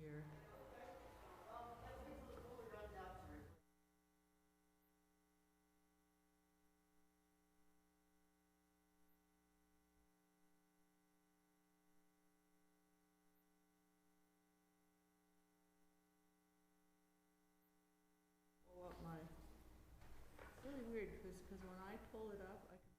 here. Pull up my, it's really weird because when I pull it up, I can.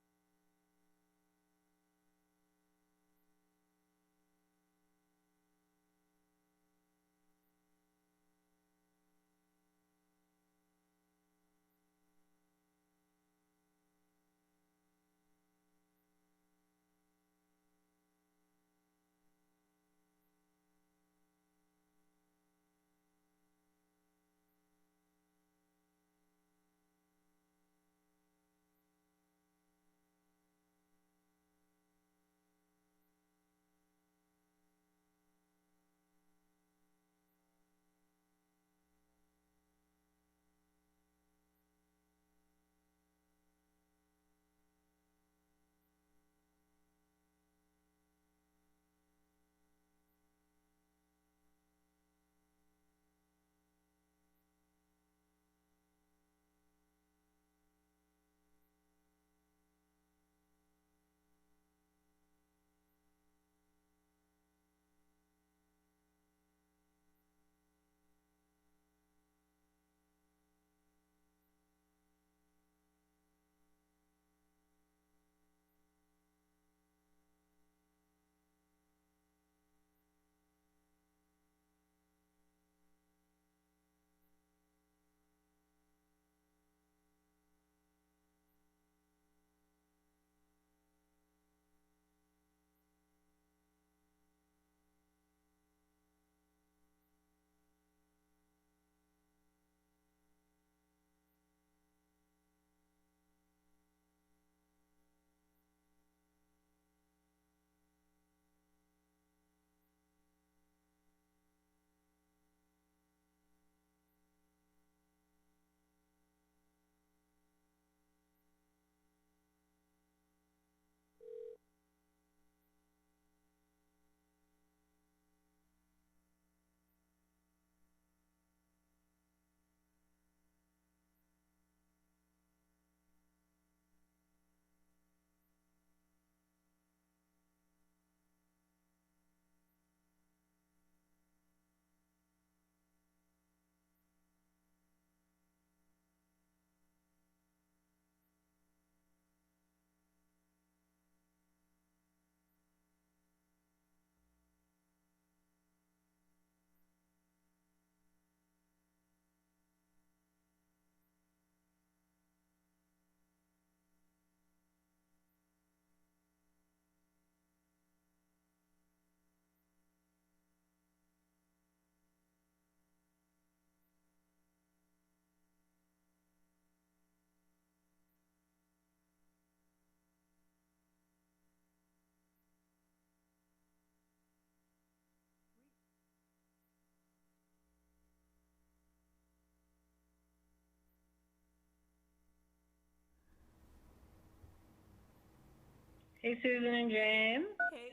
Hey, Susan and James. Hey.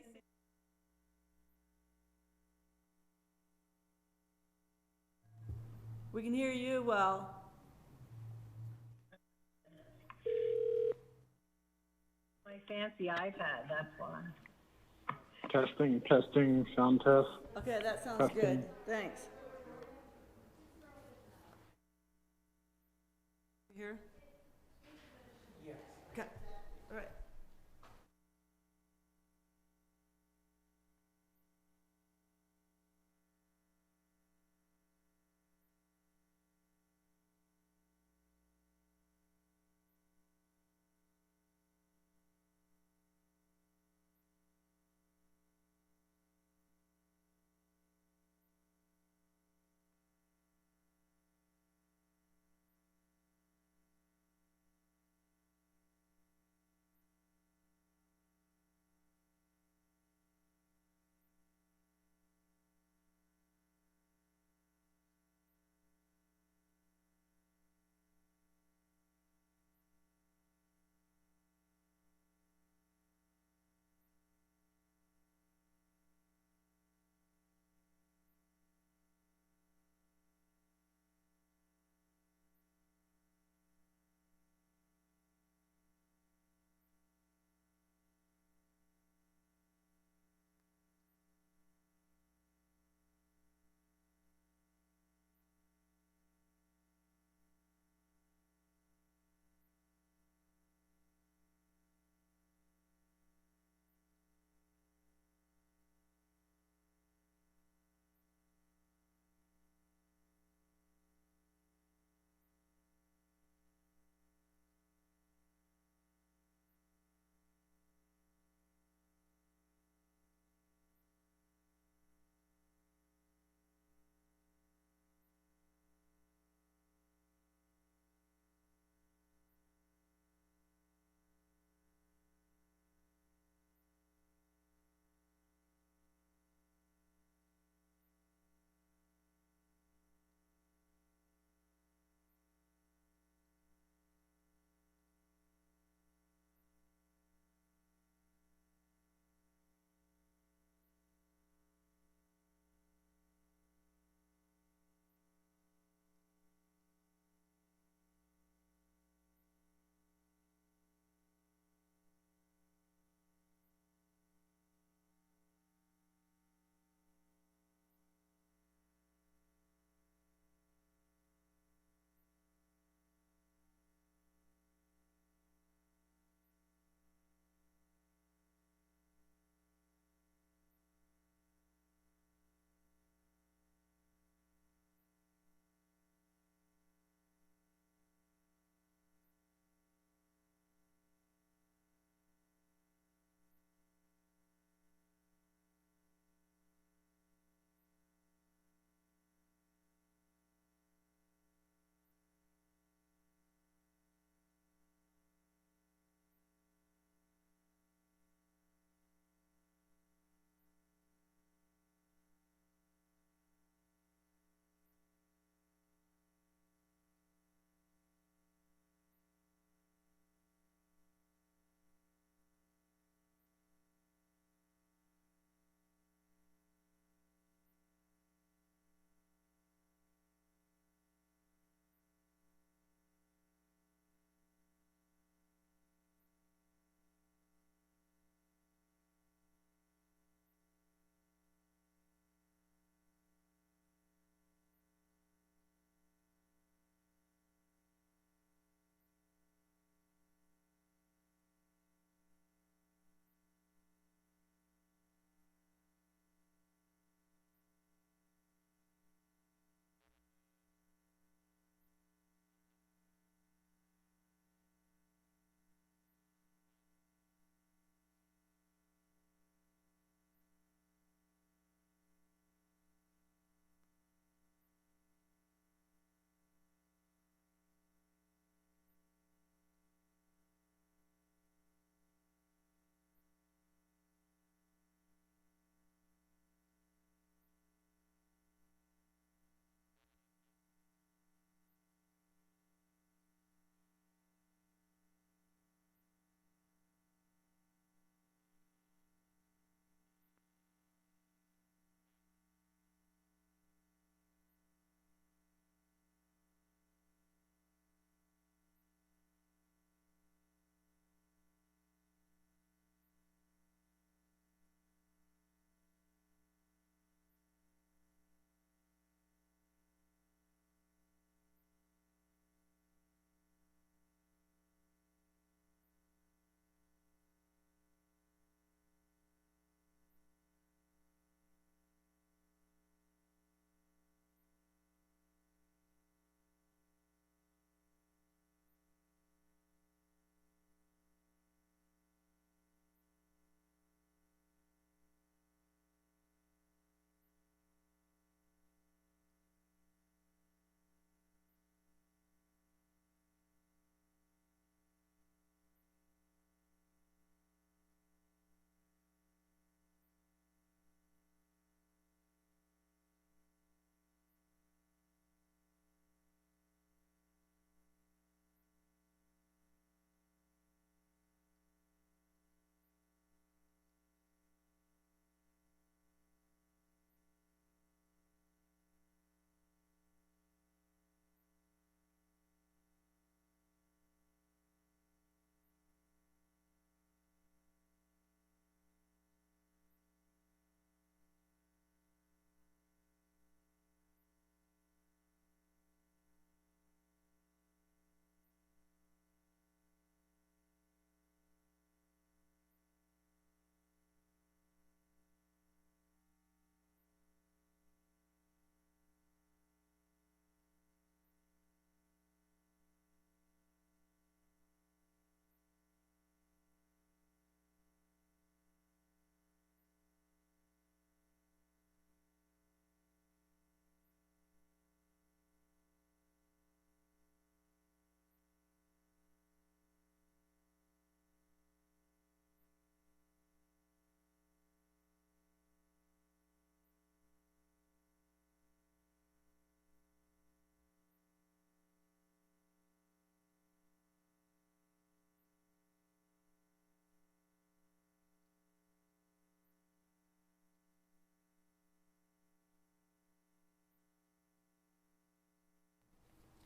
We can hear you well. My fancy iPad, that's why. Testing, sound test. Okay, that sounds Testing. good. Thanks. Here? Yes. Okay. All right.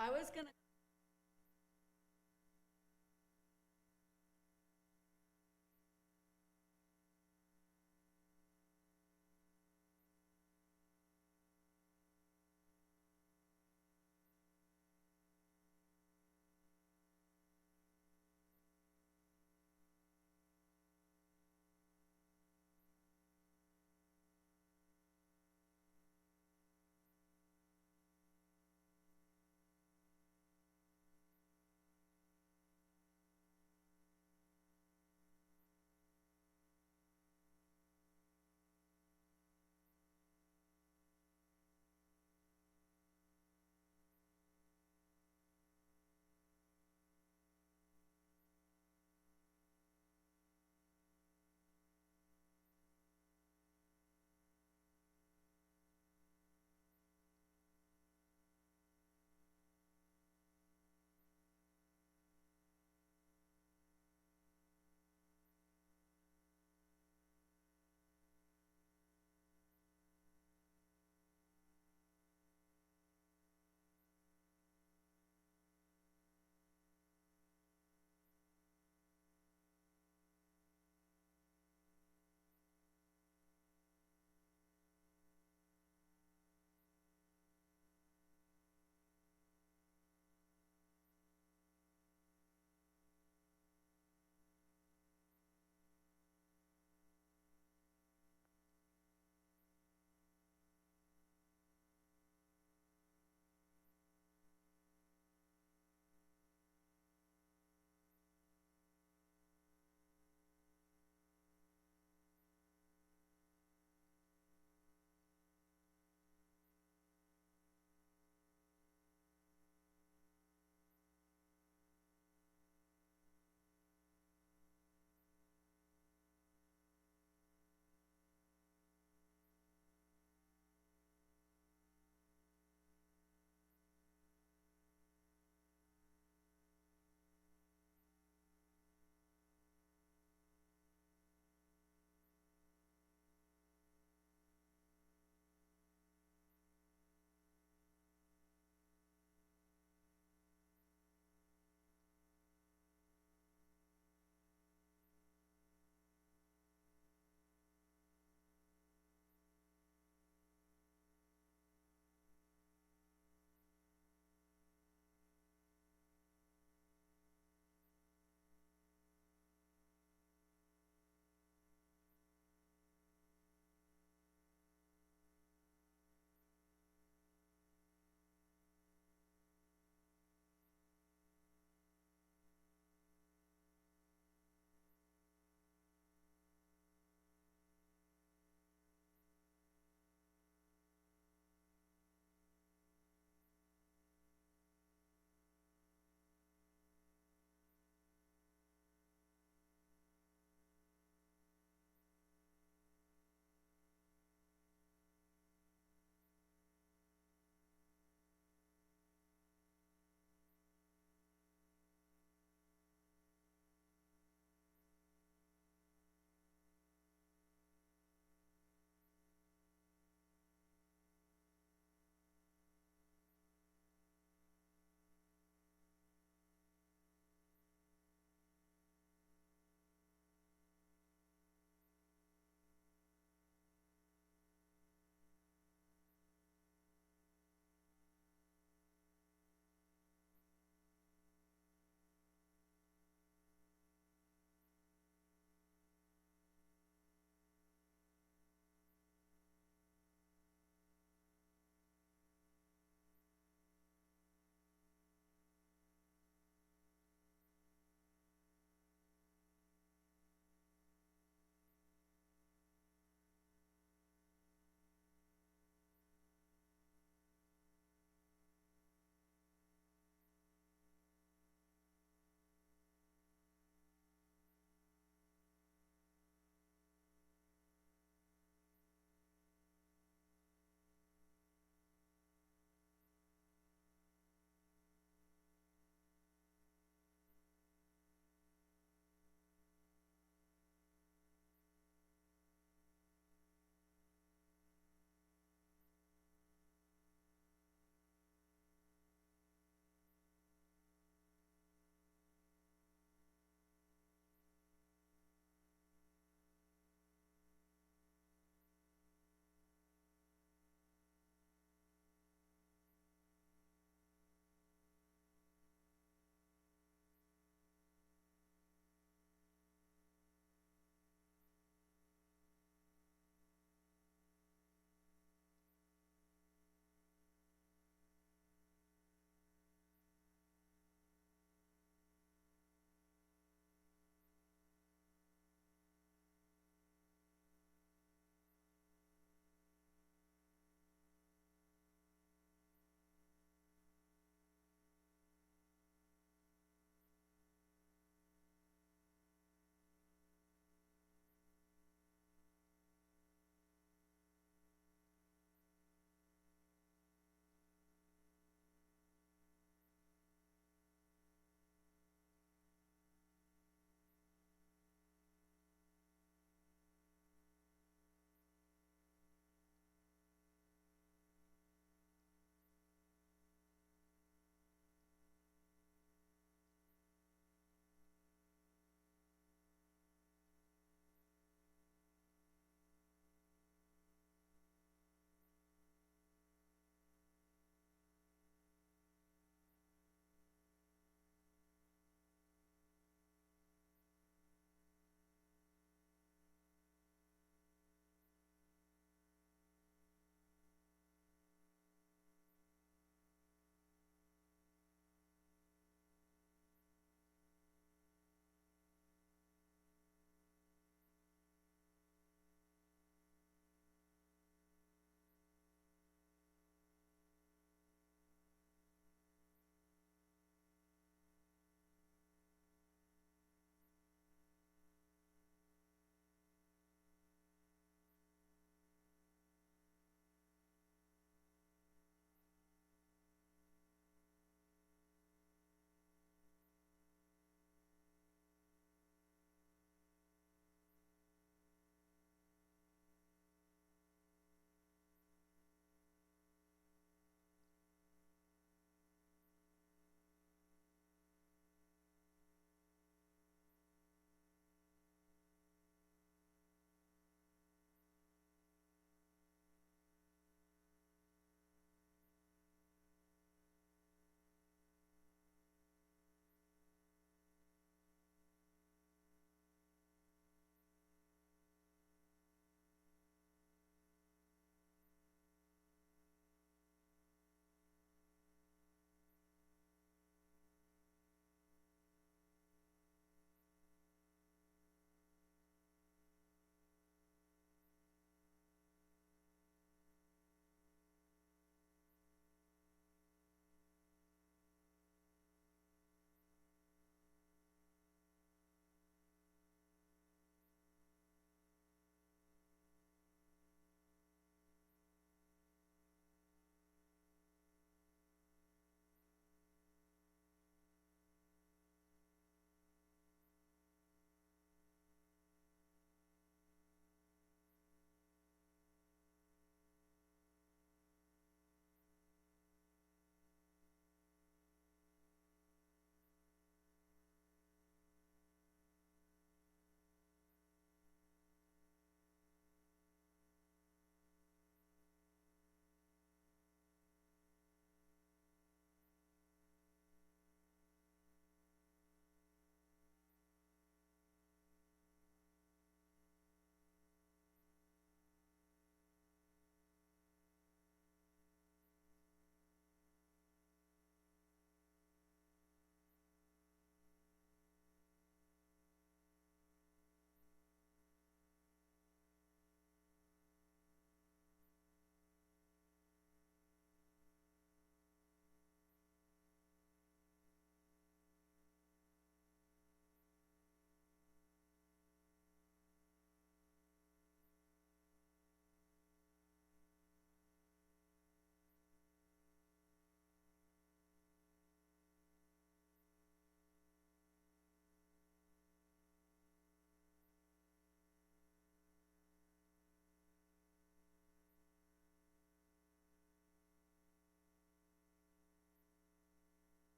I was gonna.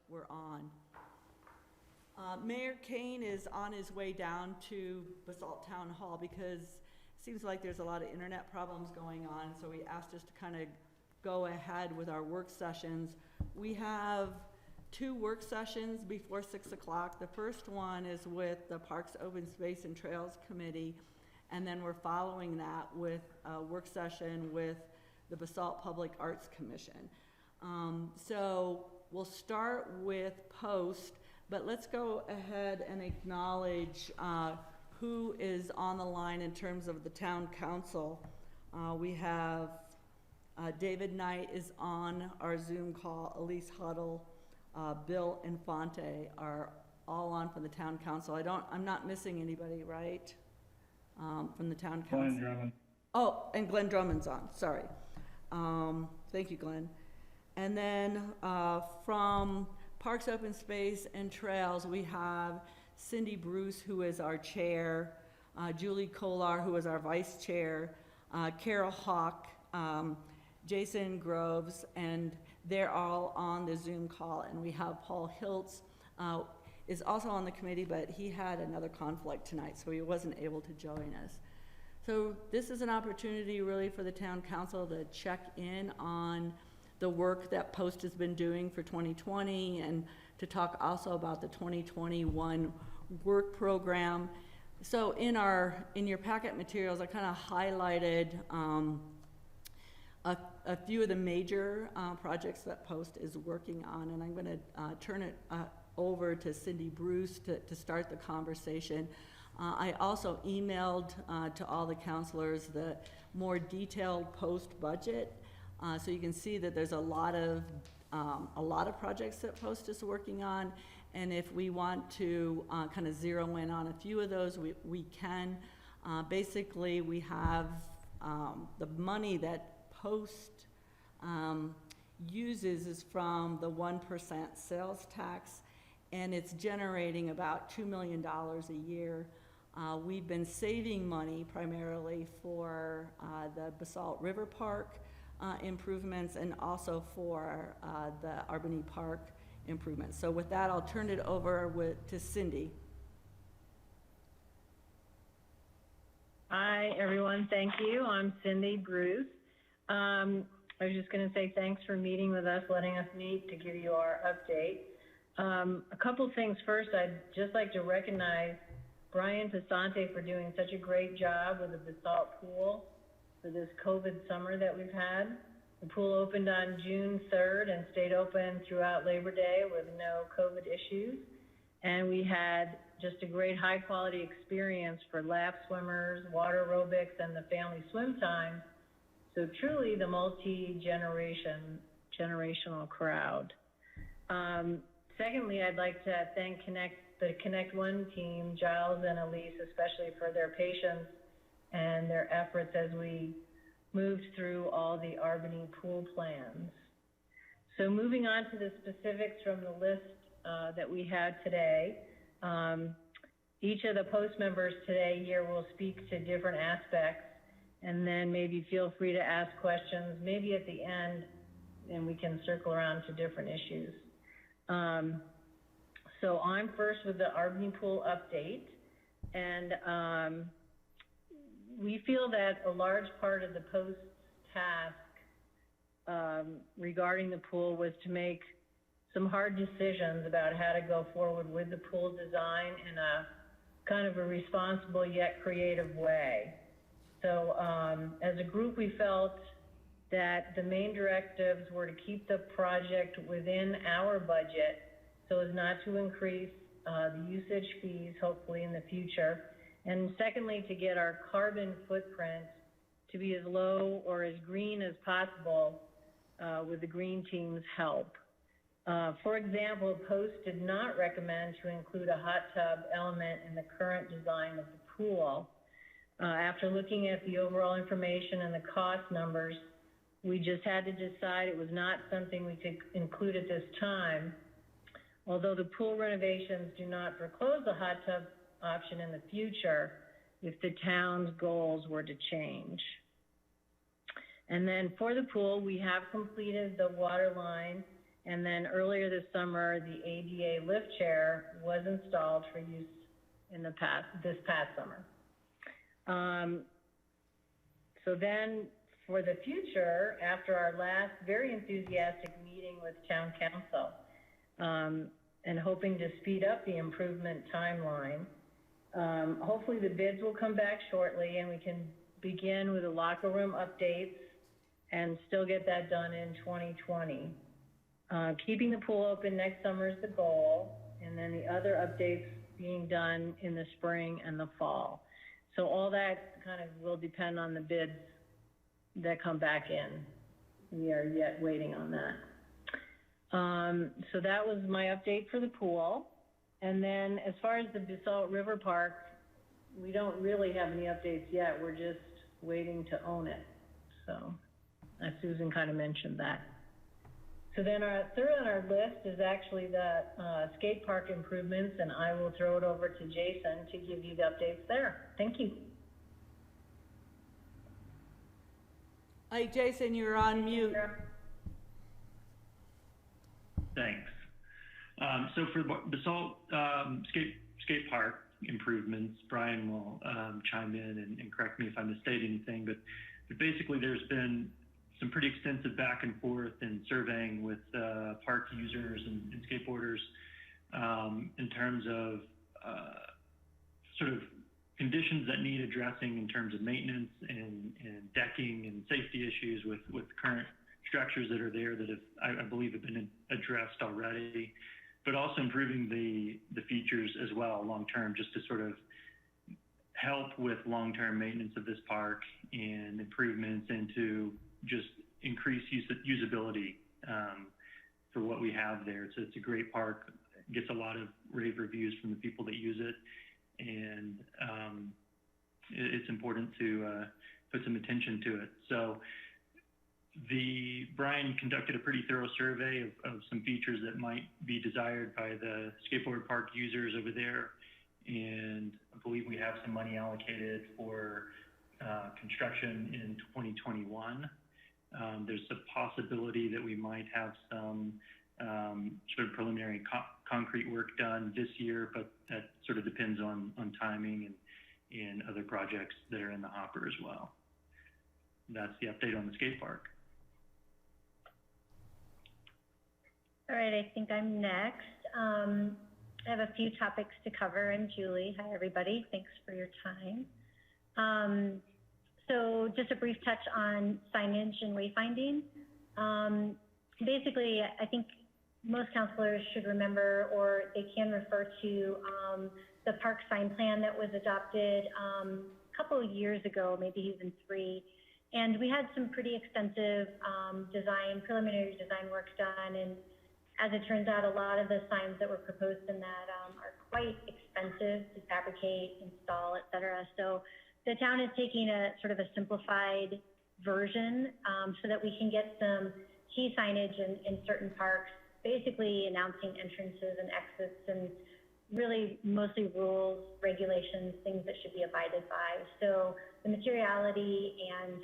we're on. Mayor Kane is on his way down to Basalt Town Hall because it seems like there's a lot of internet problems going on, so he asked us to kind of go ahead with our work sessions. We have 2 work sessions before 6 o'clock. The first one is with the Parks, Open Space, and Trails Committee, and then we're following that with a work session with the Basalt Public Arts Commission. So we'll start with post, but let's go ahead and acknowledge who is on the line in terms of the town council. We have David Knight is on our Zoom call. Elise Huddle, Bill Infante are all on from the town council. I'm not missing anybody, right? From the town council. Glenn Drummond. Oh, and Glenn Drummond's on, sorry. Thank you, Glenn. And then from Parks, Open Space, and Trails, we have Cindy Bruce, who is our chair, Julie Kolar, who is our vice chair, Carol Hawk, Jason Groves, and they're all on the Zoom call. And we have Paul Hiltz, is also on the committee, but he had another conflict tonight, so he wasn't able to join us. So this is an opportunity really for the town council to check in on the work that Post has been doing for 2020 and to talk also about the 2021 work program. So in your packet materials, I kind of highlighted a few of the major projects that Post is working on, and I'm going to turn it over to Cindy Bruce to start the conversation. I also emailed to all the councilors the more detailed Post budget, so you can see that there's a lot of projects that Post is working on, and if we want to kind of zero in on a few of those, we can. Basically, we have the money that Post uses is from the 1% sales tax, and it's generating about $2 million a year. We've been saving money primarily for the Basalt River Park improvements and also for the Albany Park improvements. So with that, I'll turn it over to Cindy. Hi, everyone. Thank you. I'm Cindy Bruce. I was just going to say thanks for meeting with us, letting us meet to give you our update. A couple things first. I'd just like to recognize Brian Pasante for doing such a great job with the Basalt pool for this COVID summer that we've had. The pool opened on June 3rd and stayed open throughout Labor Day with no COVID issues. And we had just a great high quality experience for lap swimmers, water aerobics, and the family swim time. So truly the multi-generational crowd. Secondly, I'd like to thank the Connect One team, Giles and Elise, especially for their patience and their efforts as we moved through all the Albany pool plans. So moving on to the specifics from the list that we had today. Each of the Post members today here will speak to different aspects, and then maybe feel free to ask questions, maybe at the end, and we can circle around to different issues. So I'm first with the Albany pool update, and we feel that a large part of the Post's task regarding the pool was to make some hard decisions about how to go forward with the pool design in a kind of a responsible yet creative way. So as a group, we felt that the main directives were to keep the project within our budget so as not to increase the usage fees, hopefully in the future. And secondly, to get our carbon footprint to be as low or as green as possible with the green team's help. For example, Post did not recommend to include a hot tub element in the current design of the pool. After looking at the overall information and the cost numbers, we just had to decide it was not something we could include at this time. Although the pool renovations do not foreclose the hot tub option in the future if the town's goals were to change. And then for the pool, we have completed the water line And then earlier this summer, the ADA lift chair was installed for use in this past summer. So then for the future, after our last very enthusiastic meeting with town council, and hoping to speed up the improvement timeline, hopefully the bids will come back shortly and we can begin with the locker room updates and still get that done in 2020. Keeping the pool open next summer is the goal, and then the other updates being done in the spring and the fall. So all that kind of will depend on the bids that come back in. We are yet waiting on that. So that was my update for the pool. And then as far as the Basalt River Park, we don't really have any updates yet. We're just waiting to own it. So Susan kind of mentioned that. So then our third on our list is actually the skate park improvements, and I will throw it over to Jason to give you the updates there. Thank you. Hey, Jason, you're on mute. Thanks. So for Basalt skate park improvements, Brian will chime in and correct me if I misstate anything, but basically there's been some pretty extensive back and forth and surveying with park users and skateboarders in terms of sort of conditions that need addressing in terms of maintenance and decking and safety issues with current structures that are there that have, I believe, have been addressed already, but also improving the features as well long-term, just to sort of help with long-term maintenance of this park and improvements into just increase usability for what we have there. So it's a great park. It gets a lot of rave reviews from the people that use it, and it's important to put some attention to it. So Brian conducted a pretty thorough survey of some features that might be desired by the skateboard park users over there, and I believe we have some money allocated for construction in 2021. There's a possibility that we might have some sort of preliminary concrete work done this year, but that sort of depends on timing and other projects that are in the hopper as well. That's the update on the skate park. All right, I think I'm next. I have a few topics to cover. I'm Julie. Hi, everybody. Thanks for your time. So just a brief touch on signage and wayfinding. Basically, I think most counselors should remember, or they can refer to the park sign plan that was adopted a couple of years ago, maybe even 3. And we had some pretty extensive preliminary design work done. And as it turns out, a lot of the signs that were proposed in that are quite expensive to fabricate, install, et cetera. So the town is taking a sort of a simplified version so that we can get some key signage in certain parks, basically announcing entrances and exits and really mostly rules, regulations, things that should be abided by. So the materiality and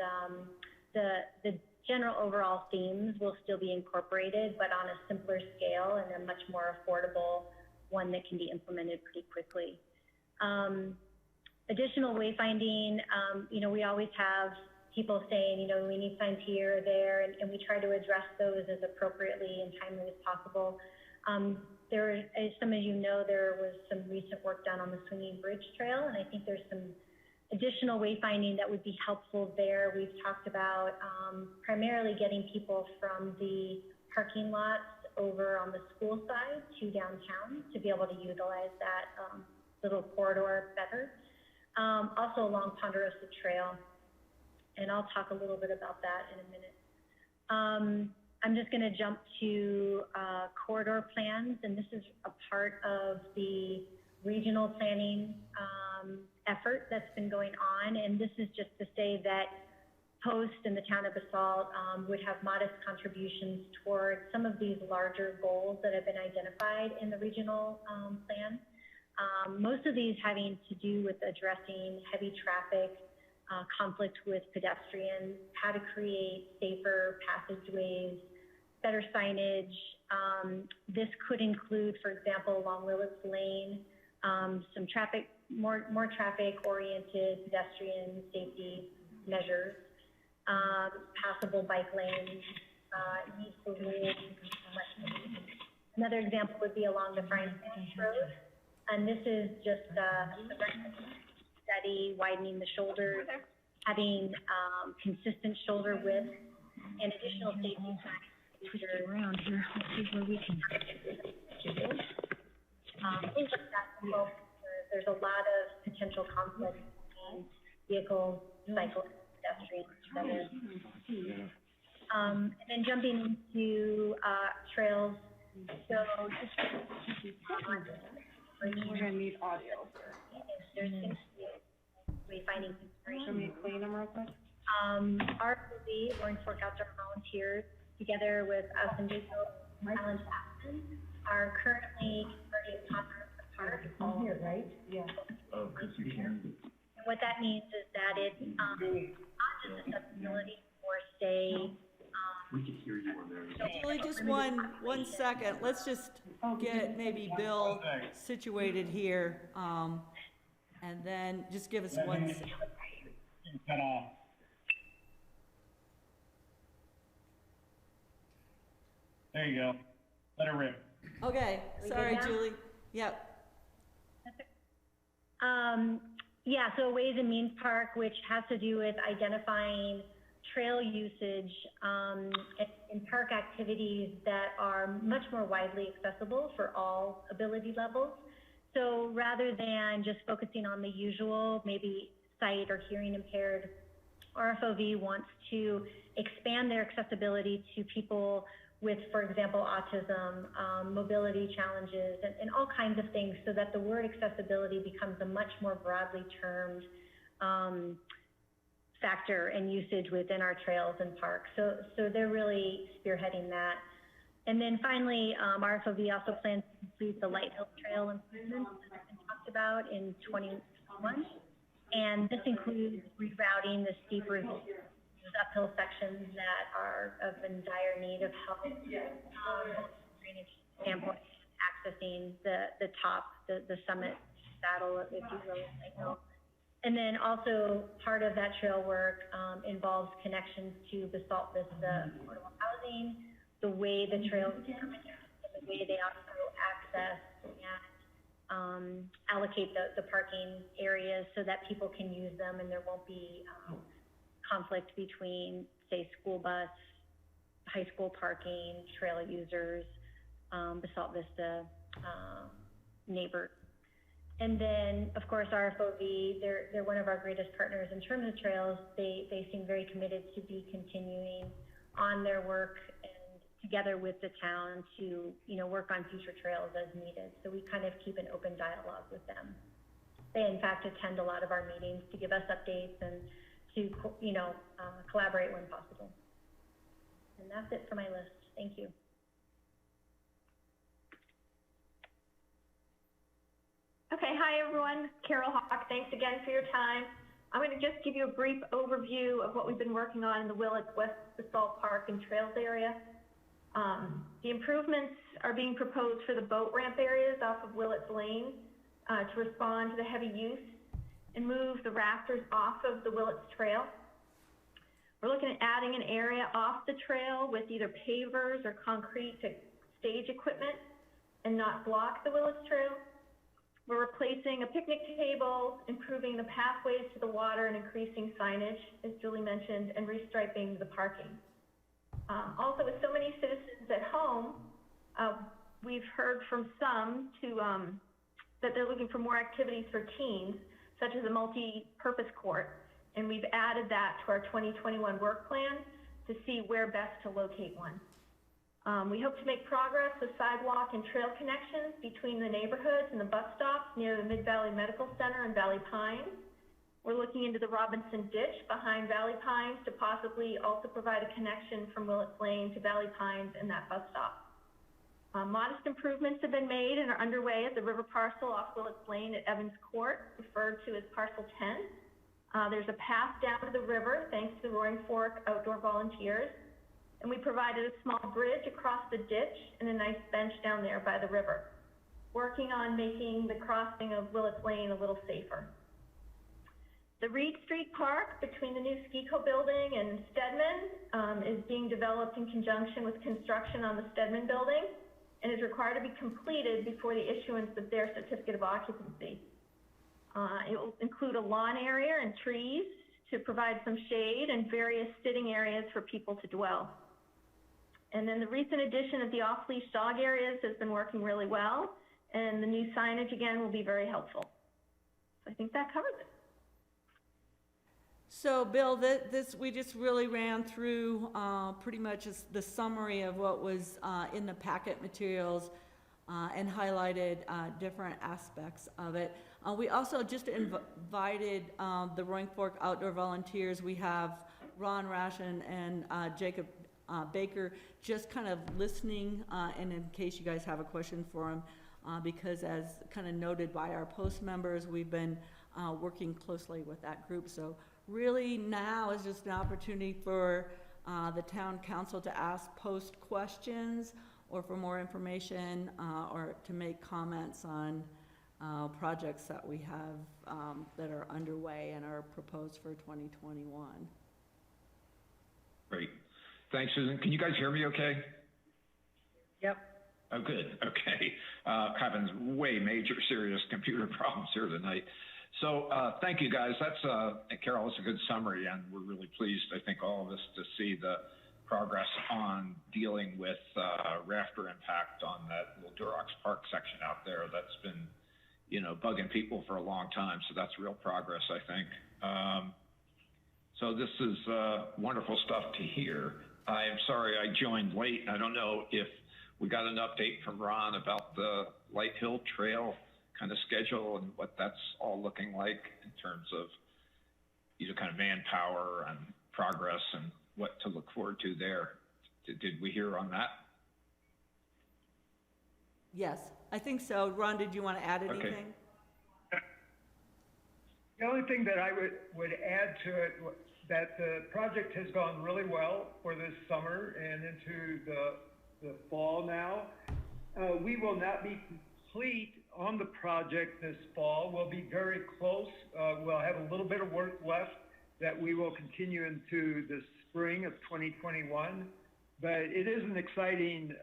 the general overall themes will still be incorporated, but on a simpler scale and a much more affordable one that can be implemented pretty quickly. Additional wayfinding, we always have people saying, we need signs here or there, and we try to address those as appropriately and timely as possible. Some of you know, there was some recent work done on the Swinging Bridge Trail, and I think there's some additional wayfinding that would be helpful there. We've talked about primarily getting people from the parking lots over on the school side to downtown to be able to utilize that little corridor better. Also along Ponderosa Trail, and I'll talk a little bit about that in a minute. I'm just going to jump to corridor plans, and this is a part of the regional planning effort that's been going on, and this is just to say that Post and the town of Basalt would have modest contributions towards some of these larger goals that have been identified in the regional plan. Most of these having to do with addressing heavy traffic, conflict with pedestrians, how to create safer passageways, better signage, This could include, for example, along Willits Lane, some traffic, more traffic-oriented pedestrian safety measures, passable bike lanes, use for rules. Another example would be along the Frying Pan Road, and this is just study widening the shoulders, having consistent shoulder width, and additional safety features around here. Let's see where we can. Things like that. Well, there's a lot of potential conflict between vehicles, cyclists, pedestrians, etc. And then jumping into trails. So we're gonna need audio. There's refining considerations. Let me clean them real quick. RFB, Orange Fork Outdoor Volunteers, together with us and Digital Island Aspen, are currently converting Congress Park. Oh, here, right? Yeah. Oh, because you can. What that means is that it's not just accessibility for, say, We can hear you on there. Julie, just one second. Let's just get maybe Bill situated here, and then just give us one second. Cut off. There you go. Let her rip. Okay, sorry, Julie. Yep. Yeah, so Ways and Means Park, which has to do with identifying trail usage and park activities that are much more widely accessible for all ability levels. So rather than just focusing on the usual, maybe sight or hearing impaired, RFOV wants to expand their accessibility to people with, for example, autism, mobility challenges, and all kinds of things, so that the word accessibility becomes a much more broadly termed factor and usage within our trails and parks. So they're really spearheading that. And then finally, RFOV also plans to complete the Light Hill Trail improvements that have been talked about in 2021. And this includes rerouting the steep uphill sections that are in dire need of help, drainage standpoint, accessing the top, the summit saddle, if you will, Light Hill. And then also part of that trail work involves connections to Basalt Vista affordable housing, the way the trails are determined, the way they also access and allocate the parking areas so that people can use them and there won't be conflict between, say, school bus, high school parking, trail users, Basalt Vista neighbors. And then, of course, RFOV, they're one of our greatest partners in terms of trails. They seem very committed to be continuing on their work and together with the town to, work on future trails as needed. So we kind of keep an open dialogue with them. They, in fact, attend a lot of our meetings to give us updates and to, collaborate when possible. And that's it for my list. Thank you. Okay, hi everyone, Carol Hawk, thanks again for your time. I'm going to just give you a brief overview of what we've been working on in the Willits West Basalt Park and Trails area. The improvements are being proposed for the boat ramp areas off of Willits Lane to respond to the heavy use and move the rafters off of the Willits Trail. We're looking at adding an area off the trail with either pavers or concrete to stage equipment and not block the Willits Trail. We're replacing a picnic table, improving the pathways to the water and increasing signage, as Julie mentioned, and restriping the parking. Also, with so many citizens at home, we've heard from some that they're looking for more activities for teens, such as a multi-purpose court, and we've added that to our 2021 work plan to see where best to locate one. We hope to make progress with sidewalk and trail connections between the neighborhoods and the bus stops near the Mid-Valley Medical Center and Valley Pines. We're looking into the Robinson Ditch behind Valley Pines to possibly also provide a connection from Willits Lane to Valley Pines and that bus stop. Modest improvements have been made and are underway at the river parcel off Willits Lane at Evans Court, referred to as Parcel 10. There's a path down to the river thanks to the Roaring Fork Outdoor Volunteers. and we provided a small bridge across the ditch and a nice bench down there by the river, working on making the crossing of Willets Lane a little safer. The Reed Street Park between the new Ski-Co building and Stedman is being developed in conjunction with construction on the Stedman building and is required to be completed before the issuance of their certificate of occupancy. It will include a lawn area and trees to provide some shade and various sitting areas for people to dwell. And then the recent addition of the off-leash dog areas has been working really well, and the new signage again will be very helpful. So I think that covers it. So Bill, we just really ran through pretty much the summary of what was in the packet materials and highlighted different aspects of it. We also just invited the Roaring Fork Outdoor Volunteers. We have Ron Rashin and Jacob Baker just kind of listening, and in case you guys have a question for them, because as kind of noted by our post members, we've been working closely with that group. So really now is just an opportunity for the town council to ask post questions or for more information or to make comments on projects that we have that are underway and are proposed for 2021. Great. Thanks, Susan. Can you guys hear me okay? Yep. Oh, good. Okay. Having way major serious computer problems here tonight. So thank you, guys. That's, Carol, that's a good summary, and we're really pleased, I think, all of us to see the progress on dealing with rafter impact on that little Durox Park section out there that's been, you know, bugging people for a long time. So that's real progress, I think. So this is wonderful stuff to hear. I am sorry I joined late. I don't know if we got an update from Ron about the Light Hill Trail kind of schedule and what that's all looking like in terms of, you know, kind of manpower and progress and what to look forward to there. Did we hear on that? Yes, I think so. Ron, did you want to add anything? Okay. The only thing that I would add to it, that the project has gone really well for this summer and into the fall now. We will not be complete on the project this fall. We'll be very close. We'll have a little bit of work left that we will continue into the spring of 2021. But it is an exciting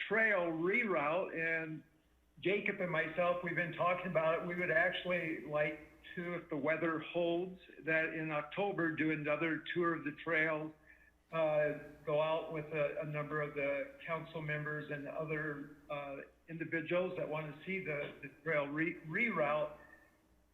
trail reroute, and Jacob and myself, we've been talking about it. We would actually like to, if the weather holds, that in October do another tour of the trail, go out with a number of the council members and other individuals that want to see the trail reroute,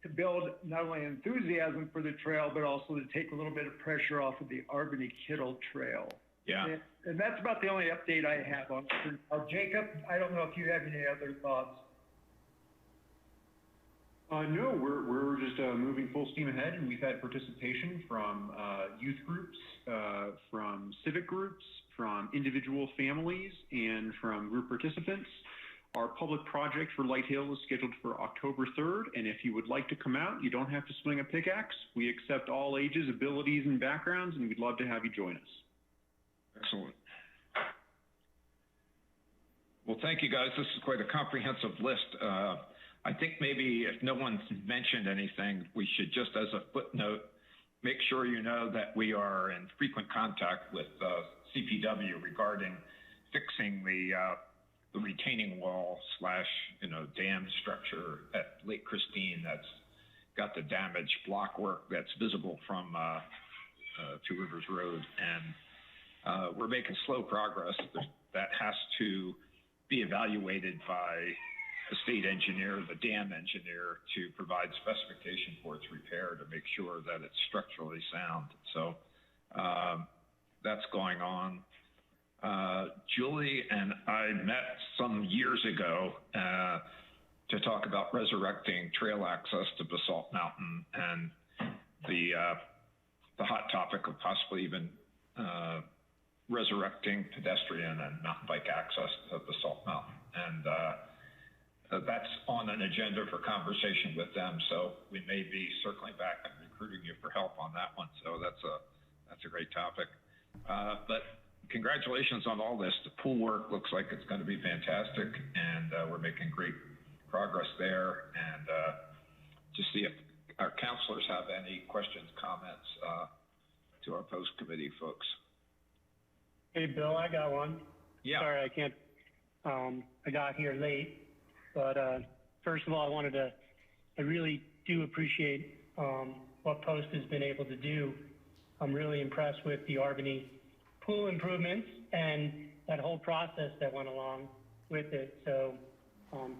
to build not only enthusiasm for the trail, but also to take a little bit of pressure off of the Albany-Kittle Trail. Yeah. And that's about the only update I have on it. Jacob, I don't know if you have any other thoughts. No, we're just moving full steam ahead, and we've had participation from youth groups, from civic groups, from individual families, and from group participants. Our public project for Light Hill is scheduled for October 3rd, and if you would like to come out, you don't have to swing a pickaxe. We accept all ages, abilities, and backgrounds, and we'd love to have you join us. Excellent. Well, thank you, guys. This is quite a comprehensive list. I think maybe if no one's mentioned anything, we should just as a footnote, make sure you know that we are in frequent contact with CPW regarding fixing the retaining wall / dam structure at Lake Christine that's got the damaged block work that's visible from Two Rivers Road. And we're making slow progress. That has to be evaluated by the state engineer, the dam engineer, to provide specification for its repair to make sure that it's structurally sound. So that's going on. Julie and I met some years ago to talk about resurrecting trail access to Basalt Mountain and the hot topic of possibly even resurrecting pedestrian and mountain bike access to Basalt Mountain. And that's on an agenda for conversation with them. So we may be circling back and recruiting you for help on that one. So that's a great topic. But congratulations on all this. The pool work looks like it's going to be fantastic, and we're making great progress there. And just see if our counselors have any questions, comments to our post committee folks. Hey, Bill, I got one. Yeah. Sorry, I can't, I got here late, but first of all, I really do appreciate what Post has been able to do. I'm really impressed with the Albany pool improvements and that whole process that went along with it. So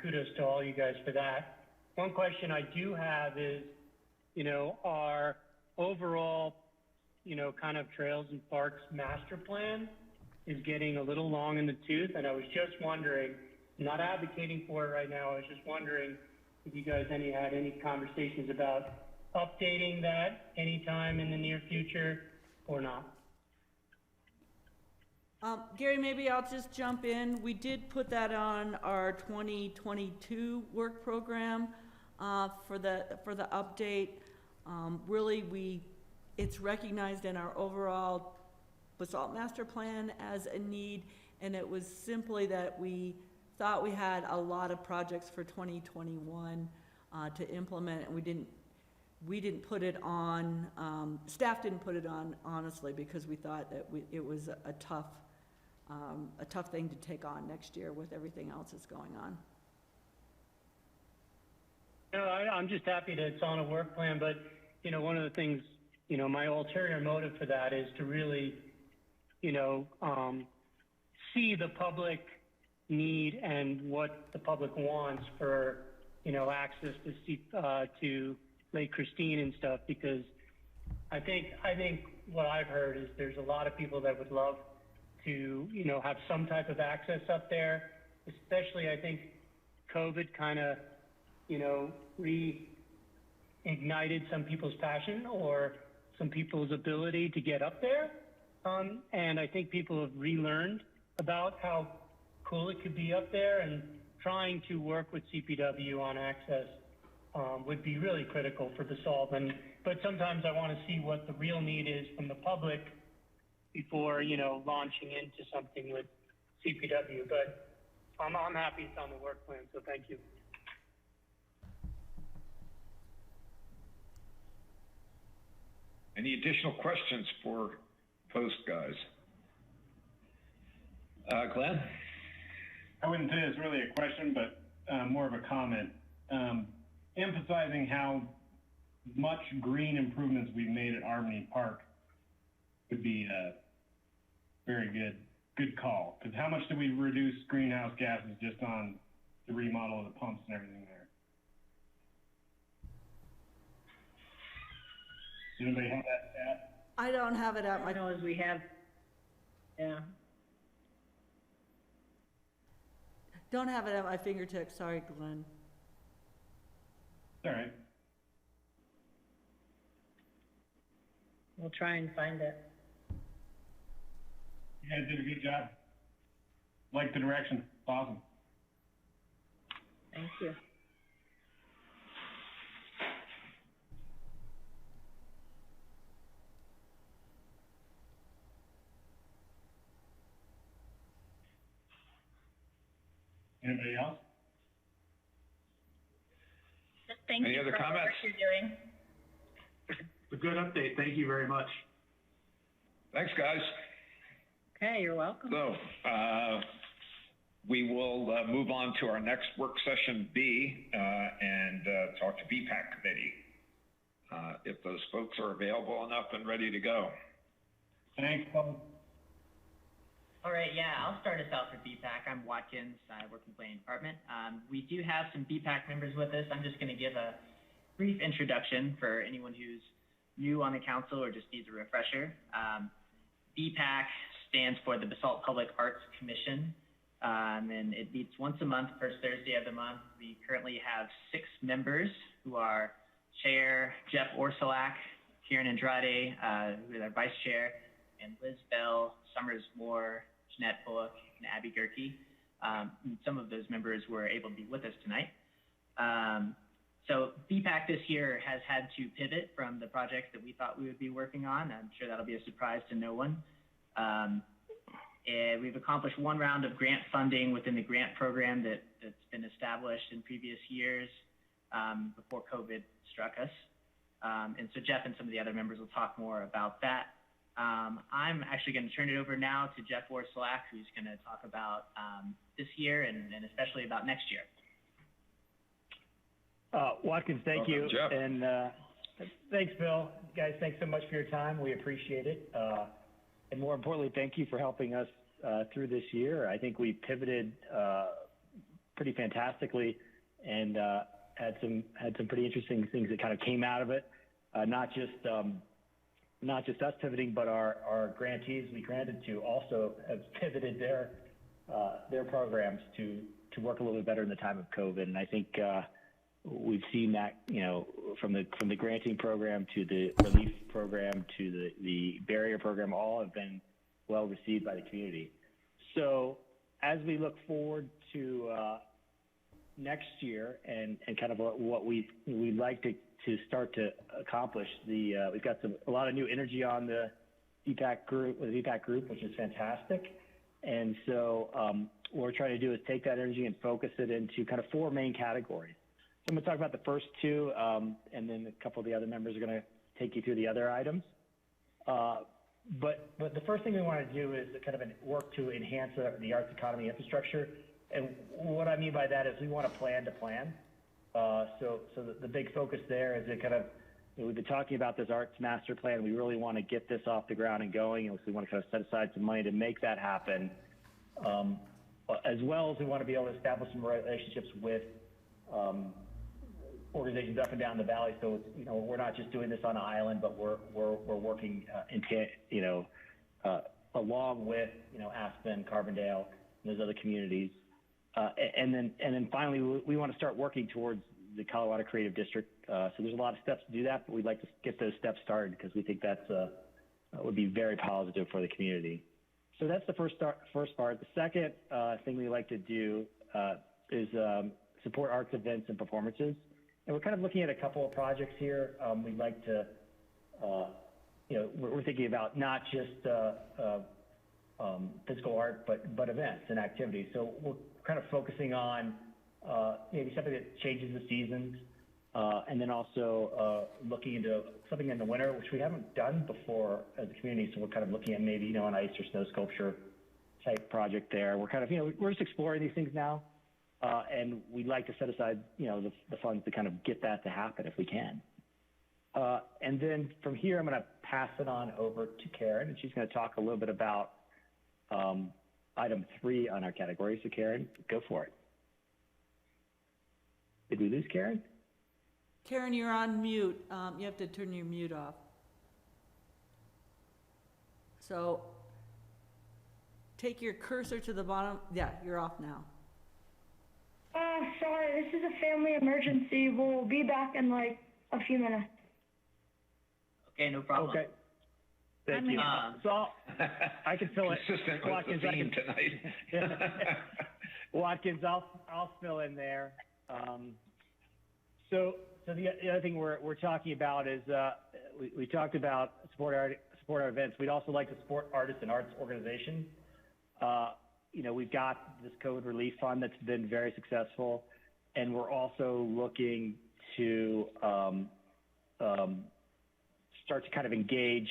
kudos to all you guys for that. One question I do have is, our overall, kind of trails and parks master plan is getting a little long in the tooth. And I was just wondering, I'm not advocating for it right now. I was just wondering if you guys had any conversations about updating that anytime in the near future or not. Gary, maybe I'll just jump in. We did put that on our 2022 work program for the update. Really, it's recognized in our overall Basalt Master Plan as a need, and it was simply that we thought we had a lot of projects for 2021 to implement, and we didn't put it on, staff didn't put it on, honestly, because we thought that it was a tough thing to take on next year with everything else that's going on. No, I'm just happy that it's on a work plan, but, one of the things, my ulterior motive for that is to really, see the public need and what the public wants for, access to Lake Christine and stuff, because I think what I've heard is there's a lot of people that would love to, have some type of access up there, especially I think COVID kind of, reignited some people's passion or some people's ability to get up there. And I think people have relearned about how cool it could be up there, and trying to work with CPW on access would be really critical for Basalt. But sometimes I want to see what the real need is from the public before, launching into something with CPW. But I'm happy it's on the work plan, so thank you. Any additional questions for Post guys? Glenn? I wouldn't say it's really a question, but more of a comment. Emphasizing how much green improvements we've made at Albany Park would be a very good call. Because how much did we reduce greenhouse gases just on the remodel of the pumps and everything there? Does anybody have that stat? I don't have it at my, I know as we have, yeah. don't have it at my fingertips, sorry, Glenn. All right. We'll try and find it. You guys did a good job. Like the direction. Awesome. Thank you. Anybody else? Thank Any you other for all the work comments? you're doing. A good update. Thank you very much. Thanks, guys. Okay, you're welcome. So we will move on to our next work session B and talk to BPAC committee if those folks are available enough and ready to go. Thanks, Paul. All right, yeah, I'll start us out for BPAC. I'm Watkins. I work in the planning department. We do have some BPAC members with us. I'm just going to give a brief introduction for anyone who's new on the council or just needs a refresher. BPAC stands for the Basalt Public Arts Commission, and it meets once a month, first Thursday of the month. We currently have 6 members who are Chair Jeff Orsolak, Kieran Andrade, who is our Vice Chair, and Liz Bell, Summers Moore, Jeanette Bullock, and Abby Gerke. Some of those members were able to be with us tonight. So BPAC this year has had to pivot from the projects that we thought we would be working on. I'm sure that'll be a surprise to no one. We've accomplished one round of grant funding within the grant program that's been established in previous years before COVID struck us. And so Jeff and some of the other members will talk more about that. I'm actually going to turn it over now to Jeff Warslack, who's going to talk about this year and especially about next year. Watkins, thank you. Jeff. And thanks, Bill. Guys, thanks so much for your time. We appreciate it. And more importantly, thank you for helping us through this year. I think we pivoted pretty fantastically and had some pretty interesting things that kind of came out of it. Not just us pivoting, but our grantees we granted to also have pivoted their programs to work a little bit better in the time of COVID. And I think we've seen that, from the granting program to the relief program to the barrier program, all have been well received by the community. So as we look forward to next year and kind of what we'd like to start to accomplish, we've got a lot of new energy on the VPAC group, which is fantastic. And so what we're trying to do is take that energy and focus it into kind of 4 main categories. So I'm going to talk about the first 2, and then a couple of the other members are going to take you through the other items. But the first thing we want to do is kind of work to enhance the arts economy infrastructure. And what I mean by that is we want to plan to plan. So the big focus there is that kind of, we've been talking about this arts master plan. We really want to get this off the ground and going, and so we want to kind of set aside some money to make that happen. As well as we want to be able to establish some relationships with organizations up and down the valley. So it's, we're not just doing this on an island, but we're working along with Aspen, Carbondale, and those other communities. And then finally, we want to start working towards the Colorado Creative District. So there's a lot of steps to do that, but we'd like to get those steps started because we think that would be very positive for the community. So that's the first part. The second thing we like to do is support arts events and performances. And we're kind of looking at a couple of projects here. We'd like to, we're thinking about not just physical art, but events and activities. So we're kind of focusing on maybe something that changes the seasons, and then also looking into something in the winter, which we haven't done before as a community. So we're kind of looking at maybe, an ice or snow sculpture type project there. We're kind of, we're just exploring these things now. And we'd like to set aside, the funds to kind of get that to happen if we can. And then from here, I'm going to pass it on over to Karen, and she's going to talk a little bit about item 3 on our category. So Karen, go for it. Did we lose Karen? Karen, you're on mute. You have to turn your mute off. So take your cursor to the bottom. Yeah, you're off now. Sorry, this is a family emergency. We'll be back in like a few minutes. Okay, no problem. Okay. Thank you. So I can fill it. Consistent with the theme tonight. Watkins, I'll fill in there. So the other thing we're talking about is we talked about support our events. We'd also like to support artists and arts organizations. We've got this COVID relief fund that's been very successful, and we're also looking to start to kind of engage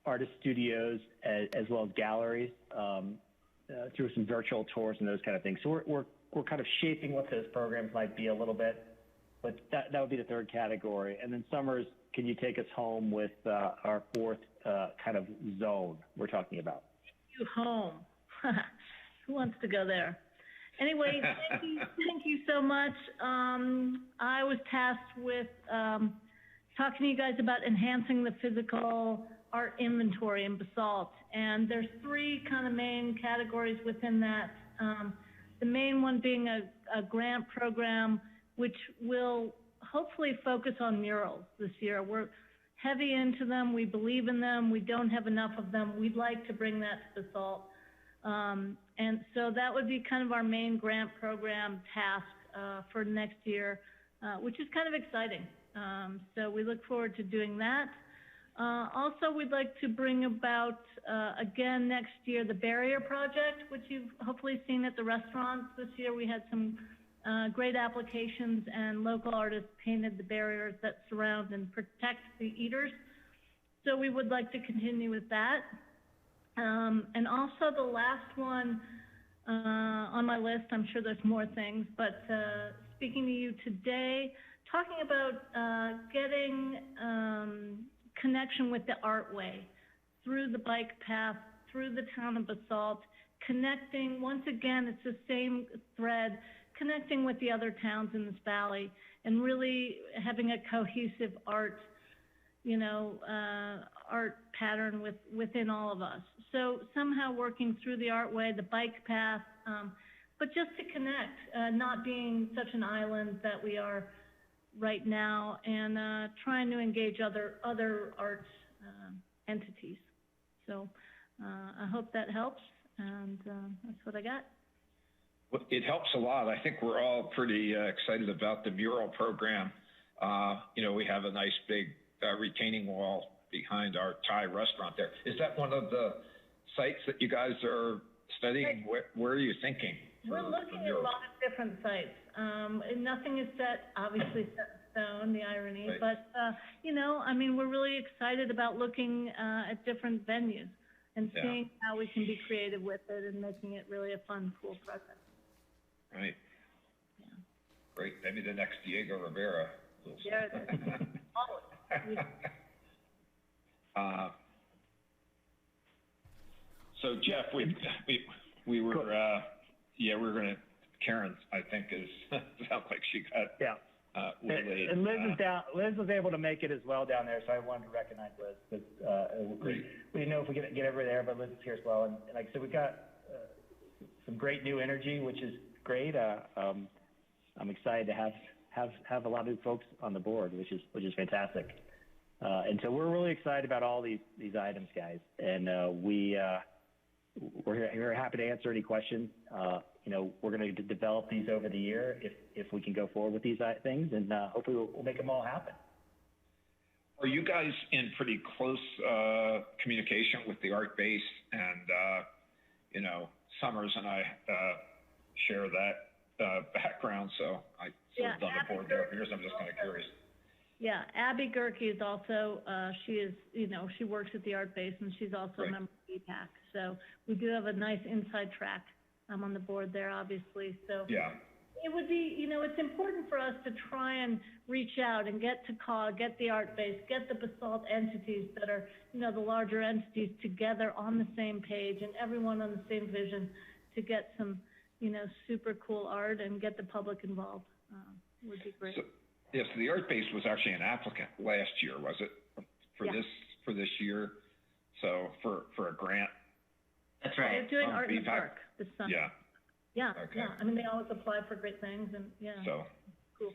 artist studios as well as galleries through some virtual tours and those kind of things. So we're kind of shaping what those programs might be a little bit, but that would be the third category. And then Summers, can you take us home with our 4th kind of zone we're talking about? You home. Who wants to go there? Anyway, thank you so much. I was tasked with talking to you guys about enhancing the physical art inventory in Basalt. And there's 3 kind of main categories within that. The main one being a grant program, which will hopefully focus on murals this year. We're heavy into them. We believe in them. We don't have enough of them. We'd like to bring that to Basalt. And so that would be kind of our main grant program task for next year, which is kind of exciting. So we look forward to doing that. Also, we'd like to bring about, again, next year, the barrier project, which you've hopefully seen at the restaurants. This year, we had some great applications, and local artists painted the barriers that surround and protect the eaters. So we would like to continue with that. And also the last one on my list, I'm sure there's more things, but speaking to you today, talking about getting connection with the Artway through the bike path, through the town of Basalt, connecting, once again, it's the same thread, connecting with the other towns in this valley and really having a cohesive art, art pattern within all of us. So somehow working through the Artway, the bike path, but just to connect, not being such an island that we are right now, and trying to engage other arts entities. So I hope that helps, and that's what I got. Well, it helps a lot. I think we're all pretty excited about the mural program. We have a nice big retaining wall behind our Thai restaurant there. Is that one of the sites that you guys are studying? Where are you thinking? We're looking at a lot of different sites. And nothing is obviously set in stone, the irony, right. But, we're really excited about looking at different venues and seeing how we can be creative with it and making it really a fun, cool project. Right. Yeah. Great. Maybe the next Diego Rivera. Yeah, always. So Jeff, we were we're gonna. Karen, I think, sounds like she got delayed. And Liz is down. Liz was able to make it as well down there, so I wanted to recognize Liz because we didn't know if we could get over there, but Liz is here as well. And like I said, we got some great new energy, which is great. I'm excited to have a lot of new folks on the board, which is fantastic. And so we're really excited about all these items, guys. And we're happy to answer any questions. We're going to develop these over the year if we can go forward with these things, and hopefully we'll make them all happen. Are you guys in pretty close communication with the art base? And Summers and I share that background, so I served on the board there for years. I'm just kind of curious. Yeah, Abby Gerke is also, she works at the art base, and she's also a member of EPAC. So we do have a nice inside track. I'm on the board there, obviously. So yeah, it would be, it's important for us to try and reach out and get the art base, get the Basalt entities that are, the larger entities together on the same page and everyone on the same vision to get some, super cool art and get the public involved. Would be great. So the art base was actually an applicant last year, was it? For this year? So for a grant? That's right. They're doing art in the park this summer. Yeah. Yeah. Okay. Yeah. They always apply for great things, and So cool.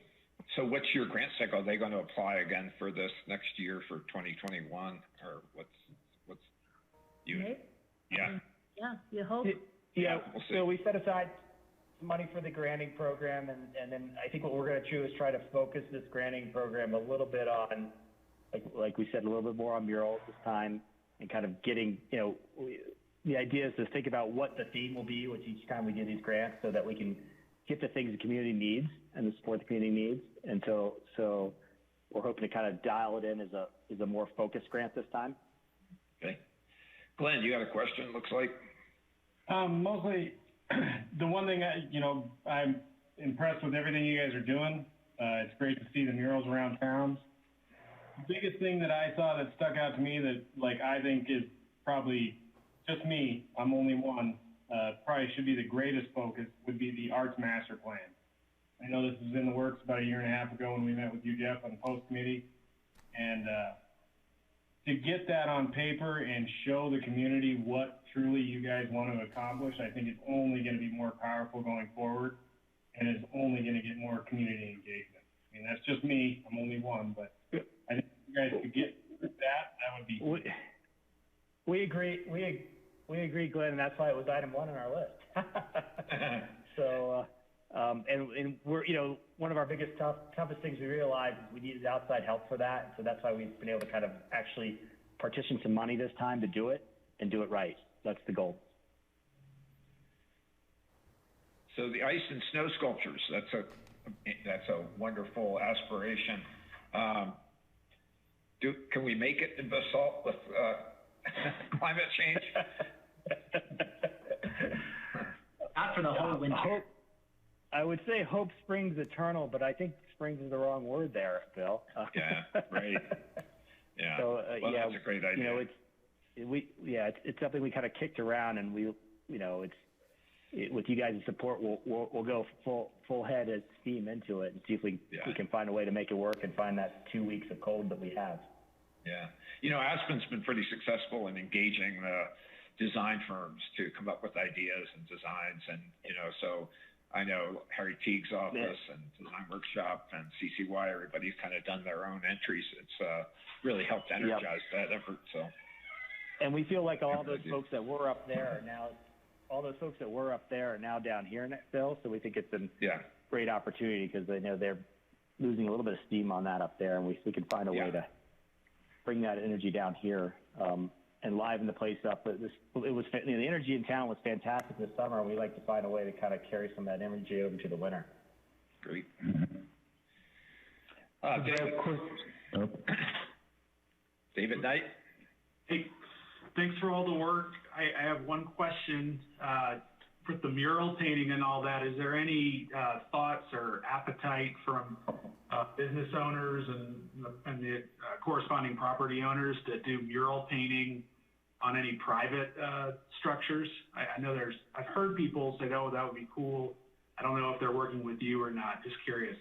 So what's your grant cycle? Are they going to apply again for this next year for 2021, or what's you? Maybe. Yeah. Yeah. You hope. Yeah. We'll see. So we set aside some money for the granting program, and then I think what we're going to do is try to focus this granting program a little bit on, like we said, a little bit more on murals this time, and kind of getting, the idea is to think about what the theme will be with each time we do these grants, so that we can get the things the community needs and the support the community needs. And so we're hoping to kind of dial it in as a more focused grant this time. Okay. Glenn, you got a question, looks like? Mostly, the one thing, I'm impressed with everything you guys are doing. It's great to see the murals around towns. The biggest thing that I saw that stuck out to me that, I think is probably just me, I'm only one, probably should be the greatest focus, would be the Arts Master Plan. I know this was in the works about a year and a half ago when we met with you, Jeff, on the post committee. And to get that on paper and show the community what truly you guys want to accomplish, I think it's only going to be more powerful going forward, and it's only going to get more community engagement. That's just me, I'm only one, but I think if you guys could get that would be... We agree. We agree, Glenn, and that's why it was item 1 on our list. So, and we're, one of our biggest toughest things we realized is we needed outside help for that. So that's why we've been able to kind of actually partition some money this time to do it and do it right. That's the goal. So the ice and snow sculptures, that's a wonderful aspiration. Can we make it in Basalt with climate change? Not for the whole winter. I would say hope springs eternal, but I think springs is the wrong word there, Bill. Yeah, right. Yeah. So, well, yeah, that's a great idea. It's something we kind of kicked around, and with you guys' support, we'll go full head of steam into it and see if we can find a way to make it work and find that 2 weeks of cold that we have. Yeah. Aspen's been pretty successful in engaging the design firms to come up with ideas and designs, and so I know Harry Teague's office and Design Workshop and CCY, everybody's kind of done their own entries. It's really helped energize that effort. So, and we feel like all those folks that were up there are now down here, Bill. So we think it's a great opportunity because they know they're losing a little bit of steam on that up there, and we can find a way to bring that energy down here and liven the place up. But the energy in town was fantastic this summer, and we like to find a way to kind of carry some of that energy over to the winter. Great. David Knight. Hey, thanks for all the work. I have one question. For the mural painting and all that, is there any thoughts or appetite from business owners and the corresponding property owners to do mural painting on any private structures? I know I've heard people say, oh, that would be cool. I don't know if they're working with you or not. Just curious.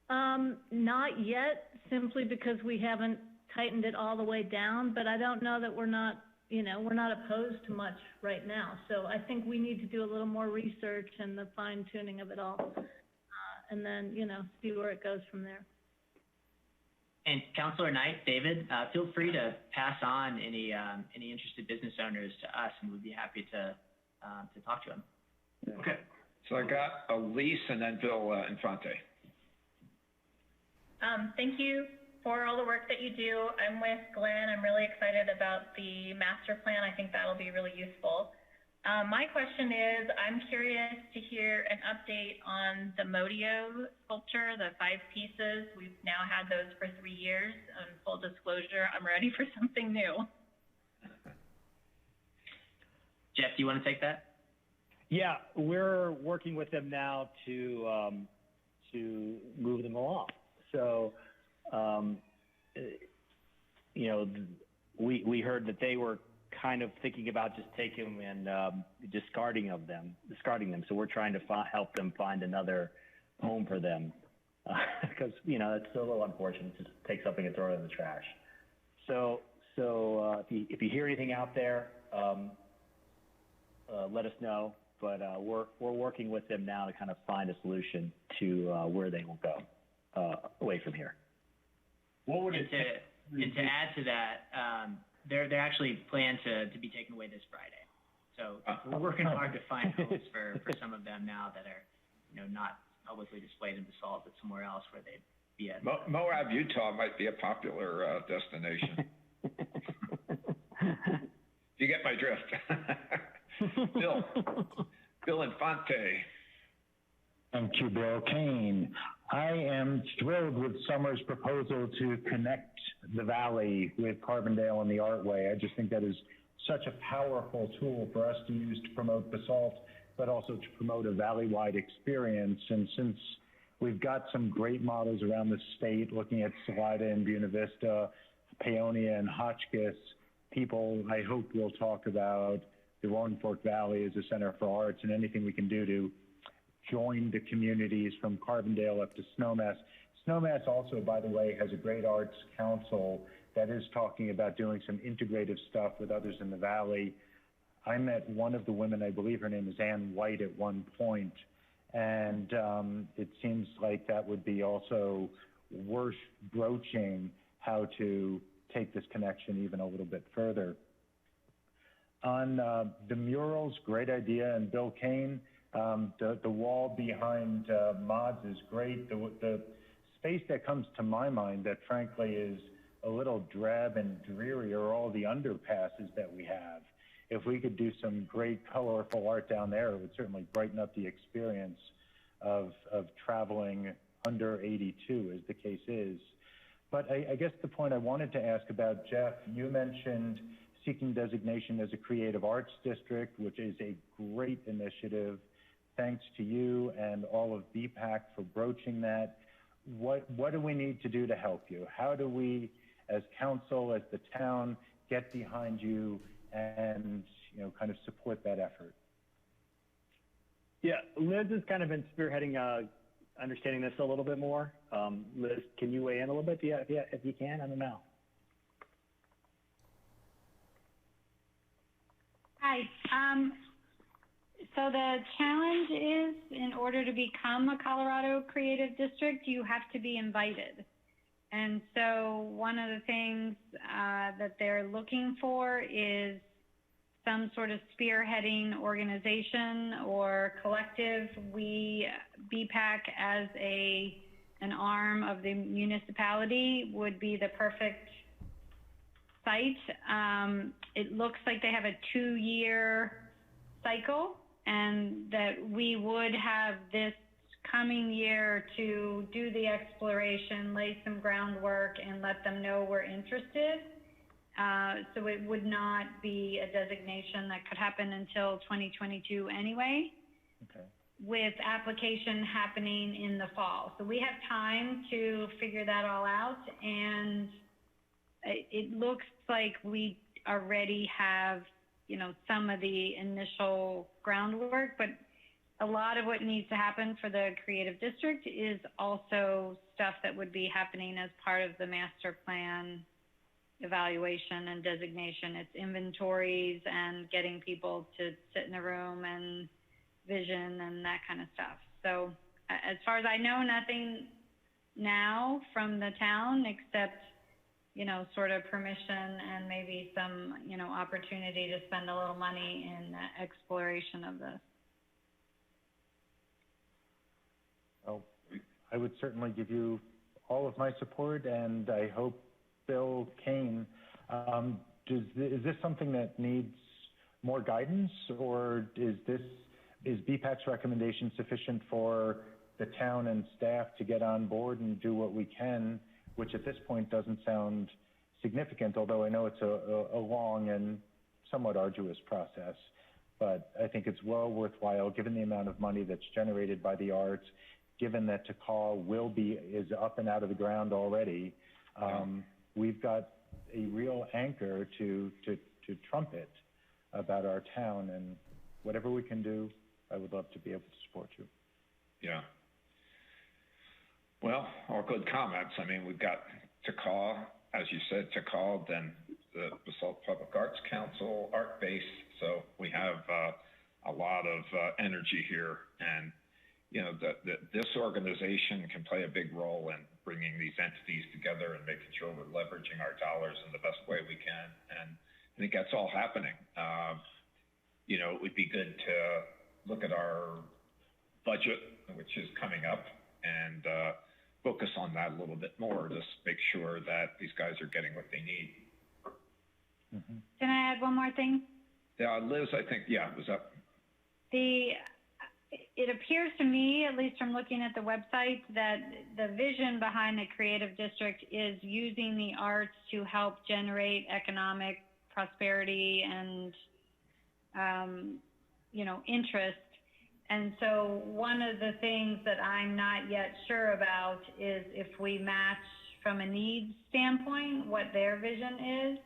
Not yet, simply because we haven't tightened it all the way down, but I don't know that we're not opposed to much right now. So I think we need to do a little more research and the fine tuning of it all, and then, see where it goes from there. And Councilor Knight, David, feel free to pass on any interested business owners to us, and we'd be happy to talk to them. Okay. So I got Elise and then Bill Infante. Thank you for all the work that you do. I'm with Glenn. I'm really excited about the master plan. I think that'll be really useful. My question is, I'm curious to hear an update on the Modio sculpture, the 5 pieces. We've now had those for 3 years. Full disclosure, I'm ready for something new. Jeff, do you want to take that? Yeah, we're working with them now to move them along. So, we heard that they were kind of thinking about just taking them and discarding them. So we're trying to help them find another home for them, because it's a little unfortunate to just take something and throw it in the trash. So if you hear anything out there, let us know. But we're working with them now to kind of find a solution to where they will go away from here. What would and to add to that, they're actually planned to be taken away this Friday. So we're working hard to find homes for some of them now that are not publicly displayed in Basalt, but somewhere else where they'd be at. Moab, Utah might be a popular destination. You get my drift. Bill Infante. Thank you, Bill Kane. I am thrilled with Summer's proposal to connect the valley with Carbondale and the Artway. I just think that is such a powerful tool for us to use to promote Basalt, but also to promote a valley-wide experience. And since we've got some great models around the state, looking at Salida and Buena Vista, Paonia and Hotchkiss, people, I hope, will talk about the Roaring Fork Valley as a center for arts and anything we can do to join the communities from Carbondale up to Snowmass. Snowmass also, by the way, has a great arts council that is talking about doing some integrative stuff with others in the valley. I met one of the women, I believe her name is Ann White, at one point, and it seems like that would be also worth broaching how to take this connection even a little bit further. On the murals, great idea, and Bill Kane, the wall behind Mods is great. The space that comes to my mind that frankly is a little drab and dreary are all the underpasses that we have. If we could do some great colorful art down there, it would certainly brighten up the experience of traveling under 82, as the case is. But I guess the point I wanted to ask about, Jeff, you mentioned seeking designation as a creative arts district, which is a great initiative. Thanks to you and all of BPAC for broaching that. What do we need to do to help you? How do we, as council, as the town, get behind you and, you know, kind of support that effort? Yeah, Liz has kind of been spearheading understanding this a little bit more. Liz, can you weigh in a little bit if you can? I don't know. Hi. So the challenge is, in order to become a Colorado Creative District, you have to be invited. And so one of the things that they're looking for is some sort of spearheading organization or collective. We, BPAC, as an arm of the municipality, would be the perfect site. It looks like they have a 2-year cycle, and that we would have this coming year to do the exploration, lay some groundwork, and let them know we're interested. So it would not be a designation that could happen until 2022 anyway. Okay. With application happening in the fall. So we have time to figure that all out, and it looks like we already have, you know, some of the initial groundwork, but a lot of what needs to happen for the creative district is also stuff that would be happening as part of the master plan evaluation and designation. It's inventories and getting people to sit in a room and vision and that kind of stuff. So as far as I know, nothing now from the town except, you know, sort of permission and maybe some, you know, opportunity to spend a little money in exploration of this. Well, I would certainly give you all of my support, and I hope Bill Kane, is this something that needs more guidance, or is BPAC's recommendation sufficient for the town and staff to get on board and do what we can, which at this point doesn't sound significant, although I know it's a long and somewhat arduous process. But I think it's well worthwhile, given the amount of money that's generated by the arts, given that Takal is up and out of the ground already. We've got a real anchor to trumpet about our town, and whatever we can do, I would love to be able to support you. Yeah. Well, all good comments. I mean, we've got Takal, as you said, Takal, then the Basalt Public Arts Council, Art Base. So we have a lot of energy here, and you know, this organization can play a big role in bringing these entities together and making sure we're leveraging our dollars in the best way we can. And I think that's all happening. You know, it would be good to look at our budget, which is coming up, and focus on that a little bit more, just make sure that these guys are getting what they need. Mm-hmm. Can I add one more thing? Yeah, Liz, I think, was up. It appears to me, at least from looking at the website, that the vision behind the creative district is using the arts to help generate economic prosperity and, you know, interest. And so one of the things that I'm not yet sure about is if we match from a needs standpoint what their vision is.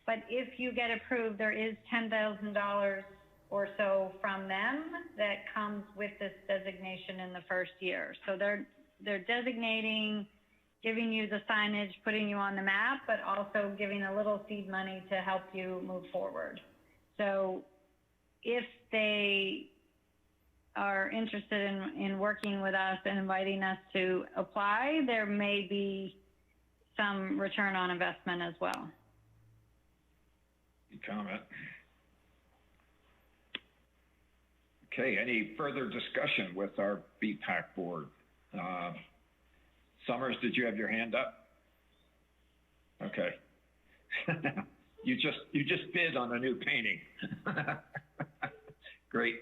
But if you get approved, there is $10,000 or so from them that comes with this designation in the first year. So they're designating, giving you the signage, putting you on the map, but also giving a little seed money to help you move forward. So if they are interested in working with us and inviting us to apply, there may be some return on investment as well. Good comment. Okay, any further discussion with our BPAC board? Summers, did you have your hand up? Okay. You just bid on a new painting. Great.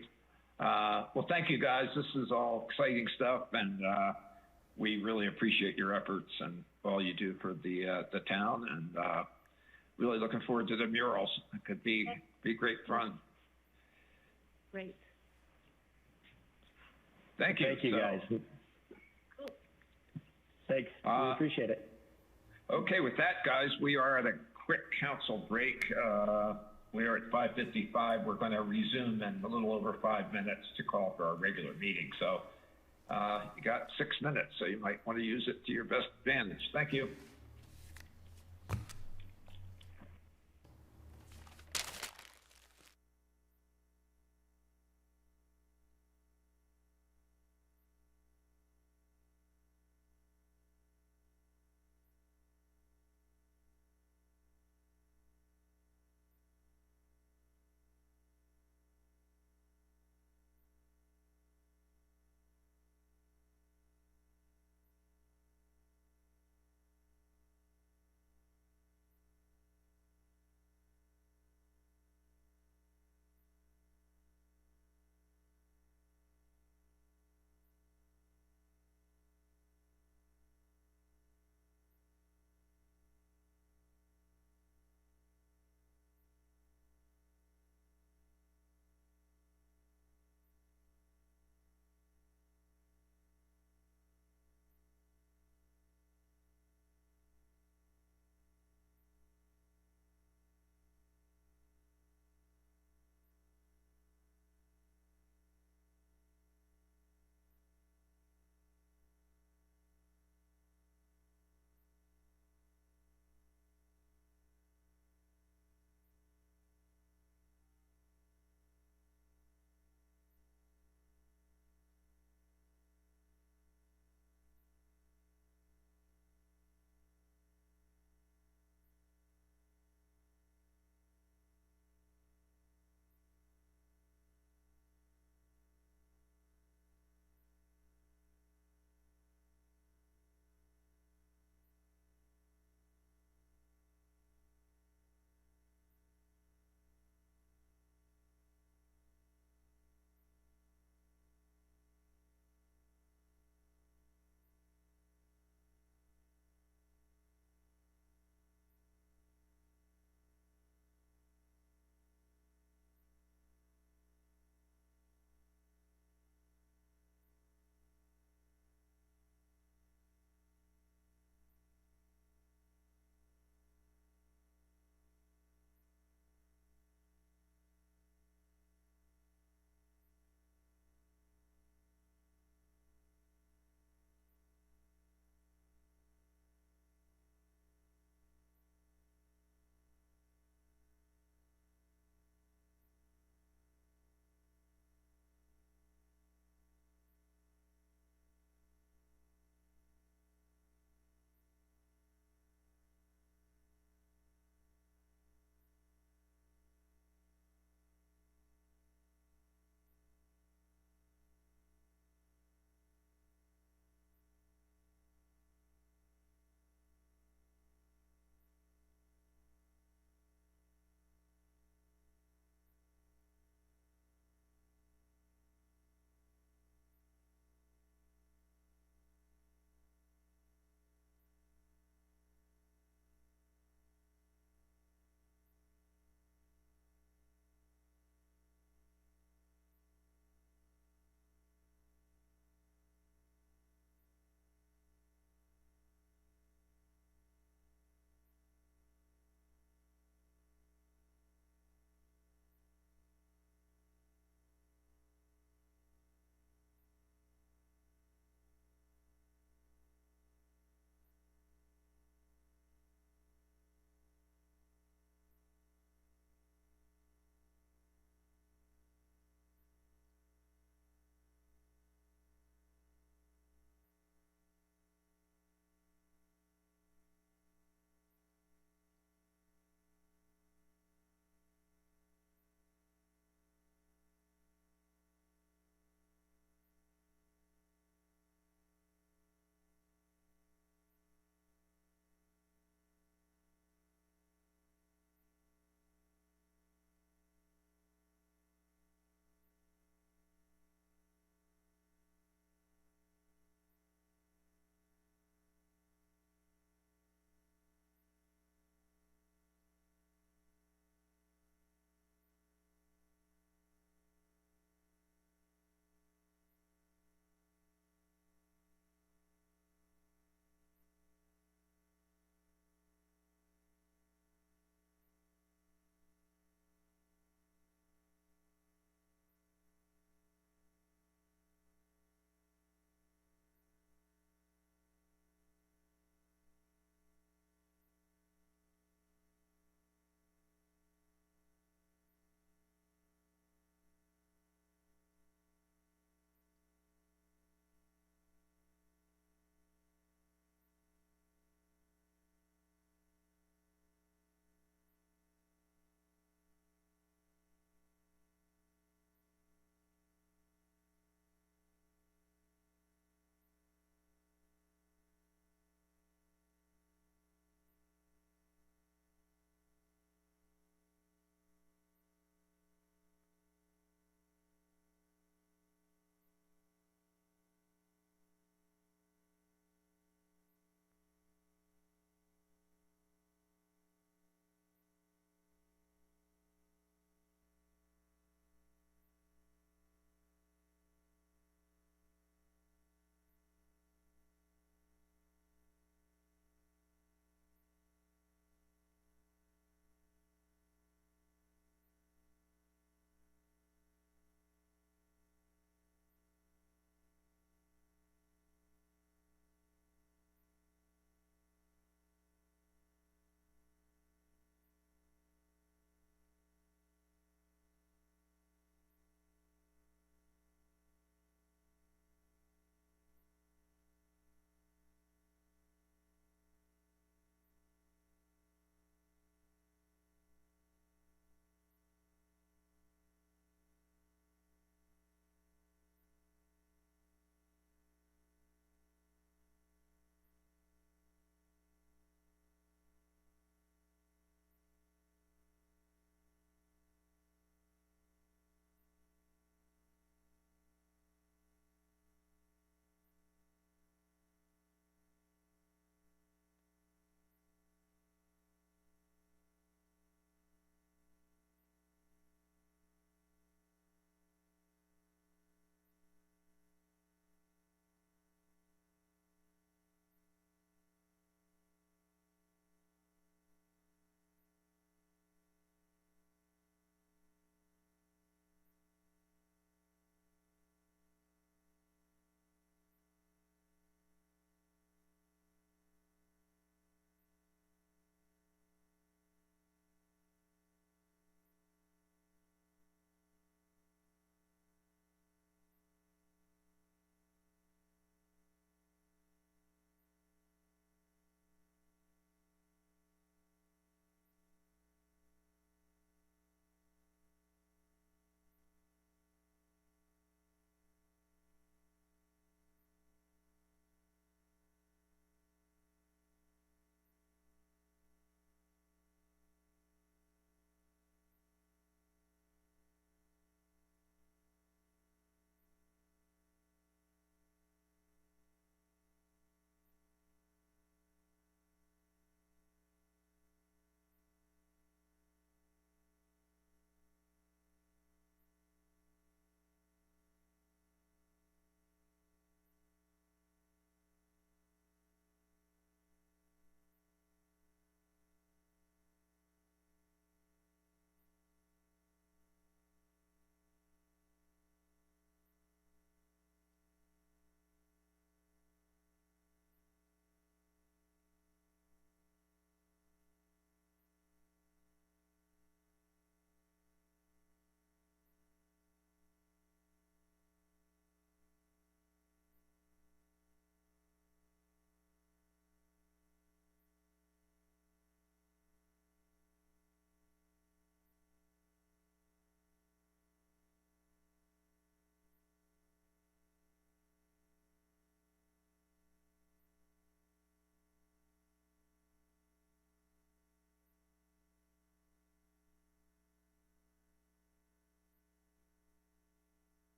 Well, thank you guys. This is all exciting stuff, and we really appreciate your efforts and all you do for the town, and really looking forward to the murals. It could be great fun. Great. Thank you. Thank you, guys. Thanks. We appreciate it. Okay, with that, guys, we are at a quick council break. We are at 5:55. We're going to resume in a little over 5 minutes to call for our regular meeting. So you got 6 minutes, so you might want to use it to your best advantage. Thank you.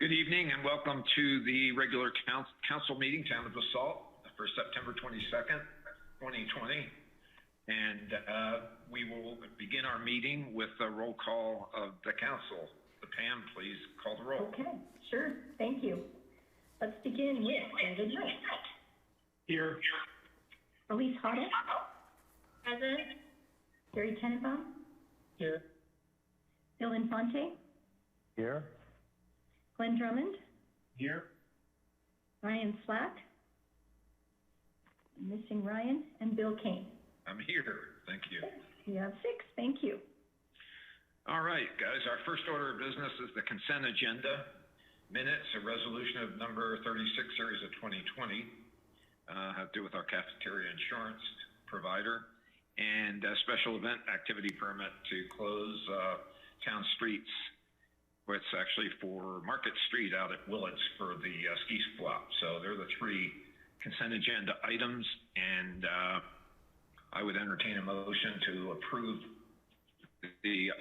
Good evening and welcome to the regular council meeting, Town of Basalt, for September 22nd, 2020. And we will begin our meeting with a roll call of the council. Pam, please call the roll. Okay, sure. Thank you. Let's begin with David Knight. Here. Elise Hoddle. Present. Gary Tenenbaum. Here. Bill Infante. Here. Glenn Drummond. Here. Ryan Slack. Missing Ryan and Bill Kane. I'm here. Thank you. We have 6. Thank you. All right, guys, our first order of business is the consent agenda. Minutes, a resolution of number 36, series of 2020, have to do with our cafeteria insurance provider, and a special event activity permit to close town streets. It's actually for Market Street out at Willits for the ski flop. So they're the 3 consent agenda items, and I would entertain a motion to approve the.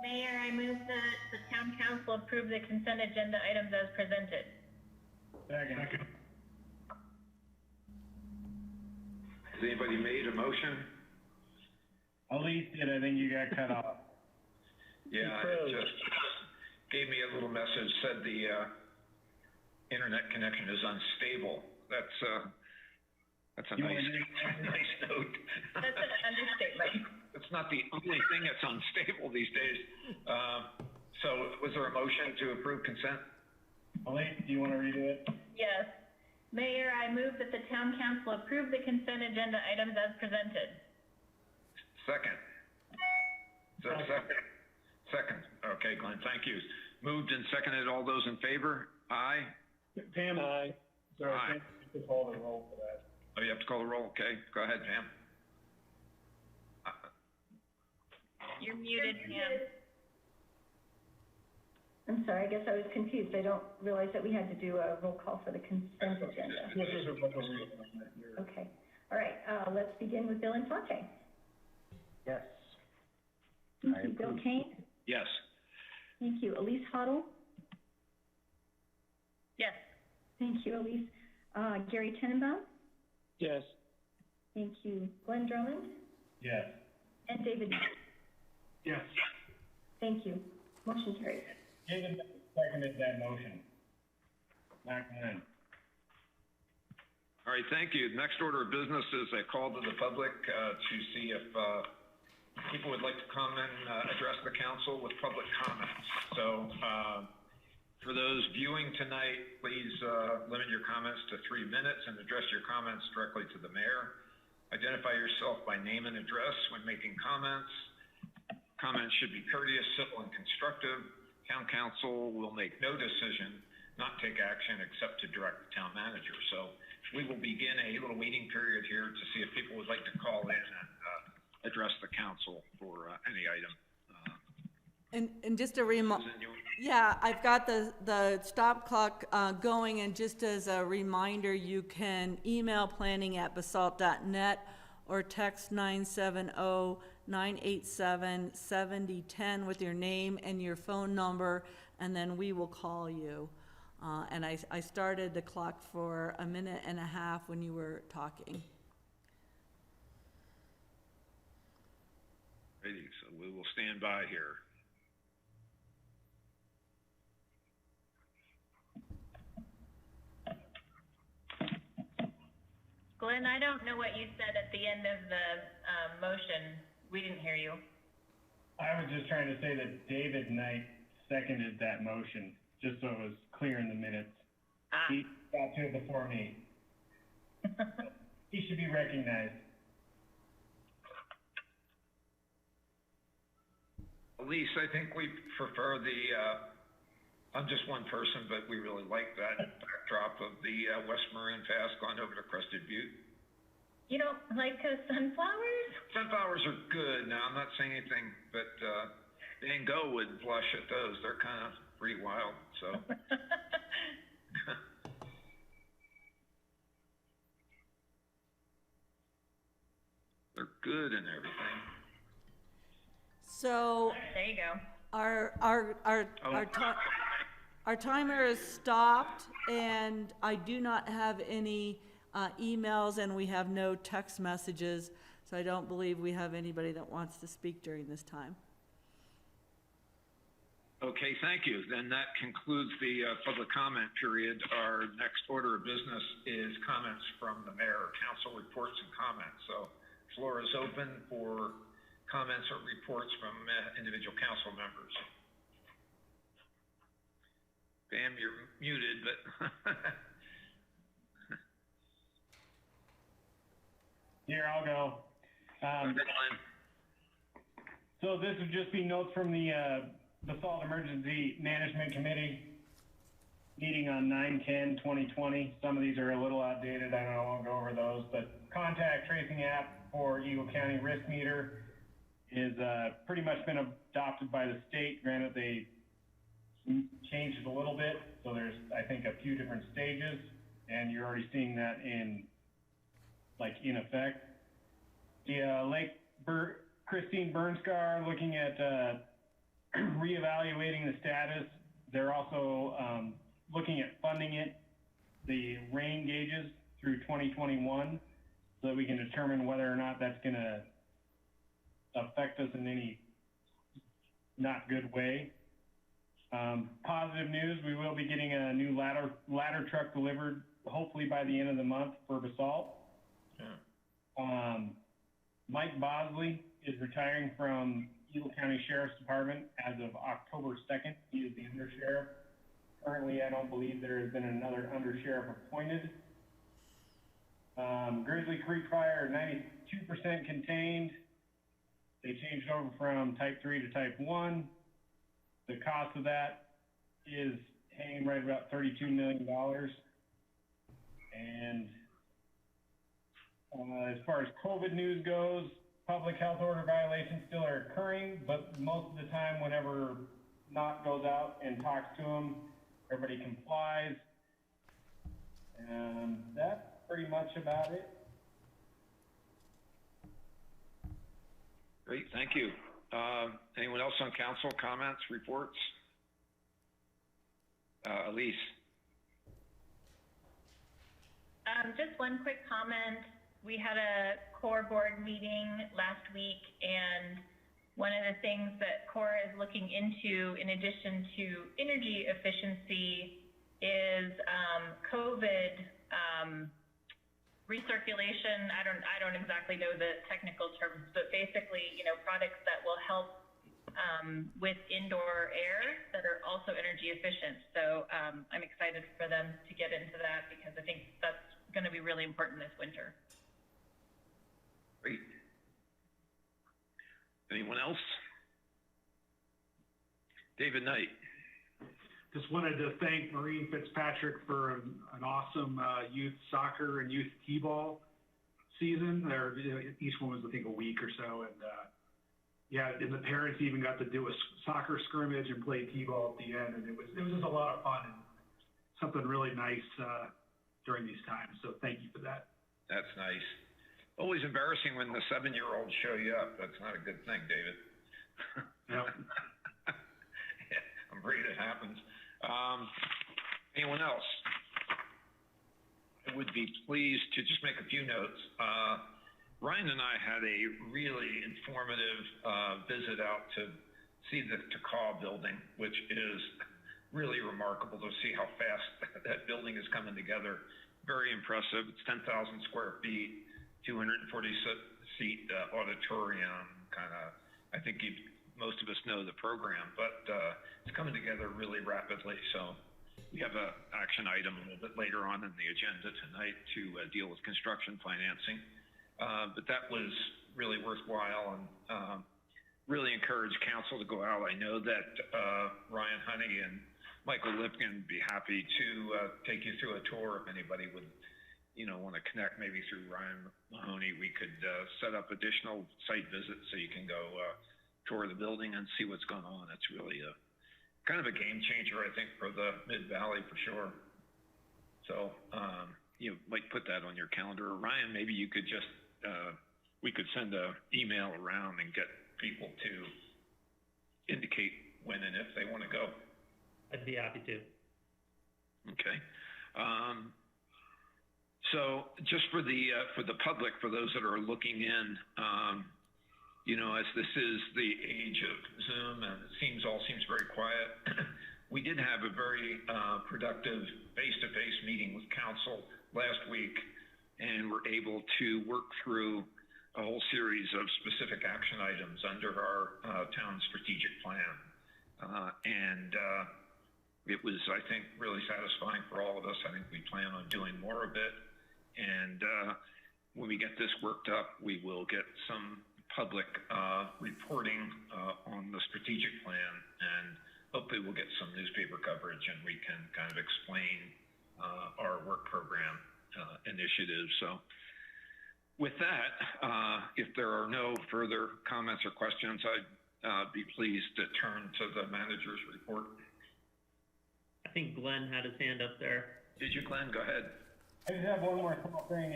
Mayor, I move that the town council approve the consent agenda items as presented. Second. Has anybody made a motion? Elise did. I think you got cut off. Yeah, it just gave me a little message, said the internet connection is unstable. That's a nice note. That's an understatement. It's not the only thing that's unstable these days. So was there a motion to approve consent? Elise, do you want to redo it? Yes. Mayor, I move that the town council approve the consent agenda items as presented. Second. Is that a second? Second. Okay, Glenn, thank you. Moved and seconded. All those in favor? Aye. Pam? Aye. Sorry, Aye. I have to call the roll for that. Oh, you have to call the roll? Okay, go ahead, Pam. You're muted, Pam. I'm sorry, I guess I was confused. I don't realize that we had to do a roll call for the consent agenda. Okay. All right, let's begin with Bill Infante. Yes. Thank you. Bill Kane. Yes. Thank you. Elise Hoddle. Yes. Thank you, Elise. Gary Tenenbaum. Yes. Thank you. Glenn Drummond. Yes. And David Knight. Yes. Thank you. Motion carries. David seconded that motion. Not Glenn. All right, thank you. Next order of business is a call to the public to see if people would like to come and address the council with public comments. So for those viewing tonight, please limit your comments to 3 minutes and address your comments directly to the mayor. Identify yourself by name and address when making comments. Comments should be courteous, civil, and constructive. Town council will make no decision, not take action, except to direct the town manager. So we will begin a little waiting period here to see if people would like to call in and address the council for any item. And just a yeah, I've got the stop clock going, and just as a reminder, you can email planning@basalt.net or text 970-987-7010 with your name and your phone number, and then we will call you. And I started the clock for 1.5 minutes when you were talking. Ready, so we will stand by here. Glenn, I don't know what you said at the end of the motion. We didn't hear you. I was just trying to say that David Knight seconded that motion, just so it was clear in the minutes. He got to it before me. He should be recognized. Elise, I think we prefer I'm just one person, but we really like that backdrop of the West Marin Pass going over to Crested Butte. You don't like sunflowers? Sunflowers are good. Now, I'm not saying anything, but Van Gogh would blush at those. They're kind of pretty wild, so. They're good and everything. So. There you go. Our timer is stopped, and I do not have any emails, and we have no text messages, so I don't believe we have anybody that wants to speak during this time. Okay, thank you. Then that concludes the public comment period. Our next order of business is comments from the mayor, council reports and comments. So floor is open for comments or reports from individual council members. Pam, you're muted, but Here, I'll go. So this would just be notes from the Basalt Emergency Management Committee meeting on 9/10/2020. Some of these are a little outdated. I won't go over those, but contact tracing app for Eagle County Risk Meter is pretty much been adopted by the state. Granted, they changed it a little bit, so there's, I think, a few different stages, and you're already seeing that in effect. The Christine Bernskar looking at reevaluating the status. They're also looking at funding it, the rain gauges through 2021, so that we can determine whether or not that's going to affect us in any not good way. Positive news, we will be getting a new ladder truck delivered hopefully by the end of the month for Basalt. Yeah. Mike Bosley is retiring from Eagle County Sheriff's Department as of October 2nd. He is the undersheriff. Currently, I don't believe there has been another undersheriff appointed. Grizzly Creek Fire, 92% contained. They changed over from type 3 to type 1. The cost of that is hanging right about $32 million. And as far as COVID news goes, public health order violations still are occurring, but most of the time whenever NOC goes out and talks to them, everybody complies. And that's pretty much about it. Great, thank you. Anyone else on council, comments, reports? Elise. Just one quick comment. We had a core board meeting last week, and one of the things that core is looking into, in addition to energy efficiency, is COVID recirculation. I don't exactly know the technical terms, but basically, products that will help with indoor air that are also energy efficient. So I'm excited for them to get into that because I think that's going to be really important this winter. Great. Anyone else? David Knight. Just wanted to thank Maureen Fitzpatrick for an awesome youth soccer and youth t-ball season. Each one was, I think, a week or so, and and the parents even got to do a soccer scrimmage and play t-ball at the end, and it was just a lot of fun and something really nice during these times. So thank you for that. That's nice. Always embarrassing when the 7-year-olds show you up. That's not a good thing, David. Yep. I'm afraid it happens. Anyone else? I would be pleased to just make a few notes. Ryan and I had a really informative visit out to see the Takal building, which is really remarkable to see how fast that building is coming together. Very impressive. It's 10,000 square feet. 240-seat auditorium, I think most of us know the program, but it's coming together really rapidly. So we have an action item a little bit later on in the agenda tonight to deal with construction financing. But that was really worthwhile and really encourage council to go out. I know that Ryan Honey and Michael Lipkin would be happy to take you through a tour if anybody would want to connect maybe through Ryan Mahoney. We could set up additional site visits so you can go tour the building and see what's going on. It's really kind of a game changer, I think, for the Mid-Valley for sure. So you might put that on your calendar. Ryan, maybe you could just, we could send an email around and get people to indicate when and if they want to go. I'd be happy to. Okay. So just for the public, for those that are looking in, you know, as this is the age of Zoom and it all seems very quiet, we did have a very productive face-to-face meeting with council last week, and we're able to work through a whole series of specific action items under our town strategic plan. It was, I think, really satisfying for all of us. I think we plan on doing more of it. And when we get this worked up, we will get some public reporting on the strategic plan, and hopefully we'll get some newspaper coverage and we can kind of explain our work program initiatives. So with that, if there are no further comments or questions, I'd be pleased to turn to the manager's report. I think Glenn had his hand up there. Did you, Glenn? Go ahead. I just have one more small thing.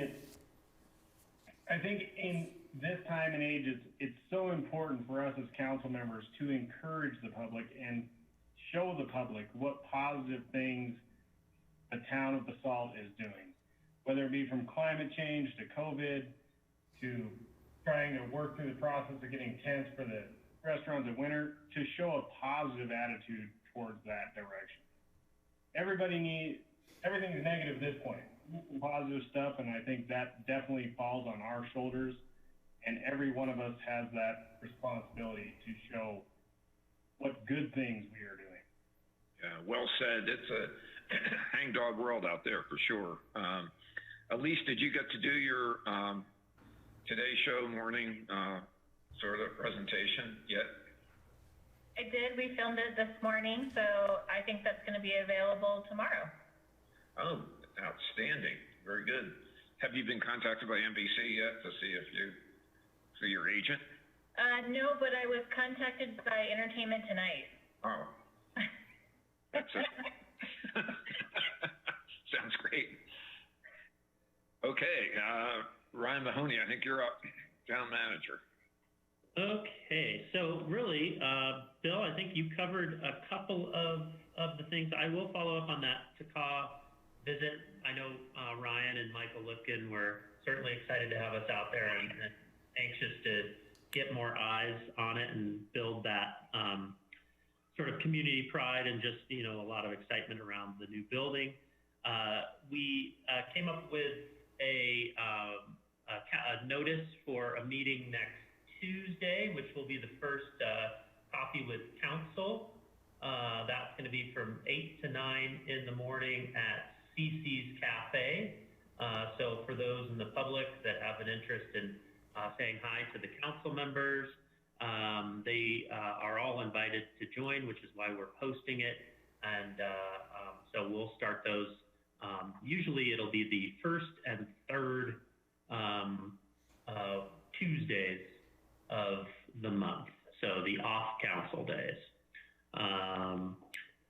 I think in this time and age, it's so important for us as council members to encourage the public and show the public what positive things the town of Basalt is doing, whether it be from climate change to COVID to trying to work through the process of getting tents for the restaurants in winter, to show a positive attitude towards that direction. Everything's negative at this point. Positive stuff, and I think that definitely falls on our shoulders, and every one of us has that responsibility to show what good things we are doing. Yeah, well said. It's a hangdog world out there for sure. Elise, did you get to do your Today Show morning sort of presentation yet? I did. We filmed it this morning, so I think that's going to be available tomorrow. Oh, outstanding. Very good. Have you been contacted by NBC yet to see if through your agent? No, but I was contacted by Entertainment Tonight. Oh. That's it. Sounds great. Okay, Ryan Mahoney, I think you're up, town manager. Okay, so really, Bill, I think you covered a couple of the things. I will follow up on that Taka visit. I know Ryan and Michael Lipkin were certainly excited to have us out there and anxious to get more eyes on it and build that sort of community pride and just, you know, a lot of excitement around the new building. We came up with a notice for a meeting next Tuesday, which will be the first coffee with council. That's going to be from 8 to 9 in the morning at CC's Cafe. So for those in the public that have an interest in saying hi to the council members, they are all invited to join, which is why we're posting it. And so we'll start those. Usually it'll be the first and third Tuesdays of the month, so the off council days.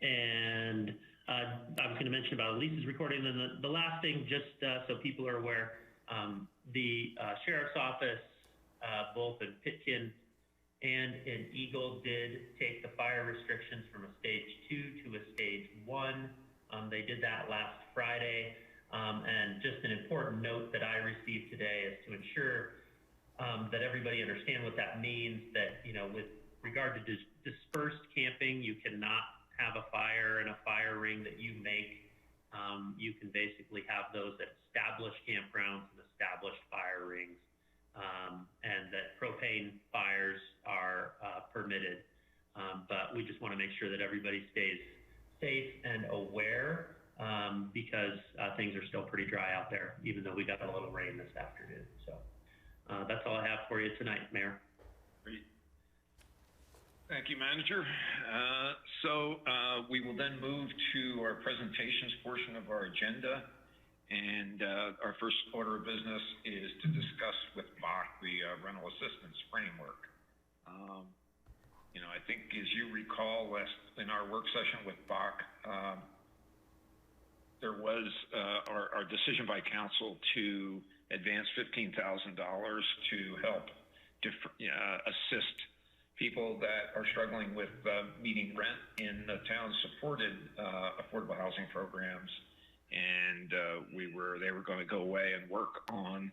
And I was going to mention about Elise's recording. And then the last thing, just so people are aware, the sheriff's office, both in Pitkin and in Eagle, did take the fire restrictions from a stage 2 to a stage 1. They did that last Friday. And just an important note that I received today is to ensure that everybody understand what that means, that, you know, with regard to dispersed camping, you cannot have a fire in a fire ring that you make. You can basically have those at established campgrounds and established fire rings, and that propane fires are permitted. But we just want to make sure that everybody stays safe and aware, because things are still pretty dry out there, even though we got a little rain this afternoon. So that's all I have for you tonight, Mayor. Great. Thank you, Manager. So we will then move to our presentations portion of our agenda. And our first order of business is to discuss with Bach the rental assistance framework. You know, I think as you recall, in our work session with Bach, there was our decision by council to advance $15,000 to help assist people that are struggling with meeting rent in the town's supported affordable housing programs. And they were going to go away and work on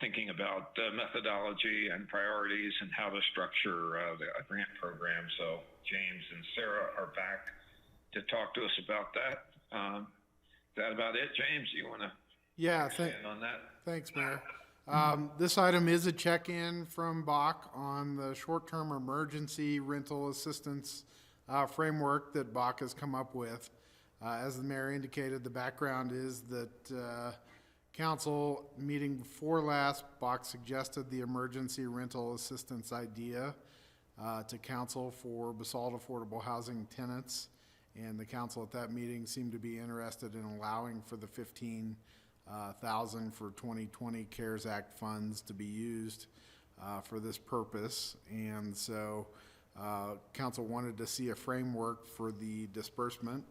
thinking about methodology and priorities and how to structure the grant program. So James and Sarah are back to talk to us about that. Is that about it, James? You want to expand on that? Thanks, Mayor. This item is a check-in from Bach on the short-term emergency rental assistance framework that Bach has come up with. As the mayor indicated, the background is that council meeting before last, Bach suggested the emergency rental assistance idea to council for Basalt affordable housing tenants, and the council at that meeting seemed to be interested in allowing for the $15,000 for 2020 CARES Act funds to be used for this purpose. And so council wanted to see a framework for the disbursement,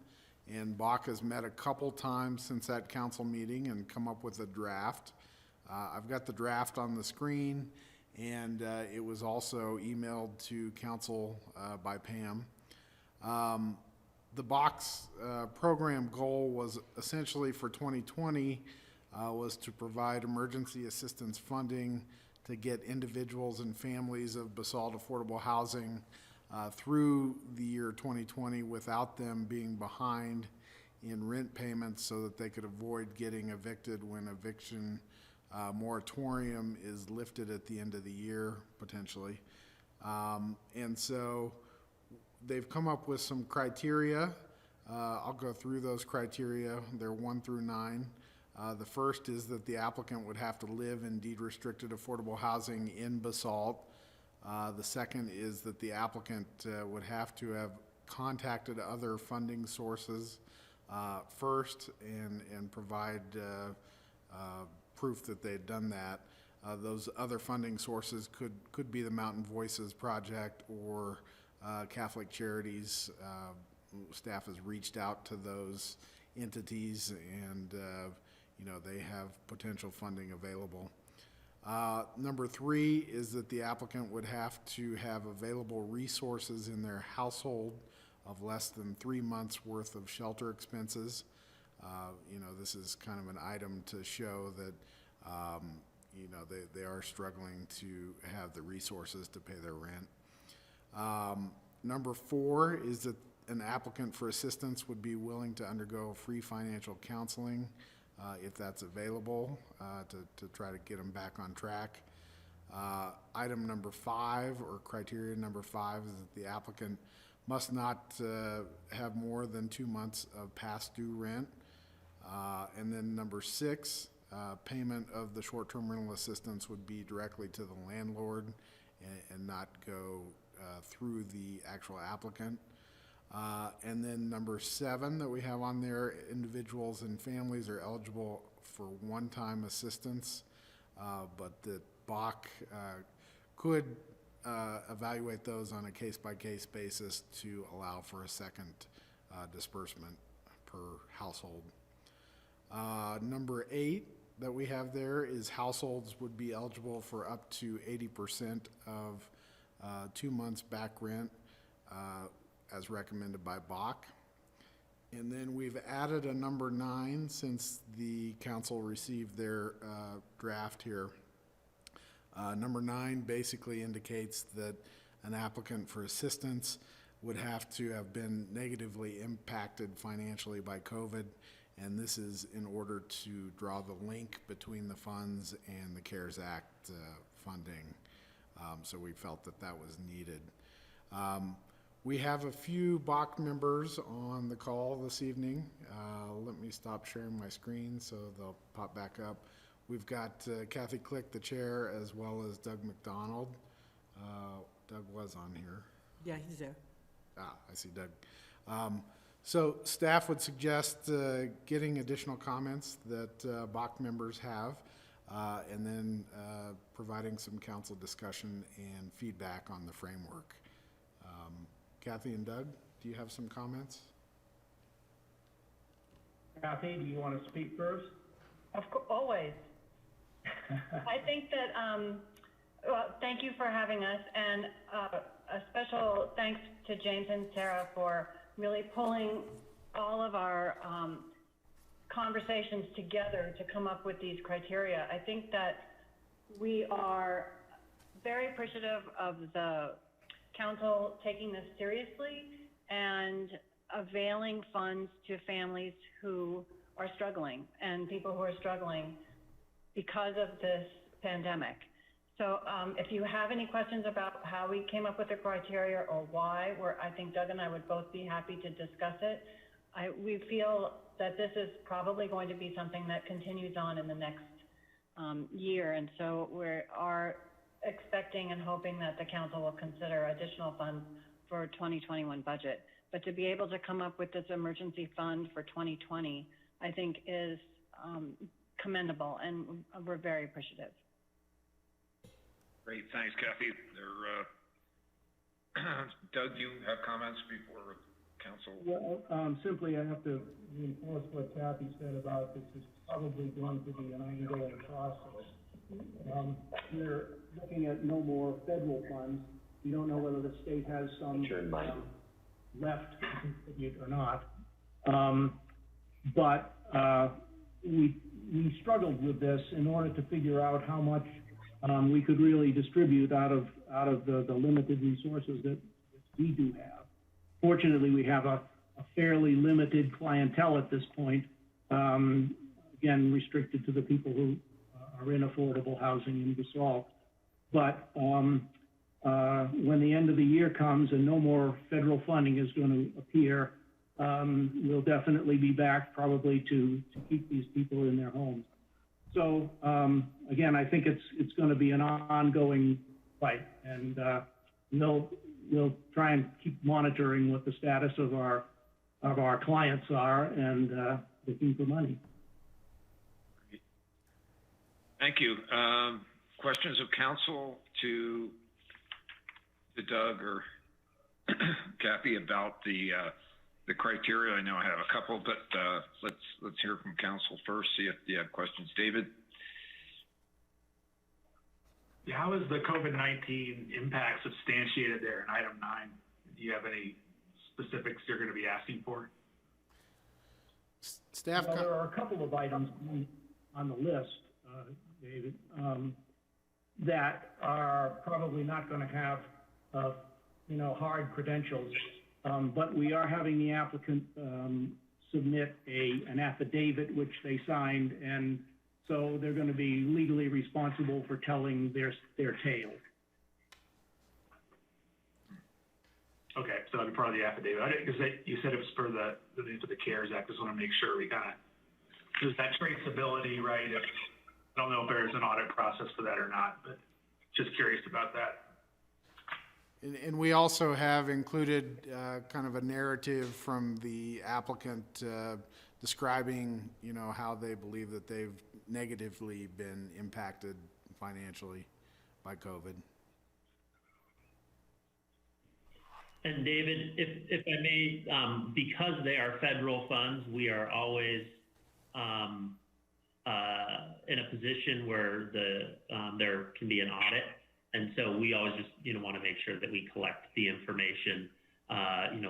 and Bach has met a couple times since that council meeting and come up with a draft. I've got the draft on the screen, and it was also emailed to council by Pam. The Bach's program goal was essentially for 2020 was to provide emergency assistance funding to get individuals and families of Basalt affordable housing through the year 2020 without them being behind in rent payments, so that they could avoid getting evicted when eviction moratorium is lifted at the end of the year, potentially. And so they've come up with some criteria. I'll go through those criteria. They're 1 through 9. The first is that the applicant would have to live in deed-restricted affordable housing in Basalt. The second is that the applicant would have to have contacted other funding sources first and provide proof that they had done that. Those other funding sources could be the Mountain Voices Project or Catholic Charities. Staff has reached out to those entities, and they have potential funding available. Number 3 is that the applicant would have to have available resources in their household of less than 3 months worth of shelter expenses. This is kind of an item to show that they are struggling to have the resources to pay their rent. Number 4 is that an applicant for assistance would be willing to undergo free financial counseling if that's available to try to get them back on track. Item number 5, or criteria number 5, is that the applicant must not have more than 2 months of past due rent. And then number 6, payment of the short-term rental assistance would be directly to the landlord and not go through the actual applicant. And then number 7 that we have on there, individuals and families are eligible for one-time assistance, but that Bach could evaluate those on a case-by-case basis to allow for a second disbursement per household. Number 8 that we have there is households would be eligible for up to 80% of 2 months back rent as recommended by Bach. And then we've added a number 9 since the council received their draft here. Number 9 basically indicates that an applicant for assistance would have to have been negatively impacted financially by COVID, and this is in order to draw the link between the funds and the CARES Act funding. So we felt that that was needed. We have a few Bach members on the call this evening. Let me stop sharing my screen so they'll pop back up. We've got Kathy Click, the chair, as well as Doug McDonald. Doug was on here. Yeah, he's there. I see Doug. So staff would suggest getting additional comments that Bach members have, and then providing some council discussion and feedback on the framework. Kathy and Doug, do you have some comments? Kathy, do you want to speak first? Of course, always. I think that Well, thank you for having us, and a special thanks to James and Sarah for really pulling all of our conversations together to come up with these criteria. I think that we are very appreciative of the council taking this seriously and availing funds to families who are struggling and people who are struggling because of this pandemic. So if you have any questions about how we came up with the criteria or why, I think Doug and I would both be happy to discuss it. We feel that this is probably going to be something that continues on in the next year, and so we are expecting and hoping that the council will consider additional funds for 2021 budget. But to be able to come up with this emergency fund for 2020, I think is commendable, and we're very appreciative. Great, thanks, Kathy. Doug, you have comments before council? Well, simply I have to reinforce what Kathy said about this is probably going to be an ongoing process. We're looking at no more federal funds. We don't know whether the state has some left to contribute or not. But we struggled with this in order to figure out how much we could really distribute out of the limited resources that we do have. Fortunately, we have a fairly limited clientele at this point, again, restricted to the people who are in affordable housing in Basalt. But when the end of the year comes and no more federal funding is going to appear, we'll definitely be back probably to keep these people in their homes. So again, I think it's going to be an ongoing fight, and we'll try and keep monitoring what the status of our clients are and looking for money. Thank you. Questions of council to Doug or Kathy about the criteria? I know I have a couple, but let's hear from council first. See if you have questions. David? How is the COVID-19 impact substantiated there in item 9? Do you have any specifics you're going to be asking for? Staff, well, there are a couple of items on the list, David, that are probably not going to have, hard credentials. But we are having the applicant submit an affidavit which they signed, and so they're going to be legally responsible for telling their tale. Okay, so that'd be part of the affidavit. Because you said it was for the CARES Act. Just want to make sure we got there's that traceability, right? I don't know if there's an audit process for that or not, but just curious about that. And we also have included kind of a narrative from the applicant describing, how they believe that they've negatively been impacted financially by COVID. And David, if I may, because they are federal funds, we are always in a position where there can be an audit. And so we always just, want to make sure that we collect the information.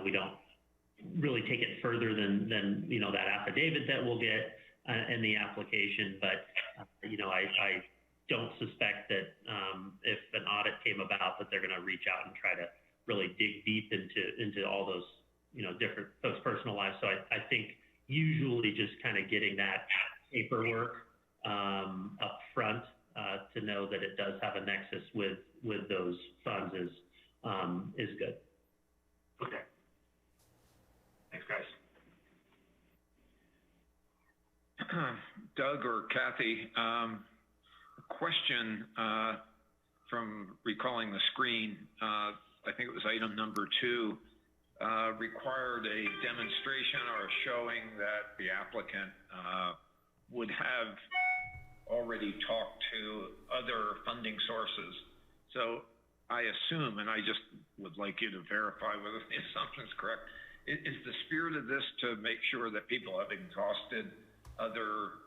We don't really take it further than that affidavit that we'll get in the application. But, I don't suspect that if an audit came about that they're going to reach out and try to really dig deep into all those, those personal lives. So I think usually just kind of getting that paperwork up front to know that it does have a nexus with those funds is good. Okay. Thanks, guys. Doug or Kathy, a question from recalling the screen. I think it was item number 2, required a demonstration or a showing that the applicant would have already talked to other funding sources. So I assume, and I just would like you to verify whether the assumption is correct, is the spirit of this to make sure that people have exhausted other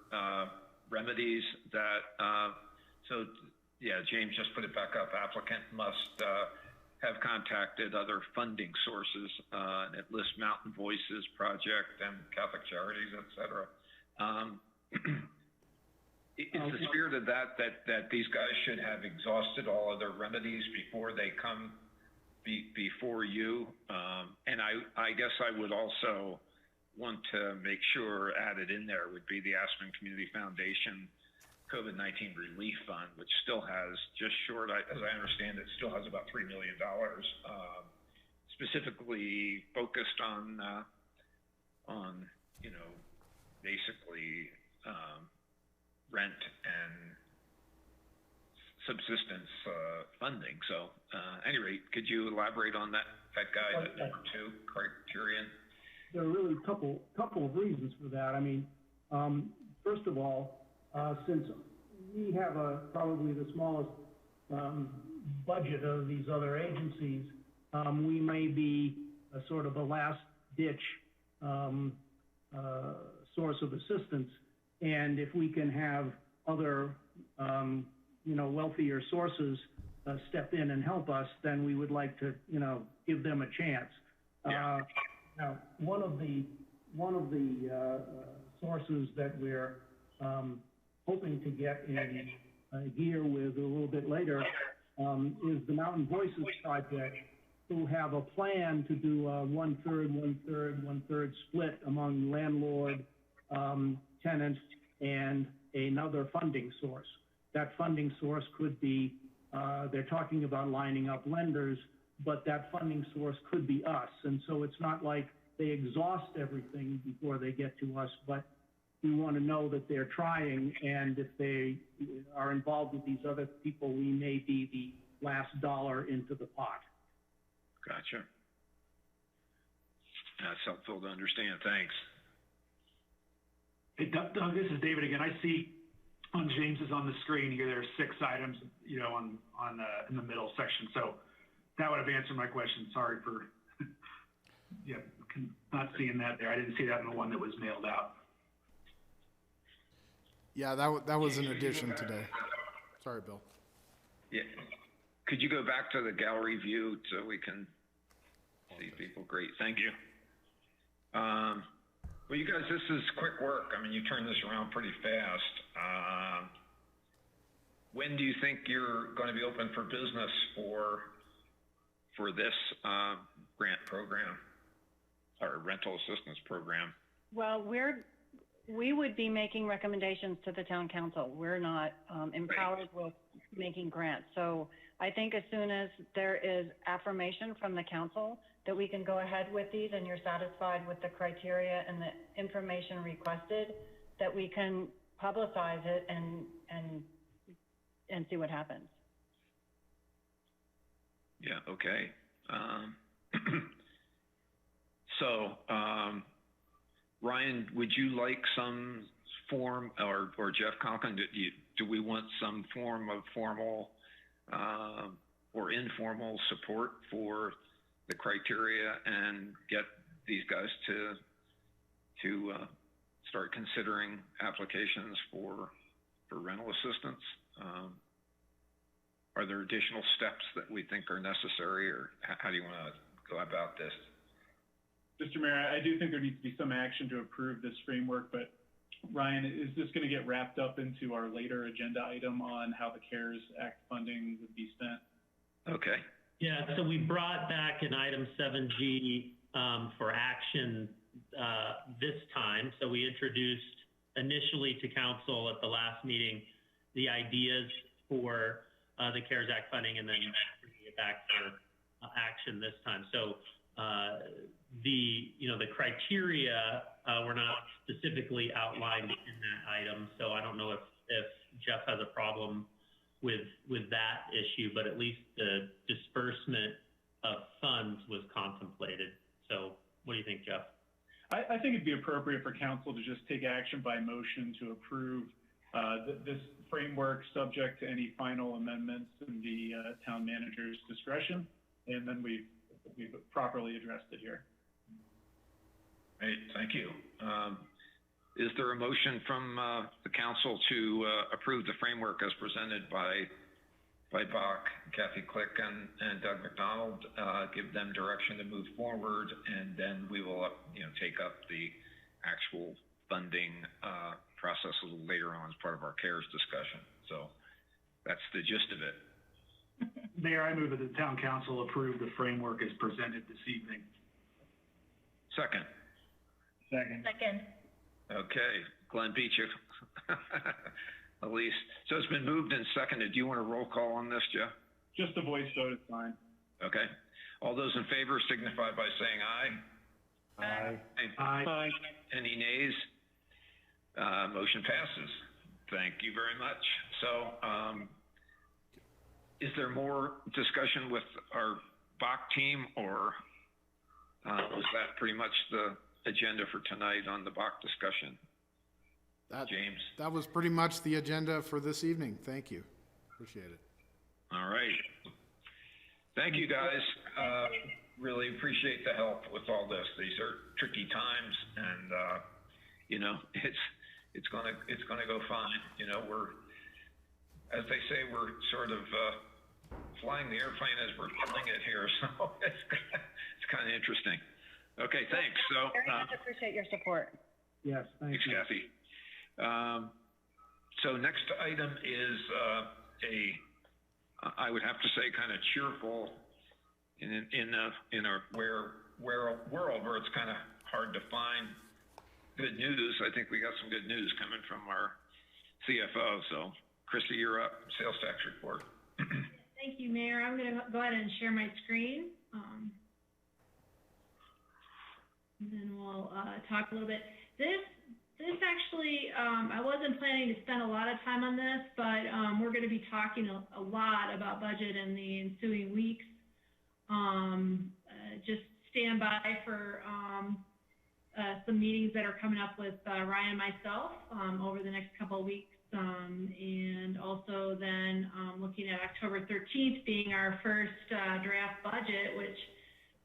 remedies that, so Yeah, James just put it back up. Applicant must have contacted other funding sources. And it lists Mountain Voices Project and Catholic Charities, et cetera. Is the spirit of that these guys should have exhausted all other remedies before they come before you? And I guess I would also want to make sure added in there would be the Aspen Community Foundation COVID-19 Relief Fund, which still has just short, as I understand it, still has about $3 million specifically focused on basically rent and subsistence funding. So, at any rate, could you elaborate on that guide at number 2 criterion? There are really a couple of reasons for that. I mean, first of all, since we have probably the smallest budget of these other agencies, we may be a sort of a last ditch source of assistance. And if we can have other, wealthier sources step in and help us, then we would like to, give them a chance. Yeah. Now, one of the sources that we're hoping to get in gear with a little bit later is the Mountain Voices Project, who have a plan to do a 1/3, 1/3, 1/3 split among landlord, tenant, and another funding source. That funding source could be, they're talking about lining up lenders, but that funding source could be us. And so it's not like they exhaust everything before they get to us, but we want to know that they're trying, and if they are involved with these other people, we may be the last dollar into the pot. Gotcha. That's helpful to understand. Thanks. Hey, Doug, this is David again. I see on James's on the screen here, there are 6 items, in the middle section. So that would have answered my question. Sorry for not seeing that there. I didn't see that in the one that was mailed out. Yeah, that was an addition today. Sorry, Bill. Yeah. Could you go back to the gallery view so we can see people? Great. Thank you. Well, you guys, this is quick work. I mean, you turned this around pretty fast. When do you think you're going to be open for business for this grant program or rental assistance program? Well, we would be making recommendations to the town council. We're not empowered with making grants. So I think as soon as there is affirmation from the council that we can go ahead with these and you're satisfied with the criteria and the information requested, that we can publicize it and see what happens. Yeah, okay. So, Ryan, would you like some form, or Jeff Conklin, do we want some form of formal or informal support for the criteria and get these guys to start considering applications for rental assistance? Are there additional steps that we think are necessary, or how do you want to go about this? Mr. Mayor, I do think there needs to be some action to approve this framework, but Ryan, is this going to get wrapped up into our later agenda item on how the CARES Act funding would be spent? Okay. Yeah, so we brought back an item 7G for action this time. So we introduced initially to council at the last meeting the ideas for the CARES Act funding, and then bringing it back for action this time. So the criteria were not specifically outlined in that item. So I don't know if Jeff has a problem with that issue, but at least the disbursement of funds was contemplated. So what do you think, Jeff? I think it'd be appropriate for council to just take action by motion to approve this framework subject to any final amendments in the town manager's discretion, and then we've properly addressed it here. Great, thank you. Is there a motion from the council to approve the framework as presented by by Bach, Kathy Click, and Doug McDonald, give them direction to move forward, and then we will, take up the actual funding process a little later on as part of our CARES discussion. So that's the gist of it. Mayor, I move that the town council approve the framework as presented this evening. Second. Second. Okay, Glenn beat you. Elise. So it's been moved and seconded. Do you want a roll call on this, Jeff? Just a voice vote is fine. Okay. All those in favor signify by saying aye. Aye. Aye. Any nays? Motion passes. Thank you very much. So, is there more discussion with our Bach team, or was that pretty much the agenda for tonight on the Bach discussion? James? That was pretty much the agenda for this evening. Thank you. Appreciate it. All right. Thank you, guys. Really appreciate the help with all this. These are tricky times, and it's gonna go fine. We're, as they say, we're sort of flying the airplane as we're building it here, so it's kind of interesting. Okay, thanks. So very much appreciate your support. Yes, thanks, Kathy. So next item is I would have to say, kind of cheerful in a world where it's kind of hard to find good news. I think we got some good news coming from our CFO. So, Christy, you're up. Sales tax report. Thank you, Mayor. I'm going to go ahead and share my screen. And then we'll talk a little bit. This actually, I wasn't planning to spend a lot of time on this, but we're going to be talking a lot about budget in the ensuing weeks. Just stand by for some meetings that are coming up with Ryan and myself over the next couple of weeks. And also then looking at October 13th being our first draft budget, which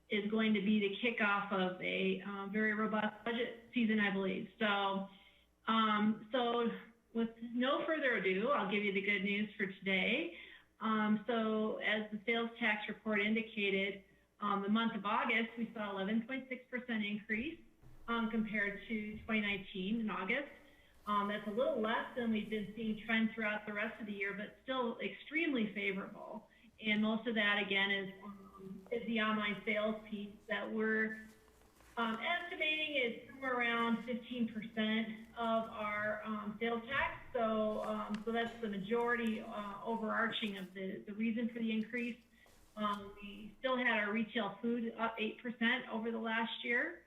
is going to be the kickoff of a very robust budget season, I believe. So, so with no further ado, I'll give you the good news for today. So as the sales tax report indicated, the month of August, we saw 11.6% increase compared to 2019 in August. That's a little less than we've been seeing trend throughout the rest of the year, but still extremely favorable. And most of that, again, is the online sales piece that we're estimating is somewhere around 15% of our sales tax. So, so that's the majority overarching of the reason for the increase. We still had our retail food up 8% over the last year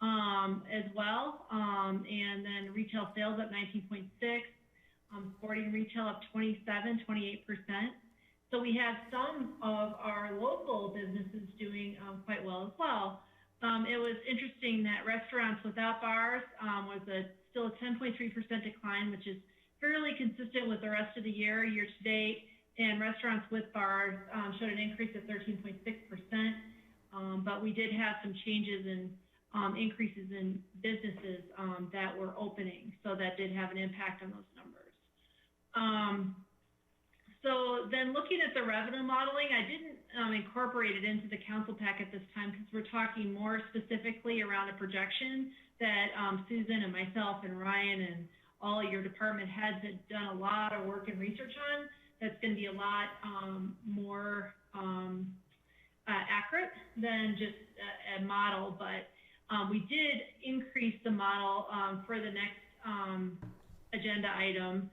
as well. And then retail sales up 19.6%, sporting retail up 28%. So we have some of our local businesses doing quite well as well. It was interesting that restaurants without bars was still a 10.3% decline, which is fairly consistent with the rest of the year to date. And restaurants with bars showed an increase of 13.6%. But we did have some changes in increases in businesses that were opening. So that did have an impact on those numbers. So then looking at the revenue modeling, I didn't incorporate it into the council pack at this time because we're talking more specifically around a projection that Susan and myself and Ryan and all your department heads had done a lot of work and research on. That's going to be a lot more accurate than just a model, but we did increase the model for the next agenda item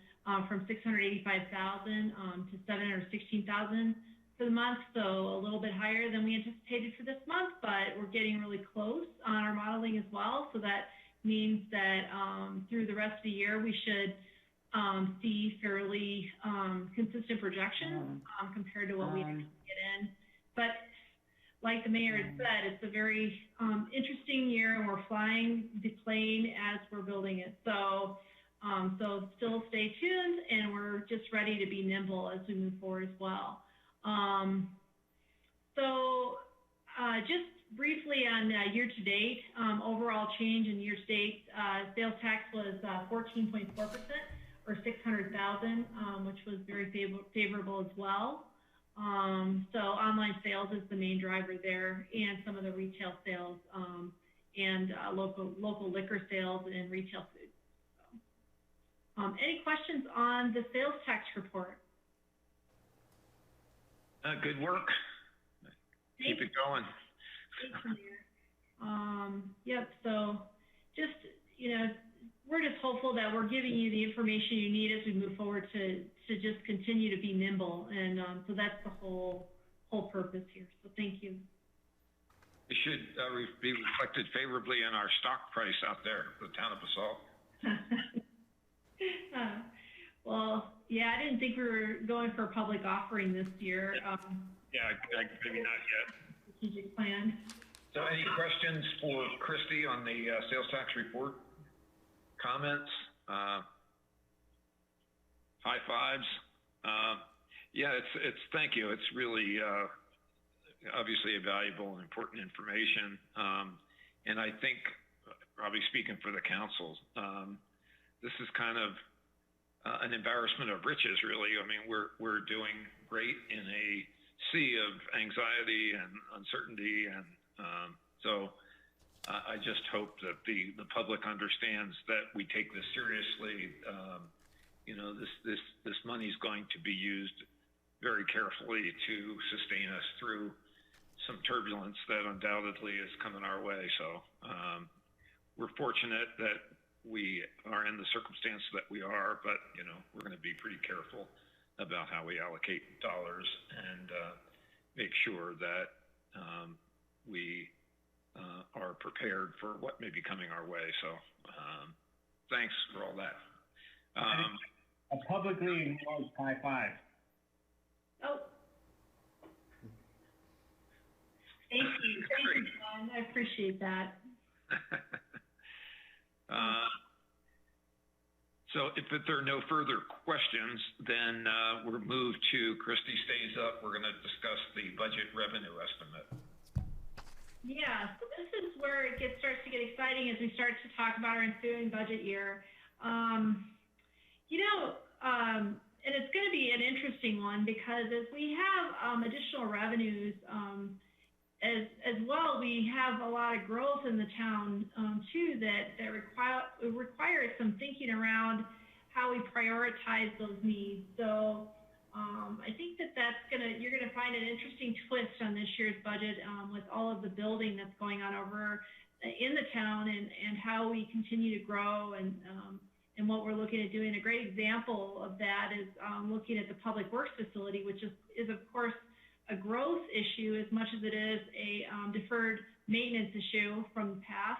from $685,000 to $716,000 for the month, so a little bit higher than we anticipated for this month, but we're getting really close on our modeling as well. So that means that through the rest of the year, we should see fairly consistent projections compared to what we actually get in. But like the mayor had said, it's a very interesting year, and we're flying the plane as we're building it. So, so still stay tuned, and we're just ready to be nimble as we move forward as well. Just briefly on year-to-date, overall change in year-to-date, sales tax was 14.4%, or $600,000, which was very favorable as well. So online sales is the main driver there, and some of the retail sales, and local liquor sales and retail food. So, any questions on the sales tax report? Good work. Keep it going. Yep, so just, we're just hopeful that we're giving you the information you need as we move forward to just continue to be nimble. And so that's the whole purpose here. So thank you. It should be reflected favorably in our stock price out there, the town of Basalt. Well, yeah, I didn't think we were going for a public offering this year. Yeah, maybe not yet. Strategic plan. So any questions for Christy on the sales tax report? Comments? High fives? Yeah, it's thank you. It's really obviously a valuable and important information. And I think, probably speaking for the council, this is kind of an embarrassment of riches, really. I mean, we're doing great in a sea of anxiety and uncertainty, and so I just hope that the public understands that we take this seriously. This money is going to be used very carefully to sustain us through some turbulence that undoubtedly is coming our way. So we're fortunate that we are in the circumstance that we are, but we're going to be pretty careful about how we allocate dollars and make sure that we are prepared for what may be coming our way. So thanks for all that. A publicly acknowledged high five. Oh. Thank you, John. I appreciate that. So if there are no further questions, then we're moved to Christy stays up. We're going to discuss the budget revenue estimate. Yeah, so this is where it starts to get exciting as we start to talk about our ensuing budget year. And it's going to be an interesting one because as we have additional revenues, as well, we have a lot of growth in the town too that requires some thinking around how we prioritize those needs. So I think you're gonna find an interesting twist on this year's budget with all of the building that's going on over in the town and how we continue to grow and what we're looking at doing. A great example of that is looking at the Public Works facility, which is of course a growth issue as much as it is a deferred maintenance issue from the past.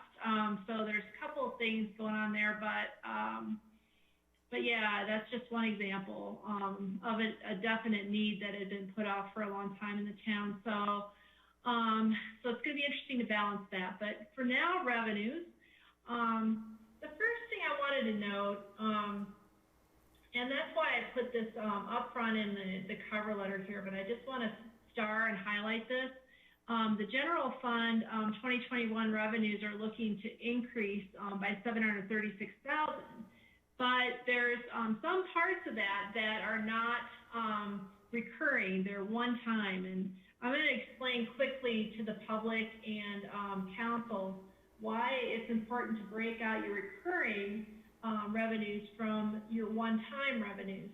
So there's a couple of things going on there, but yeah, that's just one example of a definite need that had been put off for a long time in the town. So it's going to be interesting to balance that. But for now, revenues. The first thing I wanted to note, and that's why I put this up front in the cover letter here, but I just want to star and highlight this. The general fund 2021 revenues are looking to increase by $736,000, but there's some parts of that are not recurring. They're one time, and I'm going to explain quickly to the public and council why it's important to break out your recurring revenues from your one-time revenues.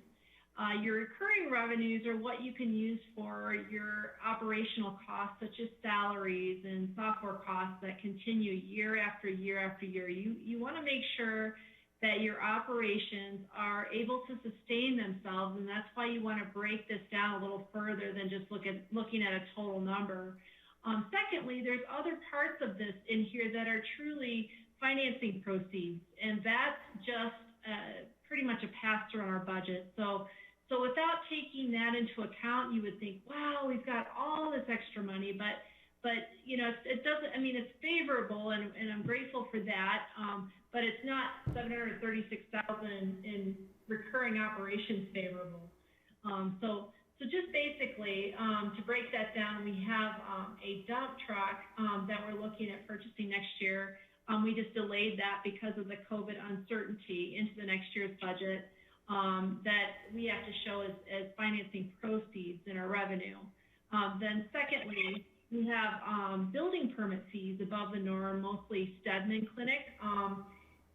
Your recurring revenues are what you can use for your operational costs, such as salaries and software costs that continue year after year after year. You want to make sure that your operations are able to sustain themselves, and that's why you want to break this down a little further than just looking at a total number. Secondly, there's other parts of this in here that are truly financing proceeds, and that's just pretty much a pass-through on our budget. So without taking that into account, you would think, wow, we've got all this extra money, but it doesn't. I mean, it's favorable, and I'm grateful for that, but it's not $736,000 in recurring operations favorable. So just basically, to break that down, we have a dump truck that we're looking at purchasing next year. We just delayed that because of the COVID uncertainty into the next year's budget. that we have to show as financing proceeds in our revenue. Then secondly, we have building permit fees above the norm, mostly Stedman Clinic.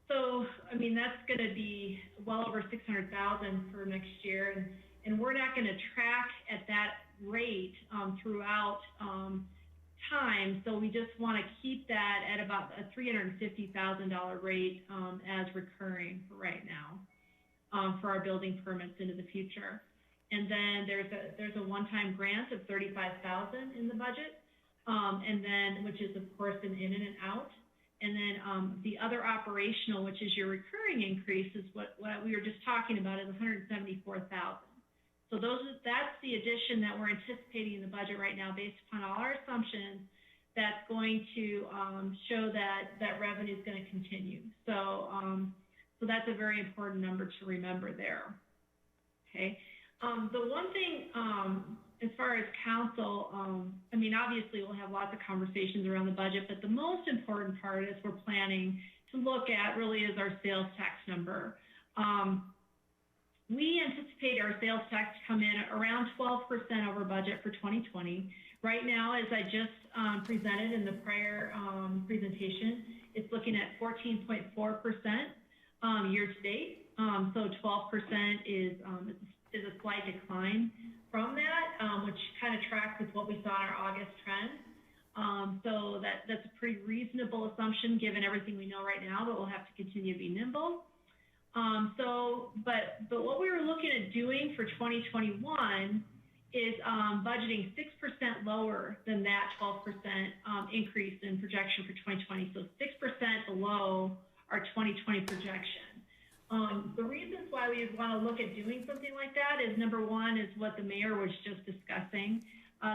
So, I mean, that's going to be well over $600,000 for next year, and we're not going to track at that rate throughout time. So we just want to keep that at about a $350,000 rate as recurring for right now for our building permits into the future. And then there's a one-time grant of $35,000 in the budget, and then which is of course an in and out. And then the other operational, which is your recurring increase, is what we were just talking about, is $174,000. So that's the addition that we're anticipating in the budget right now, based upon all our assumptions. That's going to show that revenue is going to continue. So so that's a very important number to remember there. Okay. The one thing, as far as council, I mean, obviously we'll have lots of conversations around the budget, but the most important part is we're planning to look at really is our sales tax number. We anticipate our sales tax to come in around 12% over budget for 2020. Right now, as I just presented in the prior presentation, it's looking at 14.4% year to date. So 12% is a slight decline from that, which kind of tracks with what we saw in our August trend. So that's a pretty reasonable assumption given everything we know right now, but we'll have to continue to be nimble. But what we were looking at doing for 2021 is budgeting 6% lower than that 12% increase in projection for 2020. So 6% below our 2020 projection. The reasons why we want to look at doing something like that is, number one, is what the mayor was just discussing.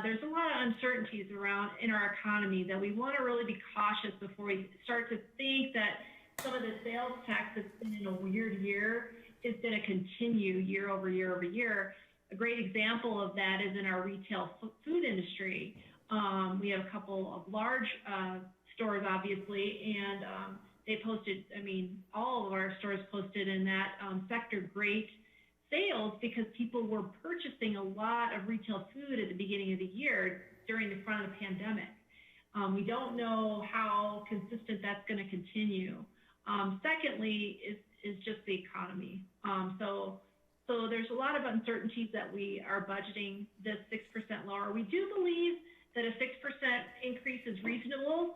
There's a lot of uncertainties around in our economy that we want to really be cautious before we start to think that some of the sales tax that's been in a weird year is going to continue year over year over year. A great example of that is in our retail food industry. We have a couple of large stores, obviously, and they posted, I mean, all of our stores posted in that sector great sales because people were purchasing a lot of retail food at the beginning of the year during the front of the pandemic. We don't know how consistent that's going to continue. Secondly, is just the economy. So there's a lot of uncertainties that we are budgeting this 6% lower. We do believe that a 6% increase is reasonable,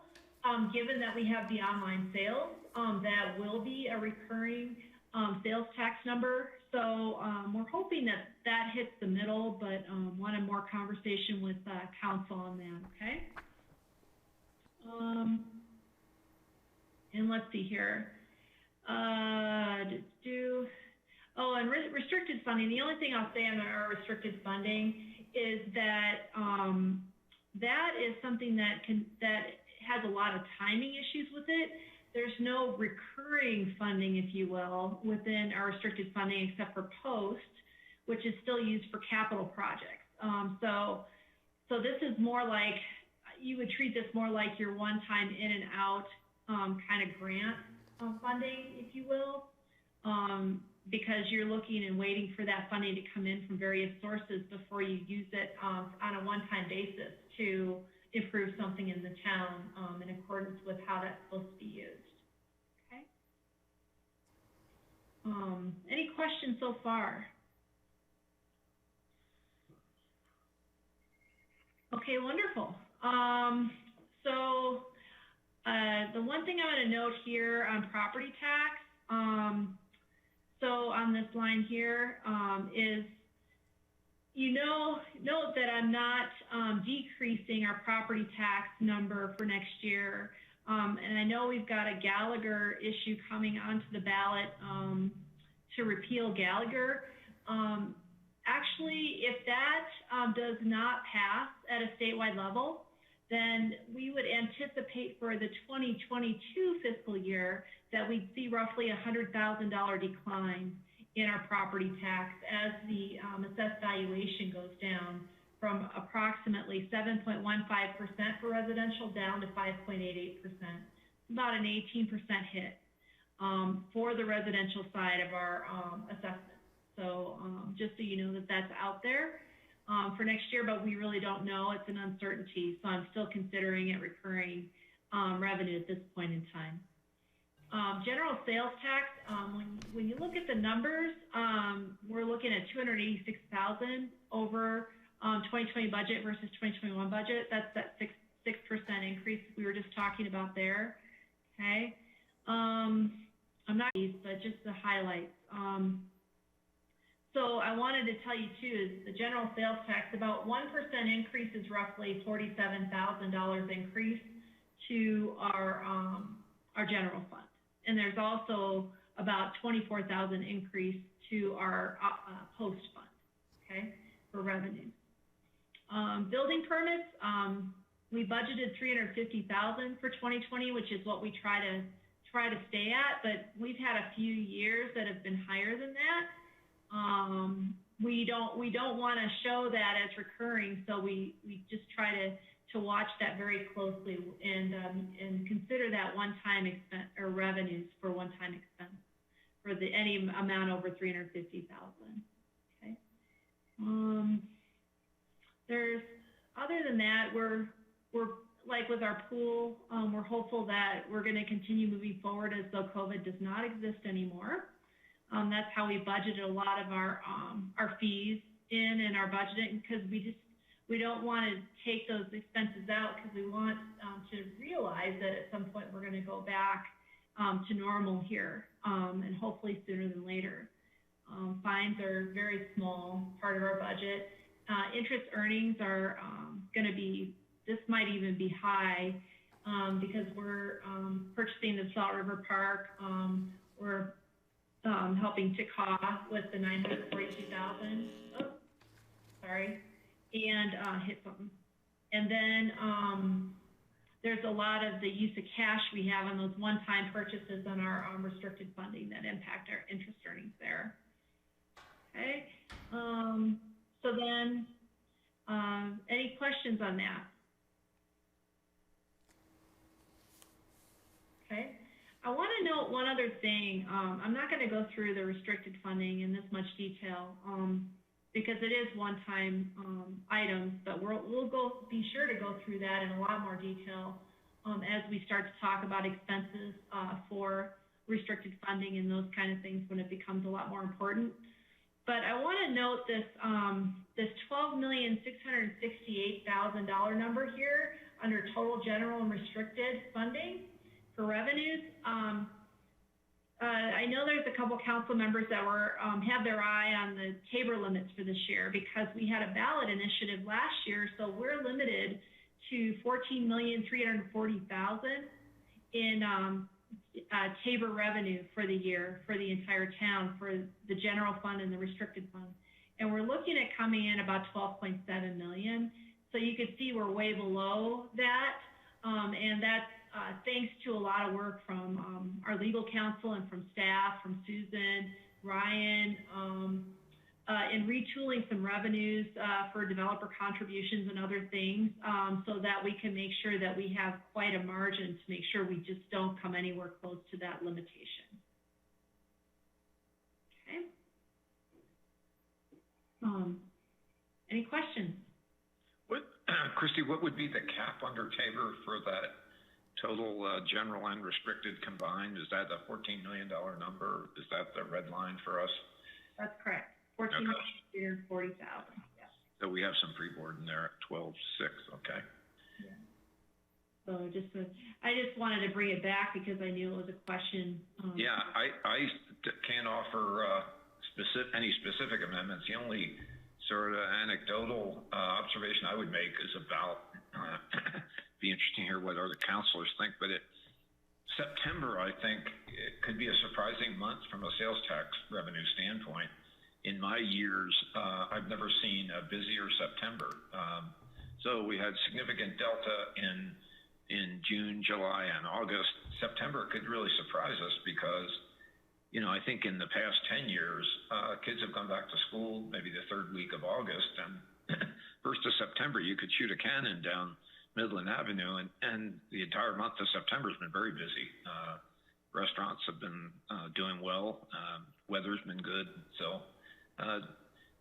given that we have the online sales. That will be a recurring sales tax number. So we're hoping that that hits the middle, but wanted more conversation with council on that, okay? And let's see here. Oh, and restricted funding. The only thing I'll say on our restricted funding is that that is something that has a lot of timing issues with it. There's no recurring funding, if you will, within our restricted funding except for post, which is still used for capital projects. So this is more like, you would treat this more like your one-time in and out kind of grant funding, if you will, because you're looking and waiting for that funding to come in from various sources before you use it on a one-time basis to improve something in the town in accordance with how that's supposed to be used. Okay. Any questions so far? Okay, wonderful. So the one thing I want to note here on property tax, so on this line here is, note that I'm not decreasing our property tax number for next year. And I know we've got a Gallagher issue coming onto the ballot to repeal Gallagher. Actually, if that does not pass at a statewide level, then we would anticipate for the 2022 fiscal year that we'd see roughly a $100,000 decline in our property tax as the assessed valuation goes down from approximately 7.15% for residential down to 5.88%. About an 18% hit for the residential side of our assessment. So just so you know that that's out there for next year, but we really don't know. It's an uncertainty, so I'm still considering it recurring revenue at this point in time. General sales tax, when you look at the numbers, we're looking at $286,000 over 2020 budget versus 2021 budget. That's that 6% increase we were just talking about there. Okay. I'm not these, but just the highlights. So I wanted to tell you too, is the general sales tax, about 1% increase is roughly $47,000 increase to our general fund. And there's also about $24,000 increase to our post fund, okay, for revenue. Building permits, we budgeted $350,000 for 2020, which is what we try to stay at, but we've had a few years that have been higher than that. We don't want to show that as recurring, so we just try to watch that very closely and consider that one-time expense or revenues for one-time expense for any amount over $350,000. Okay. Other than that, we're like with our pool, we're hopeful that we're going to continue moving forward as though COVID does not exist anymore. That's how we budgeted a lot of our fees in our budgeting, because we don't want to take those expenses out, because we want to realize that at some point we're going to go back to normal here, and hopefully sooner than later. Fines are a very small part of our budget. Interest earnings are going to be, this might even be high, because we're purchasing the Salt River Park. We're helping Takah with the $942,000. Oh, sorry. And hit something. And then there's a lot of the use of cash we have on those one-time purchases on our restricted funding that impact our interest earnings there. Okay. So then, any questions on that? Okay. I want to note one other thing. I'm not going to go through the restricted funding in this much detail because it is one-time items, but we'll be sure to go through that in a lot more detail as we start to talk about expenses for restricted funding and those kind of things when it becomes a lot more important. But I want to note this this $12,668,000 number here under total general and restricted funding for revenues. I know there's a couple council members that were have their eye on the Tabor limits for this year, because we had a ballot initiative last year, so we're limited to $14,340,000 in Tabor revenue for the year for the entire town for the general fund and the restricted fund, and we're looking at coming in about $12.7 million. So you can see we're way below that, and that's thanks to a lot of work from our legal counsel and from staff, from Susan, Ryan, in retooling some revenues for developer contributions and other things, so that we can make sure that we have quite a margin to make sure we just don't come anywhere close to that limitation. Okay. Any questions? Christy, what would be the cap under Tabor for that total general and restricted combined? Is that a $14 million number? Is that the red line for us? That's correct. $14,340,000. Yeah. So we have some freeboard in there at 12.6. Okay. Yeah. So I just wanted to bring it back because I knew it was a question. Yeah, I can't offer any specific amendments. The only sort of anecdotal observation I would make is about be interesting to hear what other councilors think, but September, I think, it could be a surprising month from a sales tax revenue standpoint. In my years, I've never seen a busier September. So we had significant delta in June, July, and August. September could really surprise us because, you know, I think in the past 10 years, kids have gone back to school maybe the third week of August, and 1st of September, you could shoot a cannon down Midland Avenue, and the entire month of September has been very busy. Restaurants have been doing well. Weather's been good. So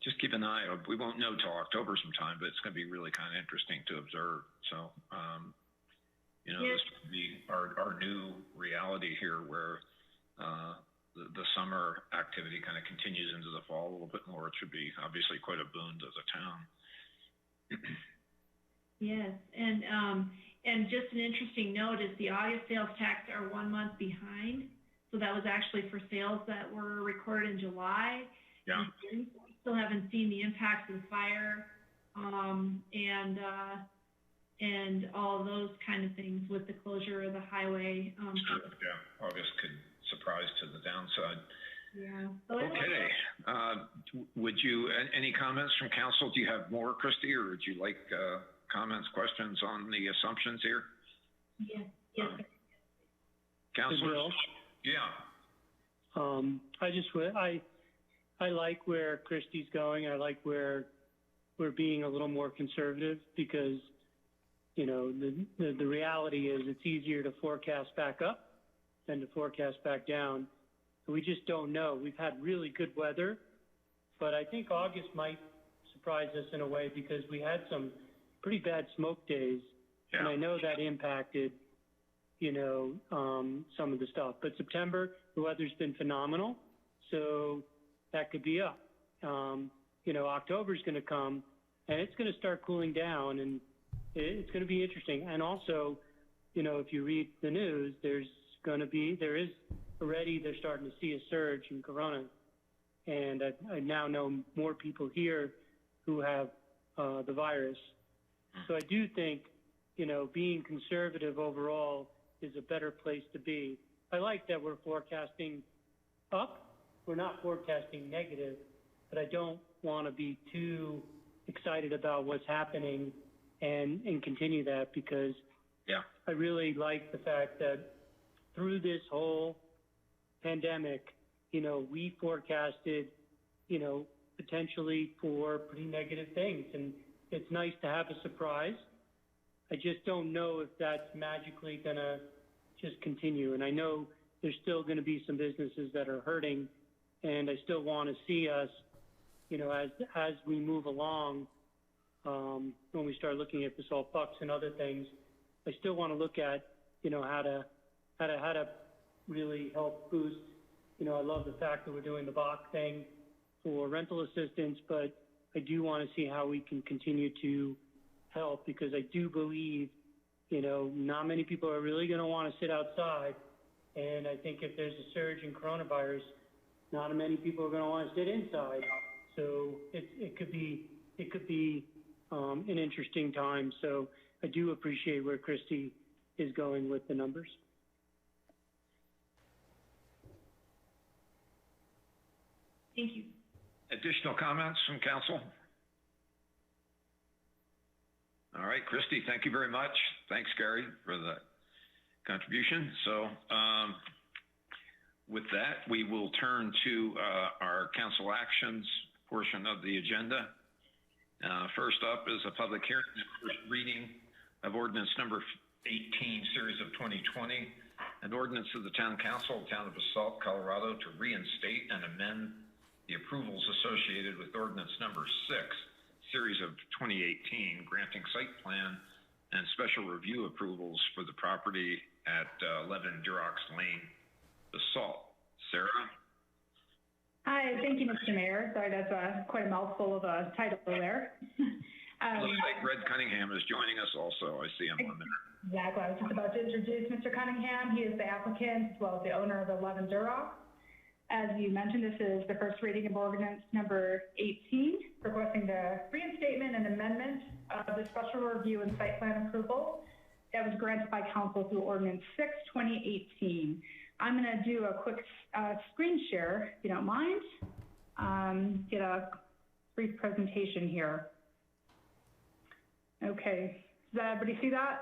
just keep an eye. We won't know till October sometime, but it's going to be really kind of interesting to observe. So, this will be our new reality here, where the summer activity kind of continues into the fall a little bit more. It should be obviously quite a boon to the town. Yes, and just an interesting note is the August sales tax are 1 month behind. So that was actually for sales that were recorded in July. Yeah. We still haven't seen the impacts of the fire, and all those kind of things with the closure of the highway. Yeah, August could surprise to the downside. Yeah. Okay. Would you, any comments from council? Do you have more, Christy, or would you like comments, questions on the assumptions here? Yes. Councilors? Yeah. I like where Christie's going. I like where we're being a little more conservative, because, the reality is it's easier to forecast back up than to forecast back down. We just don't know. We've had really good weather, but I think August might surprise us in a way, because we had some pretty bad smoke days, and I know that impacted, some of the stuff. But September, the weather's been phenomenal, so that could be up. October's going to come, and it's going to start cooling down, and it's going to be interesting. And also, if you read the news, they're starting to see a surge in corona. And I now know more people here who have the virus. So I do think, being conservative overall is a better place to be. I like that we're forecasting up. We're not forecasting negative, but I don't want to be too excited about what's happening and continue that, because I really like the fact that through this whole pandemic, we forecasted, potentially for pretty negative things. And it's nice to have a surprise. I just don't know if that's magically going to just continue. And I know there's still going to be some businesses that are hurting, and I still want to see us, as we move along, when we start looking at Basalt Bucks and other things, I still want to look at, how to really help boost. I love the fact that we're doing the Bach thing for rental assistance, but I do want to see how we can continue to help, because I do believe, not many people are really going to want to sit outside. And I think if there's a surge in coronavirus, not many people are going to want to sit inside. So it could be an interesting time. So I do appreciate where Christy is going with the numbers. Thank you. Additional comments from council? All right, Christy, thank you very much. Thanks, Gary, for the contribution. So with that, we will turn to our council actions portion of the agenda. First up is a public hearing, first reading of ordinance number 18, series of 2020, an ordinance of the Town Council, Town of Basalt, Colorado, to reinstate and amend the approvals associated with ordinance number 6, series of 2018, granting site plan and special review approvals for the property at 11 Durox Lane, Basalt. Sarah? Hi, thank you, Mr. Mayor. Sorry, that's quite a mouthful of a title there. Looks like Red Cunningham is joining us also. I see him on there. Exactly. I was just about to introduce Mr. Cunningham. He is the applicant as well as the owner of 11 Durox. As you mentioned, this is the first reading of ordinance number 18, requesting the reinstatement and amendment of the special review and site plan approval that was granted by council through ordinance 6, 2018. I'm going to do a quick screen share, if you don't mind. Get a brief presentation here. Okay, does everybody see that?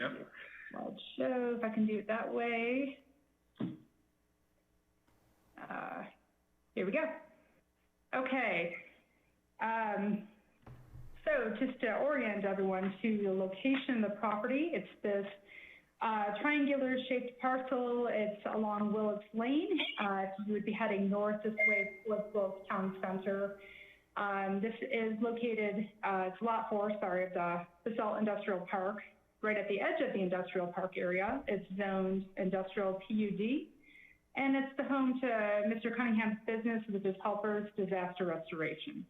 Yep. Slideshow, if I can do it that way. Here we go. Okay. So just to orient everyone to the location of the property, it's this Triangular shaped parcel. It's along Willits Lane. You would be heading north this way towards Willits Town Center. This is located, it's lot 4, sorry, of the Basalt Industrial Park, right at the edge of the industrial park area. It's zoned industrial PUD, and it's the home to Mr. Cunningham's business, which is Helpers Disaster Restoration.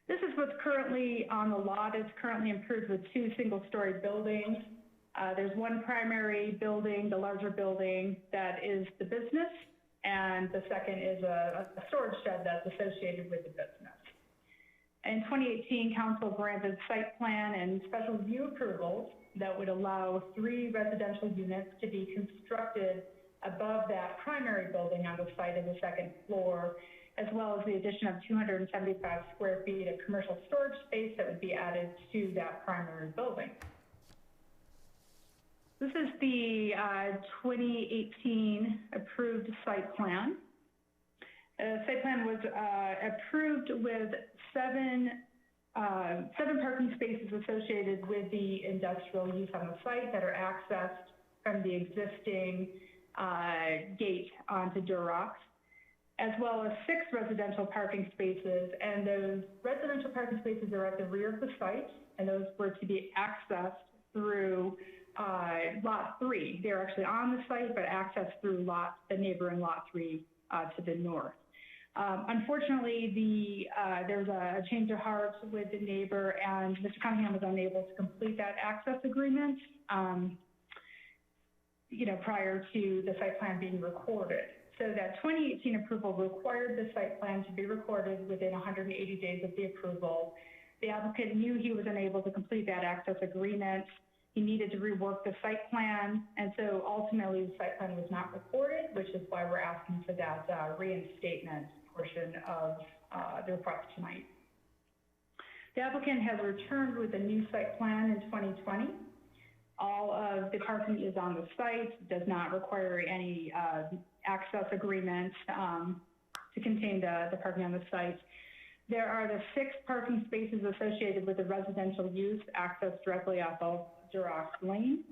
This is what's currently on the lot. It's currently improved with 2 single-story buildings. There's one primary building, the larger building, that is the business, and the second is a storage shed that's associated with the business. In 2018, council granted site plan and special use approvals that would allow 3 residential units to be constructed above that primary building on the site of the 2nd floor, as well as the addition of 275 square feet of commercial storage space that would be added to that primary building. This is the 2018 approved site plan. The site plan was approved with 7 parking spaces associated with the industrial use on the site that are accessed from the existing gate onto Durox, as well as 6 residential parking spaces. And those residential parking spaces are at the rear of the site, and those were to be accessed through lot 3. They're actually on the site, but accessed through the neighboring lot 3 to the north. Unfortunately, there's a change of heart with the neighbor, and Mr. Cunningham was unable to complete that access agreement, prior to the site plan being recorded. So that 2018 approval required the site plan to be recorded within 180 days of the approval. The applicant knew he was unable to complete that access agreement. He needed to rework the site plan, and so ultimately the site plan was not recorded, which is why we're asking for that reinstatement portion of the request tonight. The applicant has returned with a new site plan in 2020. All of the parking is on the site, does not require any access agreement to contain the parking on the site. There are the 6 parking spaces associated with the residential use accessed directly off of Durox Lane.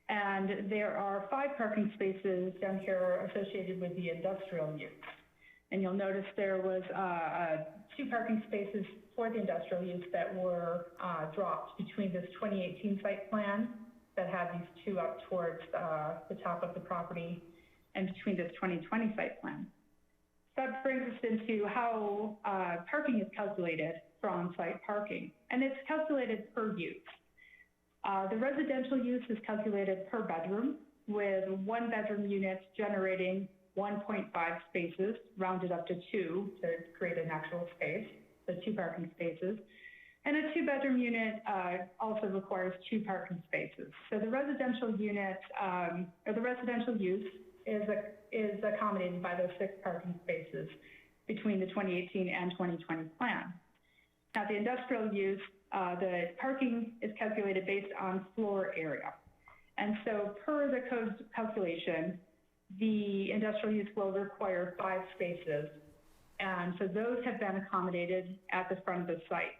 And there are 5 parking spaces down here associated with the industrial use. And you'll notice there was 2 parking spaces for the industrial use that were dropped between this 2018 site plan that had these 2 up towards the top of the property and between this 2020 site plan. That brings us into how parking is calculated for on-site parking, and it's calculated per use. The residential use is calculated per bedroom, with 1 bedroom unit generating 1.5 spaces, rounded up to 2 to create an actual space, so 2 parking spaces. And a 2-bedroom unit also requires 2 parking spaces. So the residential unit, or the residential use is accommodated by those 6 parking spaces between the 2018 and 2020 plan. Now, the industrial use, the parking is calculated based on floor area. And so per the code calculation, the industrial use will require 5 spaces. And so those have been accommodated at the front of the site.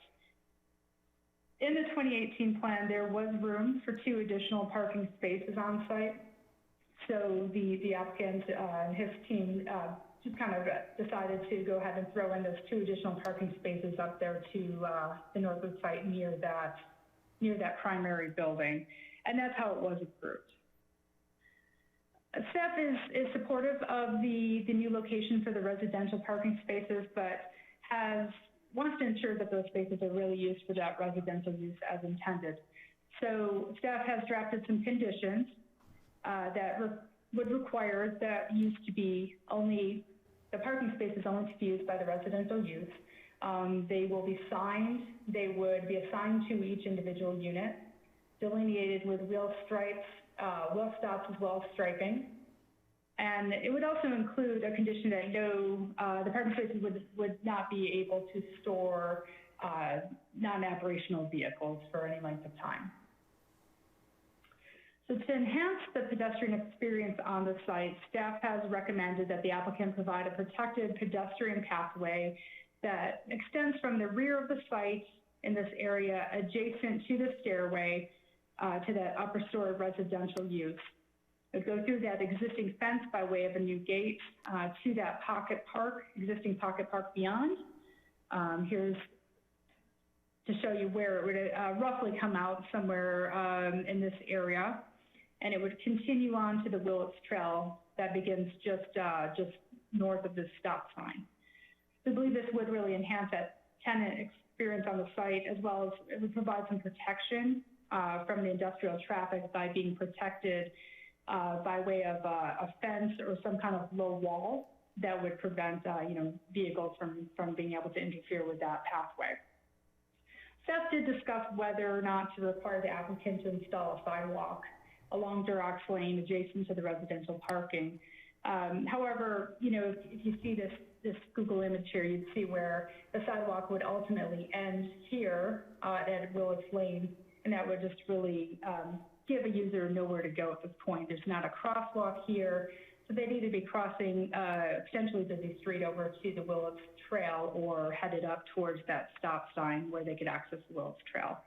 In the 2018 plan, there was room for 2 additional parking spaces on site. So the applicant and his team just kind of decided to go ahead and throw in those 2 additional parking spaces up there to the north of the site near that primary building. And that's how it was approved. Staff is supportive of the new location for the residential parking spaces, but wants to ensure that those spaces are really used for that residential use as intended. So staff has drafted some conditions that would require that use to be the parking spaces only to be used by the residential use. They will be signed. They would be assigned to each individual unit, delineated with wheel stripes, wheel stops as well as striping. And it would also include a condition that the parking spaces would not be able to store non-operational vehicles for any length of time. So to enhance the pedestrian experience on the site, staff has recommended that the applicant provide a protected pedestrian pathway that extends from the rear of the site in this area adjacent to the stairway to that upper story residential use. It would go through that existing fence by way of a new gate to that pocket park, existing pocket park beyond. Here's to show you where it would roughly come out somewhere in this area. And it would continue on to the Willits Trail that begins just north of the stop sign. We believe this would really enhance that tenant experience on the site, as well as it would provide some protection from the industrial traffic by being protected by way of a fence or some kind of low wall that would prevent vehicles from being able to interfere with that pathway. Staff did discuss whether or not to require the applicant to install a sidewalk along Durox Lane adjacent to the residential parking. However, if you see this Google image here, you'd see where the sidewalk would ultimately end here at Willits Lane, and that would just really give a user nowhere to go at this point. There's not a crosswalk here, so they'd either be crossing potentially busy street over to the Willits Trail or headed up towards that stop sign where they could access the Willits Trail.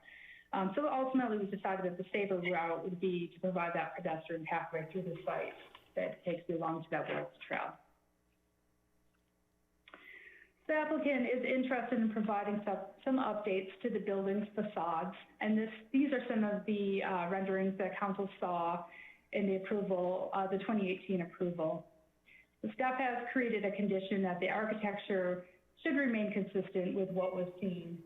So ultimately, we decided that the safer route would be to provide that pedestrian pathway through the site that takes you along to that Willits Trail. The applicant is interested in providing some updates to the building's facades, and these are some of the renderings that council saw in the approval, the 2018 approval. The staff has created a condition that the architecture should remain consistent with what was seen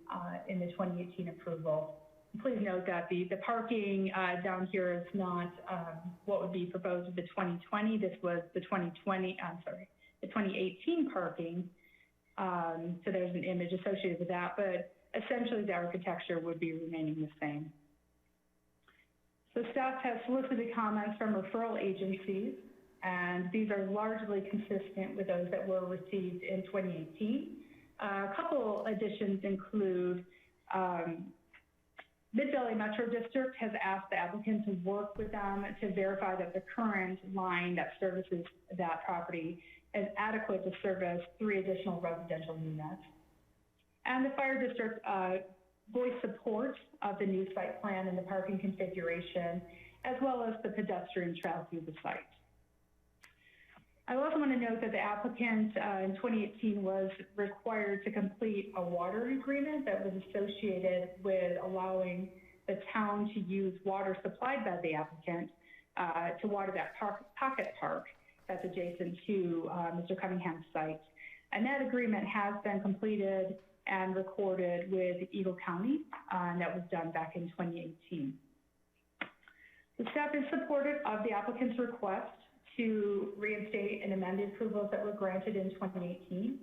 in the 2018 approval. Please note that the parking down here is not what would be proposed with the 2020. This was the 2018 parking. So there's an image associated with that, but essentially the architecture would be remaining the same. So staff has solicited comments from referral agencies, and these are largely consistent with those that were received in 2018. A couple additions include Mid-Valley Metro District has asked the applicant to work with them to verify that the current line that services that property is adequate to service 3 additional residential units. And the fire district voiced support of the new site plan and the parking configuration, as well as the pedestrian trail through the site. I also want to note that the applicant in 2018 was required to complete a water agreement that was associated with allowing the town to use water supplied by the applicant to water that pocket park that's adjacent to Mr. Cunningham's site. And that agreement has been completed and recorded with Eagle County, and that was done back in 2018. The staff is supportive of the applicant's request to reinstate and amend the approvals that were granted in 2018.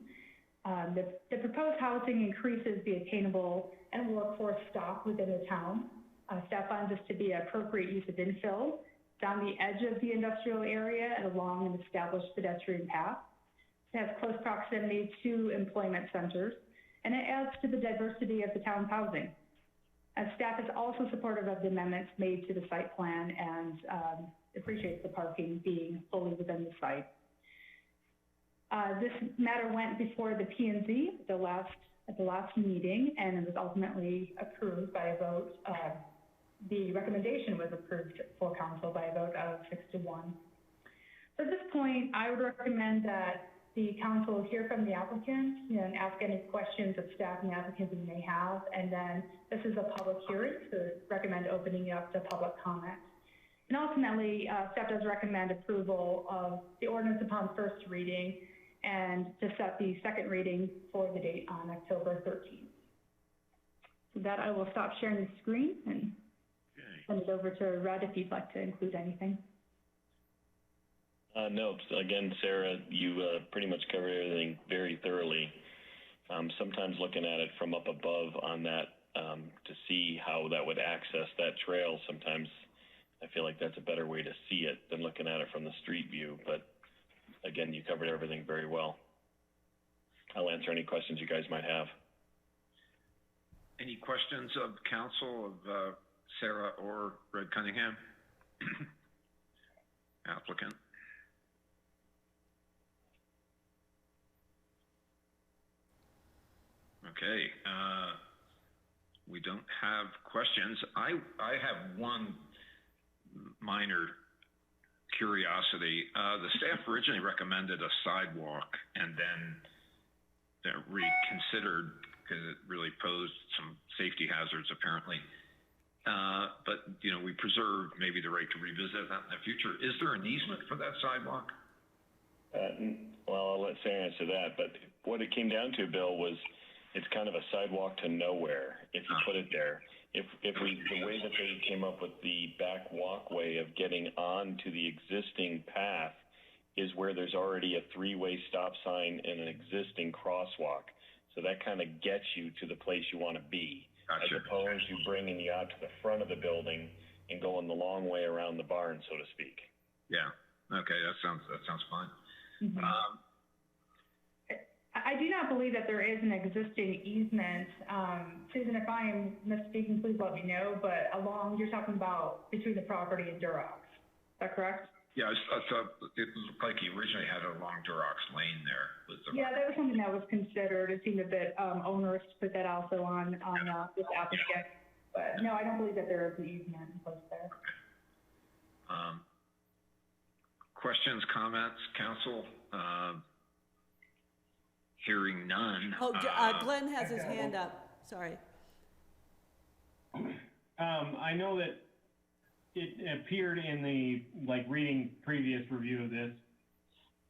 The proposed housing increases the attainable and workforce stock within the town. Staff finds this to be an appropriate use of infill down the edge of the industrial area and along an established pedestrian path. It has close proximity to employment centers, and it adds to the diversity of the town's housing. Staff is also supportive of the amendments made to the site plan and appreciates the parking being fully within the site. This matter went before the P&Z at the last meeting, and it was ultimately approved by a vote. The recommendation was approved for council by a vote of 6-1. So at this point, I would recommend that the council hear from the applicant and ask any questions that staff and the applicant may have, and then this is a public hearing, so recommend opening it up to public comment. And ultimately, staff does recommend approval of the ordinance upon first reading and to set the second reading for the date on October 13th. So that I will stop sharing the screen and send it over to Red if you'd like to include anything. No, again, Sarah, you pretty much covered everything very thoroughly. Sometimes looking at it from up above on that to see how that would access that trail, sometimes I feel like that's a better way to see it than looking at it from the street view. But again, you covered everything very well. I'll answer any questions you guys might have. Any questions of council of Sarah or Red Cunningham? Applicant. Okay. we don't have questions. I have one minor curiosity. The staff originally recommended a sidewalk and then reconsidered because it really posed some safety hazards apparently. But, you know, we preserve maybe the right to revisit that in the future. Is there an easement for that sidewalk? Well, I'll let Sarah answer that, but what it came down to, Bill, was it's kind of a sidewalk to nowhere if you put it there. The way that they came up with the back walkway of getting on to the existing path is where there's already a three-way stop sign and an existing crosswalk. So that kind of gets you to the place you want to be, as opposed to bringing you out to the front of the building and going the long way around the barn, so to speak. Yeah. Okay, that sounds fine. Mm-hmm. I do not believe that there is an existing easement. Susan, if I am misspeaking, please let me know, but you're talking about between the property and Durox. Is that correct? Yeah, I thought it looked like he originally had a long Durox lane there. Yeah, that was something that was considered. It seemed a bit onerous to put that also on this applicant. But no, I don't believe that there is an easement in place there. Okay. Questions, comments, council? Hearing none. Oh, Glenn has his hand up. Sorry. I know that it appeared in the, reading previous review of this,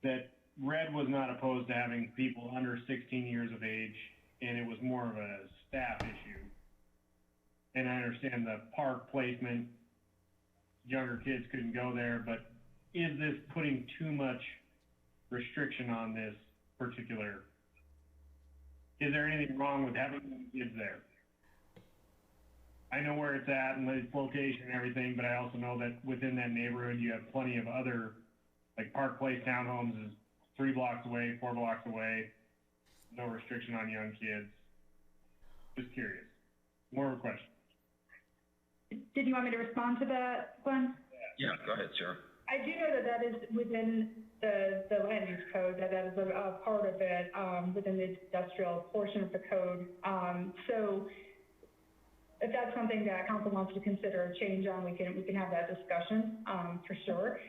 that Red was not opposed to having people under 16 years of age, and it was more of a staff issue. And I understand the park placement, younger kids couldn't go there, but is this putting too much restriction on this particular? Is there anything wrong with having kids there? I know where it's at and its location and everything, but I also know that within that neighborhood, you have plenty of other, like Park Place townhomes is 3 blocks away, 4 blocks away. No restriction on young kids. Just curious. More of a question. Did you want me to respond to that, Glenn? Yeah, go ahead, Sarah. I do know that is within the land use code, that is a part of it within the industrial portion of the code. So if that's something that council wants to consider a change on, we can have that discussion for sure.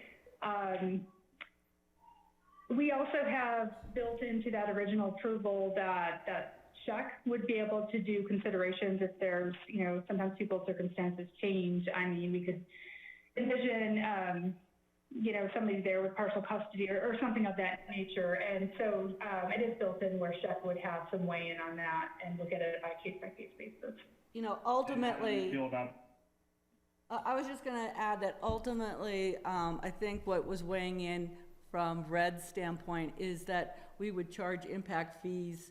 We also have built into that original approval that Chuck would be able to do considerations if there's, sometimes people's circumstances change. I mean, we could envision, somebody there with partial custody or something of that nature. And so it is built in where Chef would have some weigh in on that and look at it on a case-by-case basis. Ultimately, I was just going to add that ultimately, I think what was weighing in from Red's standpoint is that we would charge impact fees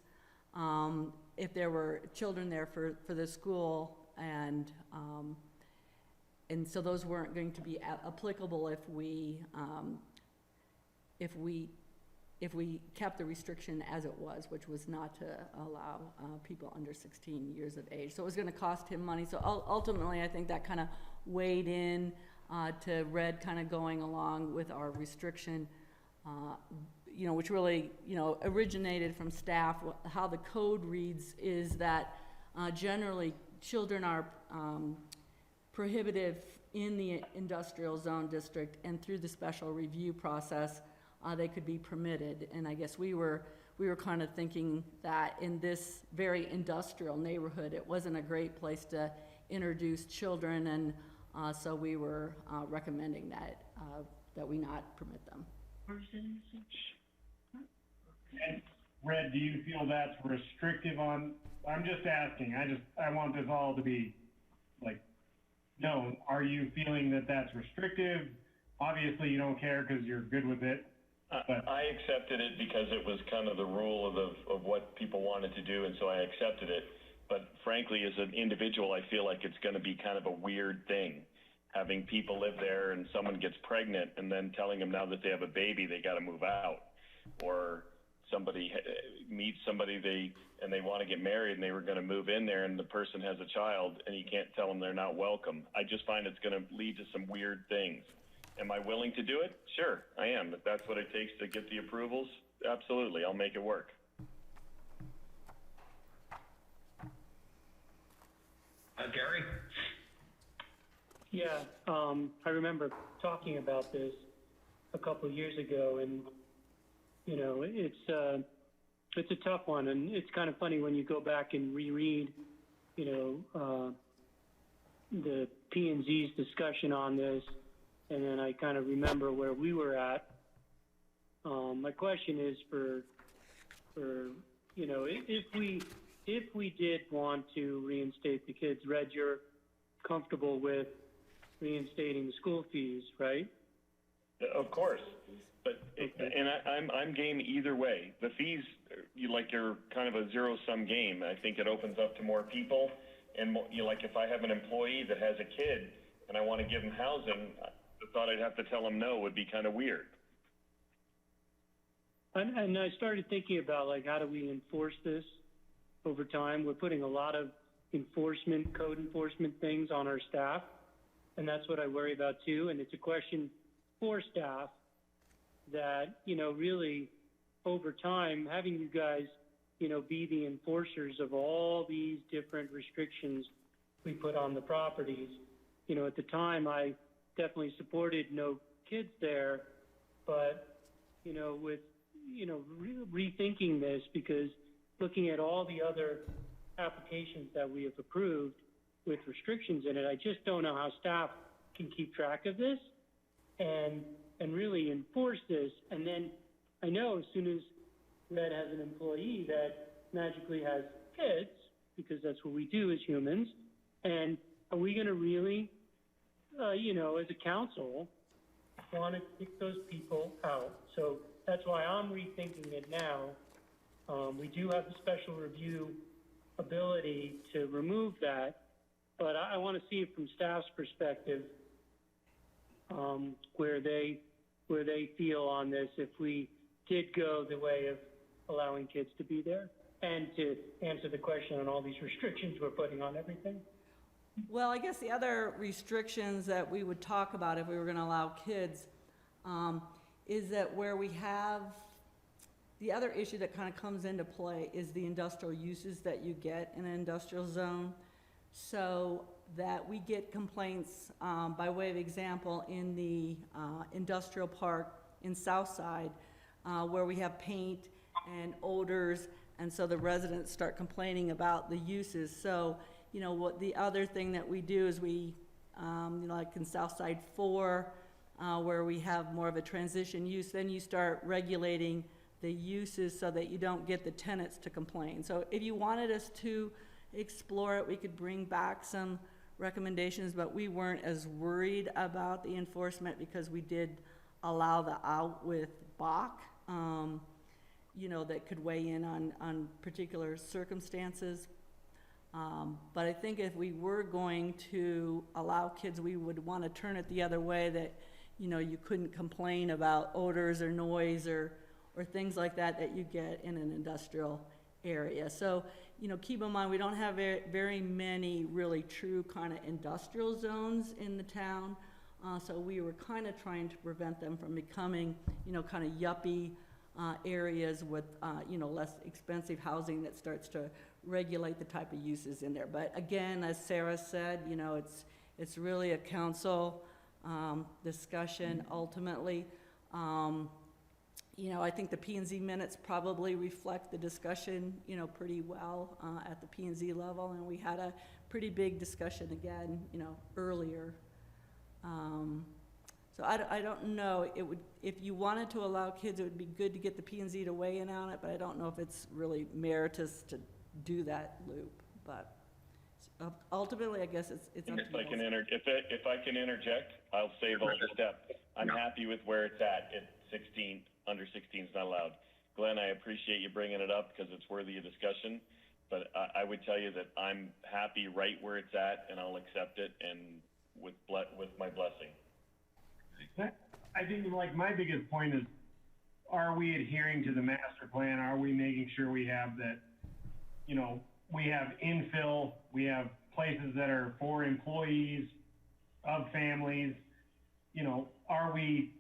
if there were children there for the school, and so those weren't going to be applicable if we kept the restriction as it was, which was not to allow people under 16 years of age. So it was going to cost him money. So ultimately, I think that kind of weighed in to Red kind of going along with our restriction, which really, originated from staff. How the code reads is that generally children are prohibitive in the industrial zone district, and through the special review process, they could be permitted. And I guess we were kind of thinking that in this very industrial neighborhood, it wasn't a great place to introduce children, and so we were recommending that we not permit them. And Red, do you feel that's restrictive on? I'm just asking. I want this all to be known. Are you feeling that that's restrictive? Obviously, you don't care because you're good with it. I accepted it because it was kind of the rule of what people wanted to do, and so I accepted it. But frankly, as an individual, I feel like it's going to be kind of a weird thing, having people live there and someone gets pregnant and then telling them now that they have a baby, they got to move out. Or somebody meets somebody and they want to get married and they were going to move in there and the person has a child and you can't tell them they're not welcome. I just find it's going to lead to some weird things. Am I willing to do it? Sure, I am. If that's what it takes to get the approvals, absolutely, I'll make it work. Gary? Yeah, I remember talking about this a couple of years ago, and you know, it's a tough one, and it's kind of funny when you go back and reread, you know, the P&Z's discussion on this, and then I kind of remember where we were at. My question is for you know, if we did want to reinstate the kids, Red, you're comfortable with reinstating the school fees, right? Of course, but I'm game either way. The fees, you're kind of a zero-sum game. I think it opens up to more people, and if I have an employee that has a kid and I want to give him housing, the thought I'd have to tell him no would be kind of weird. And I started thinking about how do we enforce this over time? We're putting a lot of code enforcement things on our staff, and that's what I worry about too. And it's a question for staff that, you know, really over time, having you guys, you know, be the enforcers of all these different restrictions we put on the properties. You know, at the time, I definitely supported no kids there, but, you know, with, you know, rethinking this, because looking at all the other applications that we have approved with restrictions in it, I just don't know how staff can keep track of this and really enforce this. And then I know as soon as Red has an employee that magically has kids, because that's what we do as humans, and are we going to really, you know, as a council, want to kick those people out? So that's why I'm rethinking it now. We do have the special review ability to remove that, but I want to see it from staff's perspective, where they feel on this if we did go the way of allowing kids to be there, and to answer the question on all these restrictions we're putting on everything. Well, I guess the other restrictions that we would talk about if we were going to allow kids is that where we have, the other issue that kind of comes into play is the industrial uses that you get in an industrial zone. So that we get complaints, by way of example, in the industrial park in Southside, where we have paint and odors, and so the residents start complaining about the uses. So, you know, what the other thing that we do is we, you know, like in Southside 4, where we have more of a transition use, then you start regulating the uses so that you don't get the tenants to complain. So if you wanted us to explore it, we could bring back some recommendations, but we weren't as worried about the enforcement because we did allow the out with Bach, you know, that could weigh in on particular circumstances. But I think if we were going to allow kids, we would want to turn it the other way, that, you know, you couldn't complain about odors or noise or things like that you get in an industrial area. So, you know, keep in mind, we don't have very many really true kind of industrial zones in the town. So we were kind of trying to prevent them from becoming, you know, kind of yuppie areas with, you know, less expensive housing that starts to regulate the type of uses in there. But again, as Sarah said, you know, it's really a council discussion ultimately. You know, I think the P&Z minutes probably reflect the discussion, you know, pretty well at the P&Z level, and we had a pretty big discussion again, you know, earlier. So I don't know, it would, if you wanted to allow kids, it would be good to get the P&Z to weigh in on it, but I don't know if it's really meritorious to do that loop. But ultimately, I guess it's up to If I can interject, I'll save all the steps. I'm happy with where it's at 16. Under 16 is not allowed. Glenn, I appreciate you bringing it up because it's worthy of discussion, but I would tell you that I'm happy right where it's at, and I'll accept it, and with my blessing. I think, like, my biggest point is, are we adhering to the master plan? Are we making sure we have that, you know, we have infill, we have places that are for employees of families, you know, are we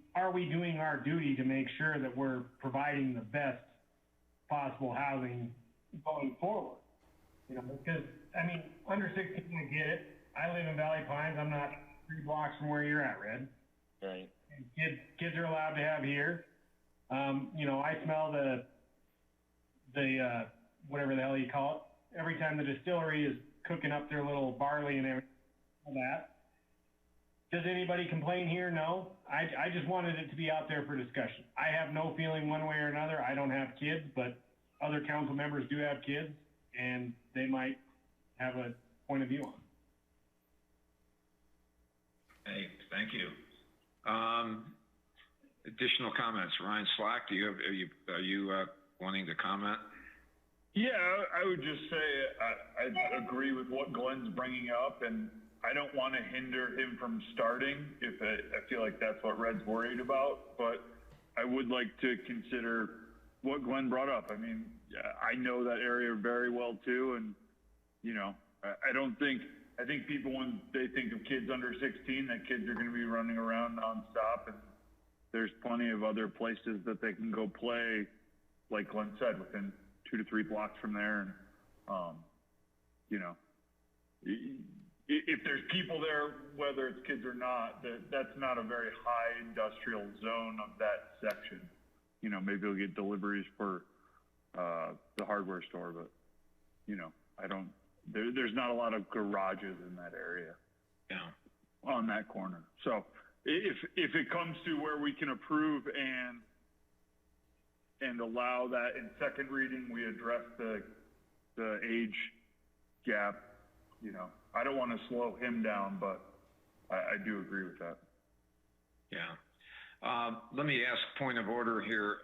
doing our duty to make sure that we're providing the best possible housing going forward? You know, because I mean, under 16, I get it. I live in Valley Pines. I'm not 3 blocks from where you're at, Red. Right. And kids are allowed to have here. You know, I smell the whatever the hell you call it, every time the distillery is cooking up their little barley and everything, all that. Does anybody complain here? No. I just wanted it to be out there for discussion. I have no feeling one way or another. I don't have kids, but other council members do have kids, and they might have a point of view on it. Hey, thank you. Additional comments. Ryan Slack, are you wanting to comment? Yeah, I would just say I agree with what Glenn's bringing up, and I don't want to hinder him from starting if I feel like that's what Red's worried about, but I would like to consider what Glenn brought up. I mean, I know that area very well too, and you know, I think people, when they think of kids under 16, that kids are going to be running around nonstop, and there's plenty of other places that they can go play, like Glenn said, within 2 to 3 blocks from there. And, you know, if there's people there, whether it's kids or not, that's not a very high industrial zone of that section. You know, maybe you'll get deliveries for the hardware store, but, you know, there's not a lot of garages in that area. Yeah. On that corner. So if it comes to where we can approve and allow that in second reading, we address the age gap, you know, I don't want to slow him down, but I do agree with that. Yeah. Let me ask point of order here.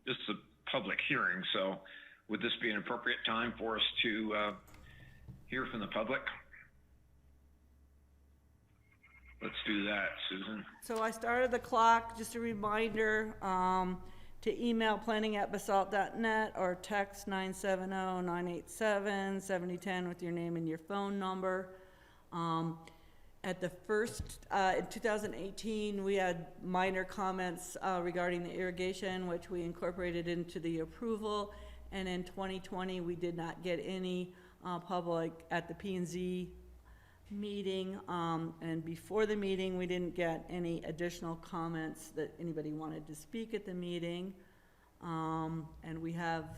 This is a public hearing, so would this be an appropriate time for us to hear from the public? Let's do that, Susan. So I started the clock. Just a reminder to email planning@basalt.net or text 970-987-7010 with your name and your phone number. At the first, in 2018, we had minor comments regarding the irrigation, which we incorporated into the approval. And in 2020, we did not get any public at the P&Z meeting. And before the meeting, we didn't get any additional comments that anybody wanted to speak at the meeting. And we have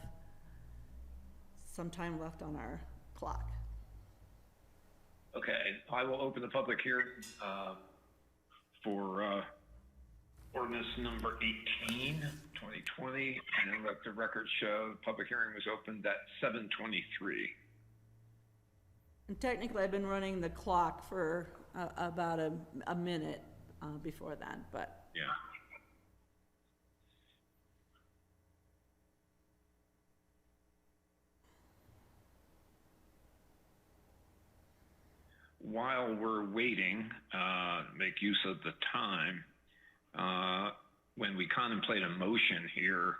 some time left on our clock. Okay, I will open the public hearing for ordinance number 18, 2020, and let the record show the public hearing was opened at 7:23. And technically, I've been running the clock for about a minute before then, but. Yeah. While we're waiting, make use of the time, when we contemplate a motion here,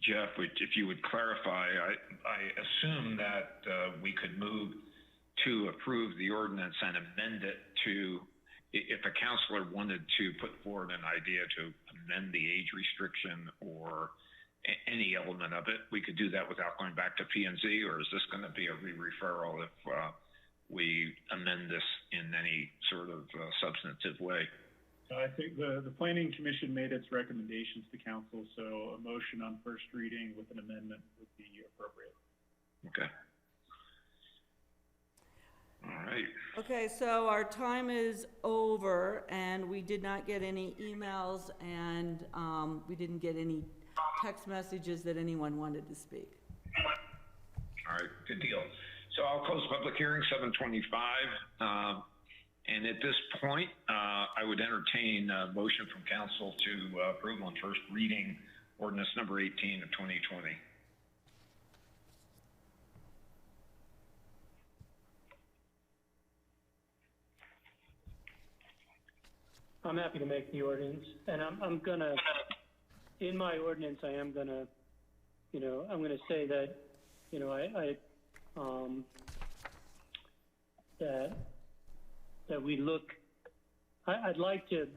Jeff, if you would clarify, I assume that we could move to approve the ordinance and amend it to, if a counselor wanted to put forward an idea to amend the age restriction or any element of it, we could do that without going back to P&Z, or is this going to be a re-referral if we amend this in any sort of substantive way? I think the Planning Commission made its recommendations to council, so a motion on first reading with an amendment would be appropriate. Okay. All right. Okay, so our time is over, and we did not get any emails, and we didn't get any text messages that anyone wanted to speak. All right, good deal. So I'll close the public hearing, 7:25. And at this point, I would entertain a motion from council to approve on first reading ordinance number 18 of 2020. I'm happy to make the ordinance, and I'm gonna, in my ordinance, I am gonna, I'm gonna say that, that we look, I'd like to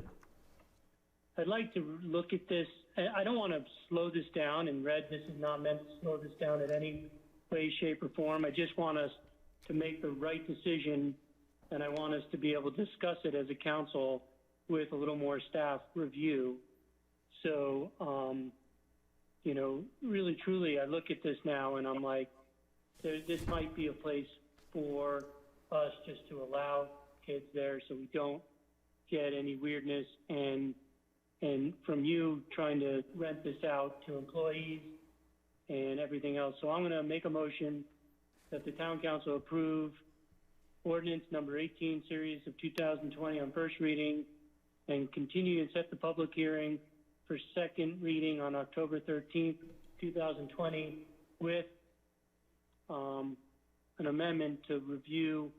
look at this. I don't want to slow this down, and Red, this is not meant to slow this down at any way, shape, or form. I just want us to make the right decision, and I want us to be able to discuss it as a council with a little more staff review. So, you know, really, truly, I look at this now and I'm like, this might be a place for us just to allow kids there so we don't get any weirdness and from you trying to rent this out to employees and everything else. So I'm going to make a motion that the town council approve ordinance number 18 series of 2020 on first reading and continue and set the public hearing for second reading on October 13th, 2020 with an amendment to review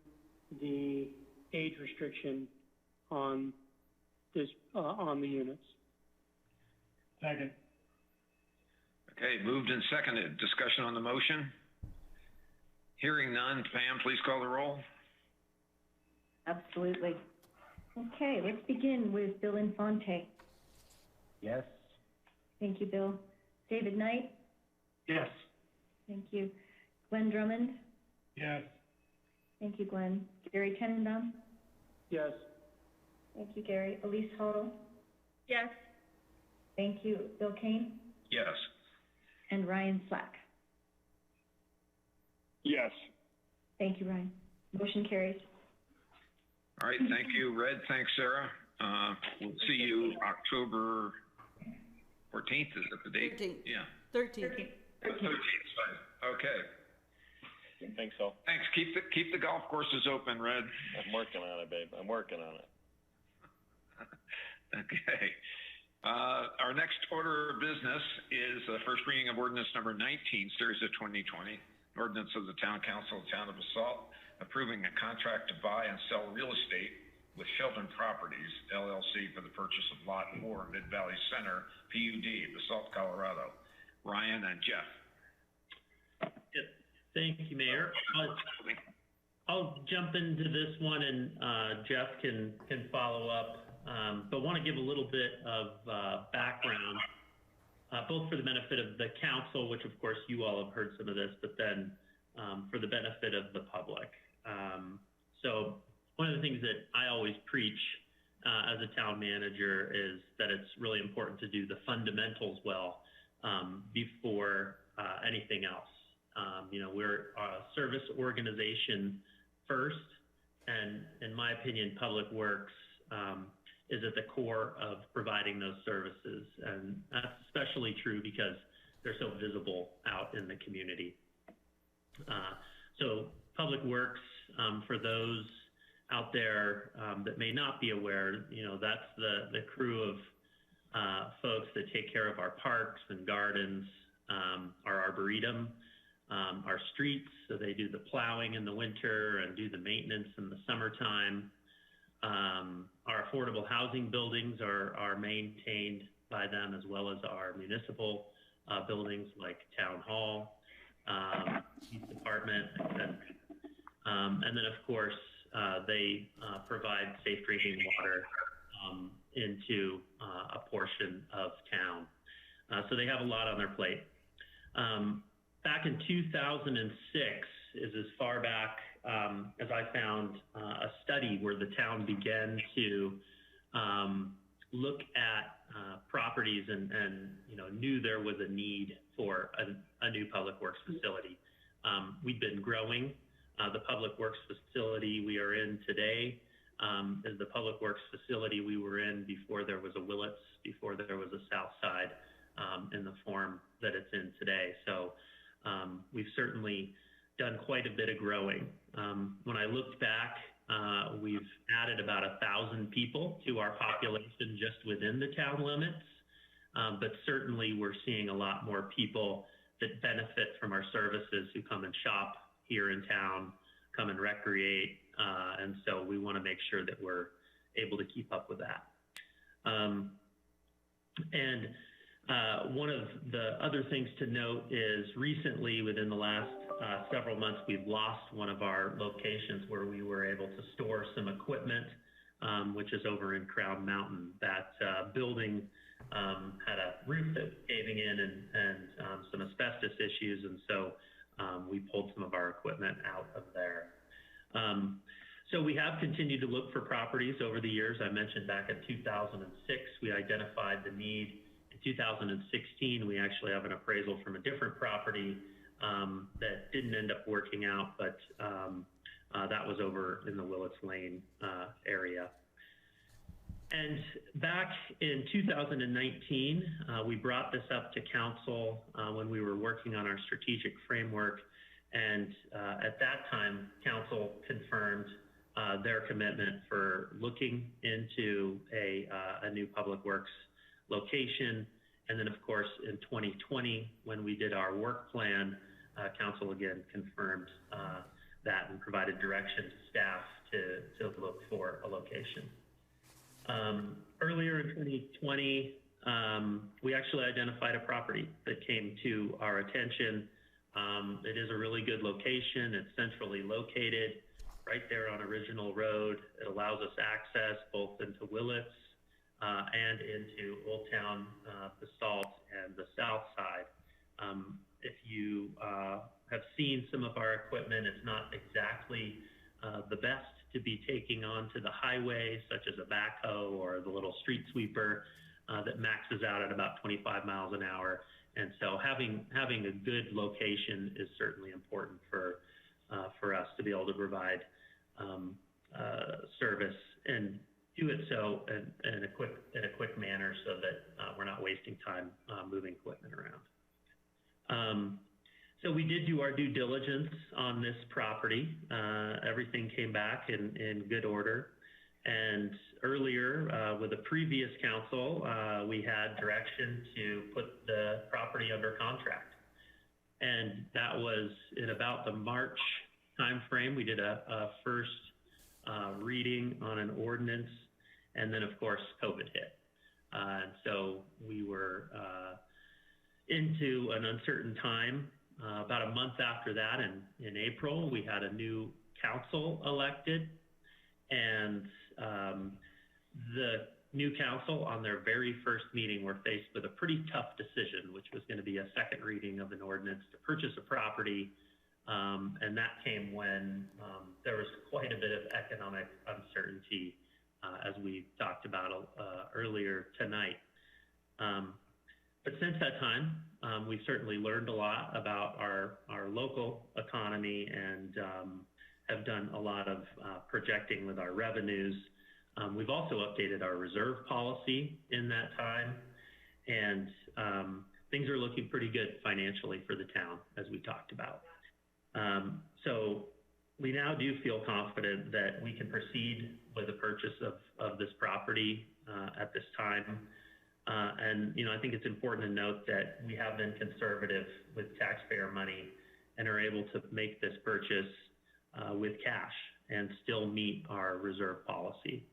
the age restriction on this, on the units. Second. Okay, moved and seconded. Discussion on the motion? Hearing none. Pam, please call the roll. Absolutely. Okay, let's begin with Bill Infante. Yes. Thank you, Bill. David Knight? Yes. Thank you. Glenn Drummond? Yes. Thank you, Glenn. Gary Tenenbaum? Yes. Thank you, Gary. Elise Hodel? Yes. Thank you. Bill Kane? Yes. And Ryan Slack? Yes. Thank you, Ryan. Motion carries. All right, thank you, Red. Thanks, Sarah. We'll see you October 14th. Is that the date? 13th. Yeah. 13th. 13th, fine. Okay. Thanks, all. Thanks. Keep the golf courses open, Red. I'm working on it, babe. I'm working on it. Okay. Our next order of business is the first reading of ordinance number 19, series of 2020, ordinance of the Town Council of the Town of Basalt, approving a contract to buy and sell real estate with Sheldon Properties, LLC, for the purchase of Lot 4, Mid-Valley Center, PUD, Basalt, Colorado. Ryan and Jeff. Yep. Thank you, Mayor. I'll jump into this one and Jeff can follow up. But want to give a little bit of background, both for the benefit of the council, which of course you all have heard some of this, but then for the benefit of the public. So one of the things that I always preach as a town manager is that it's really important to do the fundamentals well before anything else. You know, we're a service organization first, and in my opinion, Public Works is at the core of providing those services. And that's especially true because they're so visible out in the community. So Public Works, for those out there that may not be aware, you know, that's the crew of folks that take care of our parks and gardens, our arboretum, our streets. So they do the plowing in the winter and do the maintenance in the summertime. Our affordable housing buildings are maintained by them, as well as our municipal buildings like Town Hall, Police Department, etc. And then, of course, they provide safe drinking water into a portion of town. So they have a lot on their plate. Back in 2006 is as far back as I found a study where the town began to look at properties and you know, knew there was a need for a new Public Works facility. We've been growing. The Public Works facility we are in today is the Public Works facility we were in before there was a Willits, before there was a Southside in the form that it's in today. So we've certainly done quite a bit of growing. When I looked back, we've added about 1,000 people to our population just within the town limits. But certainly we're seeing a lot more people that benefit from our services who come and shop here in town, come and recreate. And so we want to make sure that we're able to keep up with that. One of the other things to note is recently, within the last several months, we've lost one of our locations where we were able to store some equipment, which is over in Crown Mountain. That building had a roof that was caving in and some asbestos issues, and so we pulled some of our equipment out of there. So we have continued to look for properties over the years. I mentioned back in 2006, we identified the need. In 2016, we actually have an appraisal from a different property that didn't end up working out, but that was over in the Willits Lane area. And back in 2019, we brought this up to council when we were working on our strategic framework. And at that time, council confirmed their commitment for looking into a new public works location. And then, of course, in 2020, when we did our work plan, council again confirmed that and provided direction to staff to look for a location. Earlier in 2020, we actually identified a property that came to our attention. It is a really good location. It's centrally located right there on Original Road. It allows us access both into Willits and into Old Town, Basalt, and the south side. If you have seen some of our equipment, it's not exactly the best to be taking onto the highway, such as a backhoe or the little street sweeper that maxes out at about 25 miles an hour. And so having a good location is certainly important for us to be able to provide service and do it so in a quick manner, so that we're not wasting time moving equipment around. So we did do our due diligence on this property. Everything came back in good order. And earlier, with the previous council, we had direction to put the property under contract. And that was in about the March timeframe. We did a first reading on an ordinance, and then, of course, COVID hit. And so we were into an uncertain time. About a month after that, in April, we had a new council elected, and the new council on their very first meeting were faced with a pretty tough decision, which was going to be a second reading of an ordinance to purchase a property, and that came when there was quite a bit of economic uncertainty, as we talked about earlier tonight. But since that time, we've certainly learned a lot about our local economy and have done a lot of projecting with our revenues. We've also updated our reserve policy in that time, and things are looking pretty good financially for the town, as we talked about. So we now do feel confident that we can proceed with the purchase of this property at this time. And, you know, I think it's important to note that we have been conservative with taxpayer money and are able to make this purchase with cash and still meet our reserve policy.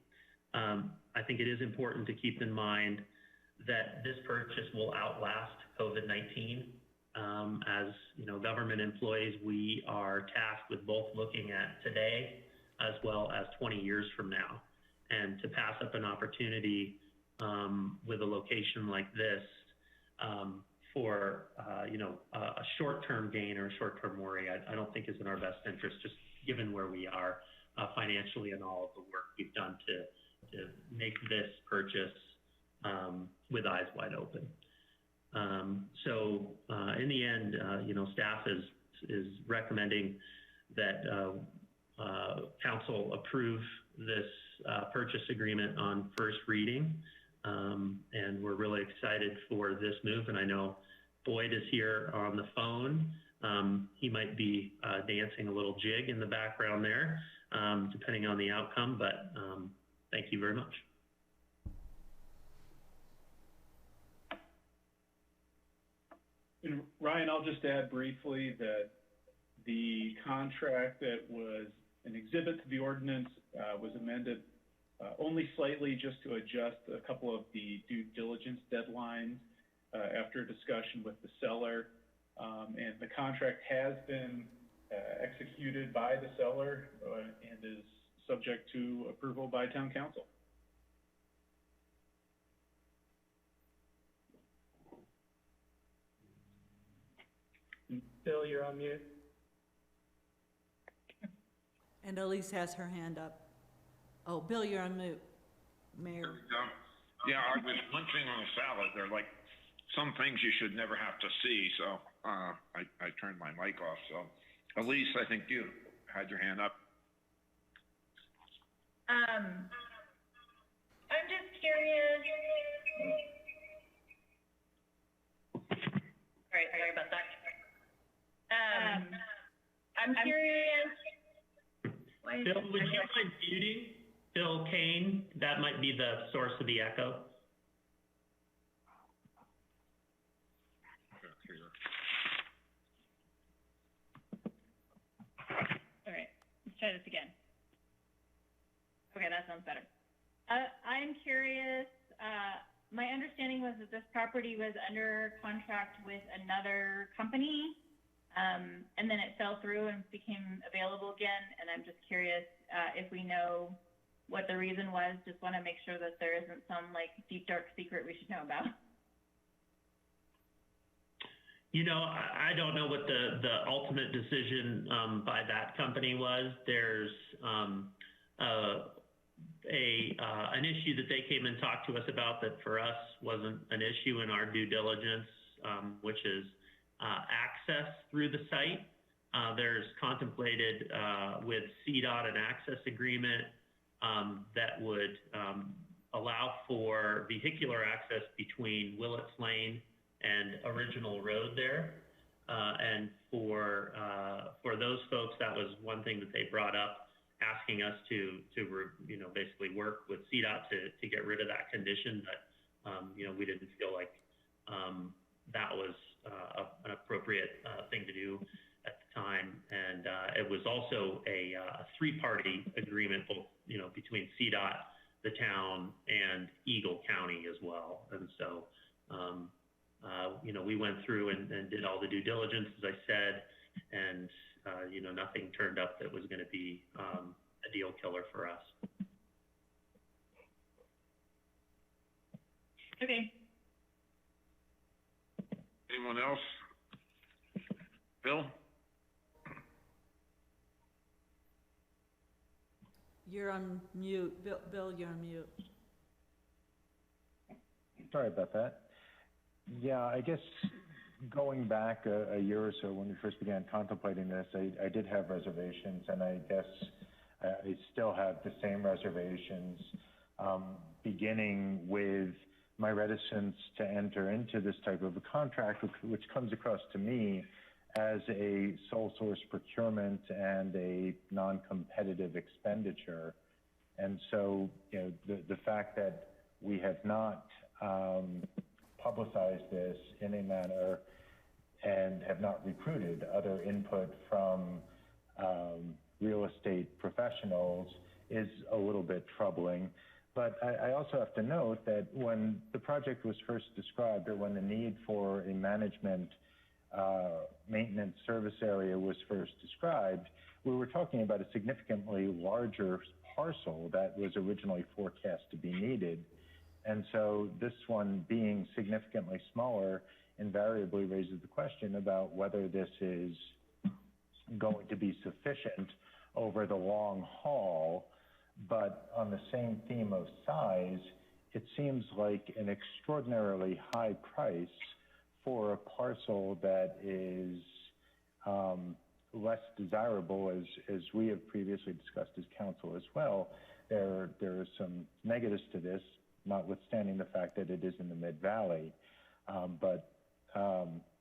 I think it is important to keep in mind that this purchase will outlast COVID-19. As, you know, government employees, we are tasked with both looking at today as well as 20 years from now. And to pass up an opportunity with a location like this for, you know, a short-term gain or a short-term worry, I don't think is in our best interest, just given where we are financially and all of the work we've done to make this purchase with eyes wide open. So in the end, you know, staff is recommending that council approve this purchase agreement on first reading. And we're really excited for this move. And I know Boyd is here on the phone. He might be dancing a little jig in the background there, depending on the outcome, but thank you very much. And Ryan, I'll just add briefly that the contract that was an exhibit to the ordinance was amended only slightly, just to adjust a couple of the due diligence deadlines after a discussion with the seller. And the contract has been executed by the seller and is subject to approval by town council. Bill, you're on mute. And Elise has her hand up. Oh, Bill, you're on mute. Mayor. Yeah, I was munching on a salad. They're like some things you should never have to see, so I turned my mic off. So, Elise, I think you had your hand up. I'm just curious. All right, sorry about that. I'm curious. Bill, would you mind muting Bill Kane? That might be the source of the echo. All right, let's try this again. Okay, that sounds better. I'm curious, my understanding was that this property was under contract with another company, and then it fell through and became available again, and I'm just curious if we know what the reason was. Just want to make sure that there isn't some, like, deep, dark secret we should know about. You know, I don't know what the ultimate decision by that company was. There's an issue that they came and talked to us about that for us wasn't an issue in our due diligence, which is access through the site. There's contemplated with CDOT an access agreement that would allow for vehicular access between Willets Lane and Original Road there. And for those folks, that was one thing that they brought up, asking us to basically work with CDOT to get rid of that condition. But, we didn't feel like that was an appropriate thing to do at the time. And it was also a three-party agreement, both, between CDOT, the town, and Eagle County as well. And so, we went through and did all the due diligence, as I said, and, nothing turned up that was going to be a deal killer for us. Okay. Anyone else? Bill? You're on mute. Bill, you're on mute. Sorry about that. Yeah, I guess going back a year or so when we first began contemplating this, I did have reservations, and I guess I still have the same reservations, beginning with my reticence to enter into this type of a contract, which comes across to me as a sole source procurement and a non-competitive expenditure. And so, the fact that we have not publicized this in a manner and have not recruited other input from real estate professionals is a little bit troubling. But I also have to note that when the project was first described, or when the need for a management maintenance service area was first described, we were talking about a significantly larger parcel that was originally forecast to be needed. And so this one being significantly smaller invariably raises the question about whether this is going to be sufficient over the long haul. But on the same theme of size, it seems like an extraordinarily high price for a parcel that is less desirable, as we have previously discussed as council as well. There are some negatives to this, notwithstanding the fact that it is in the Mid-Valley.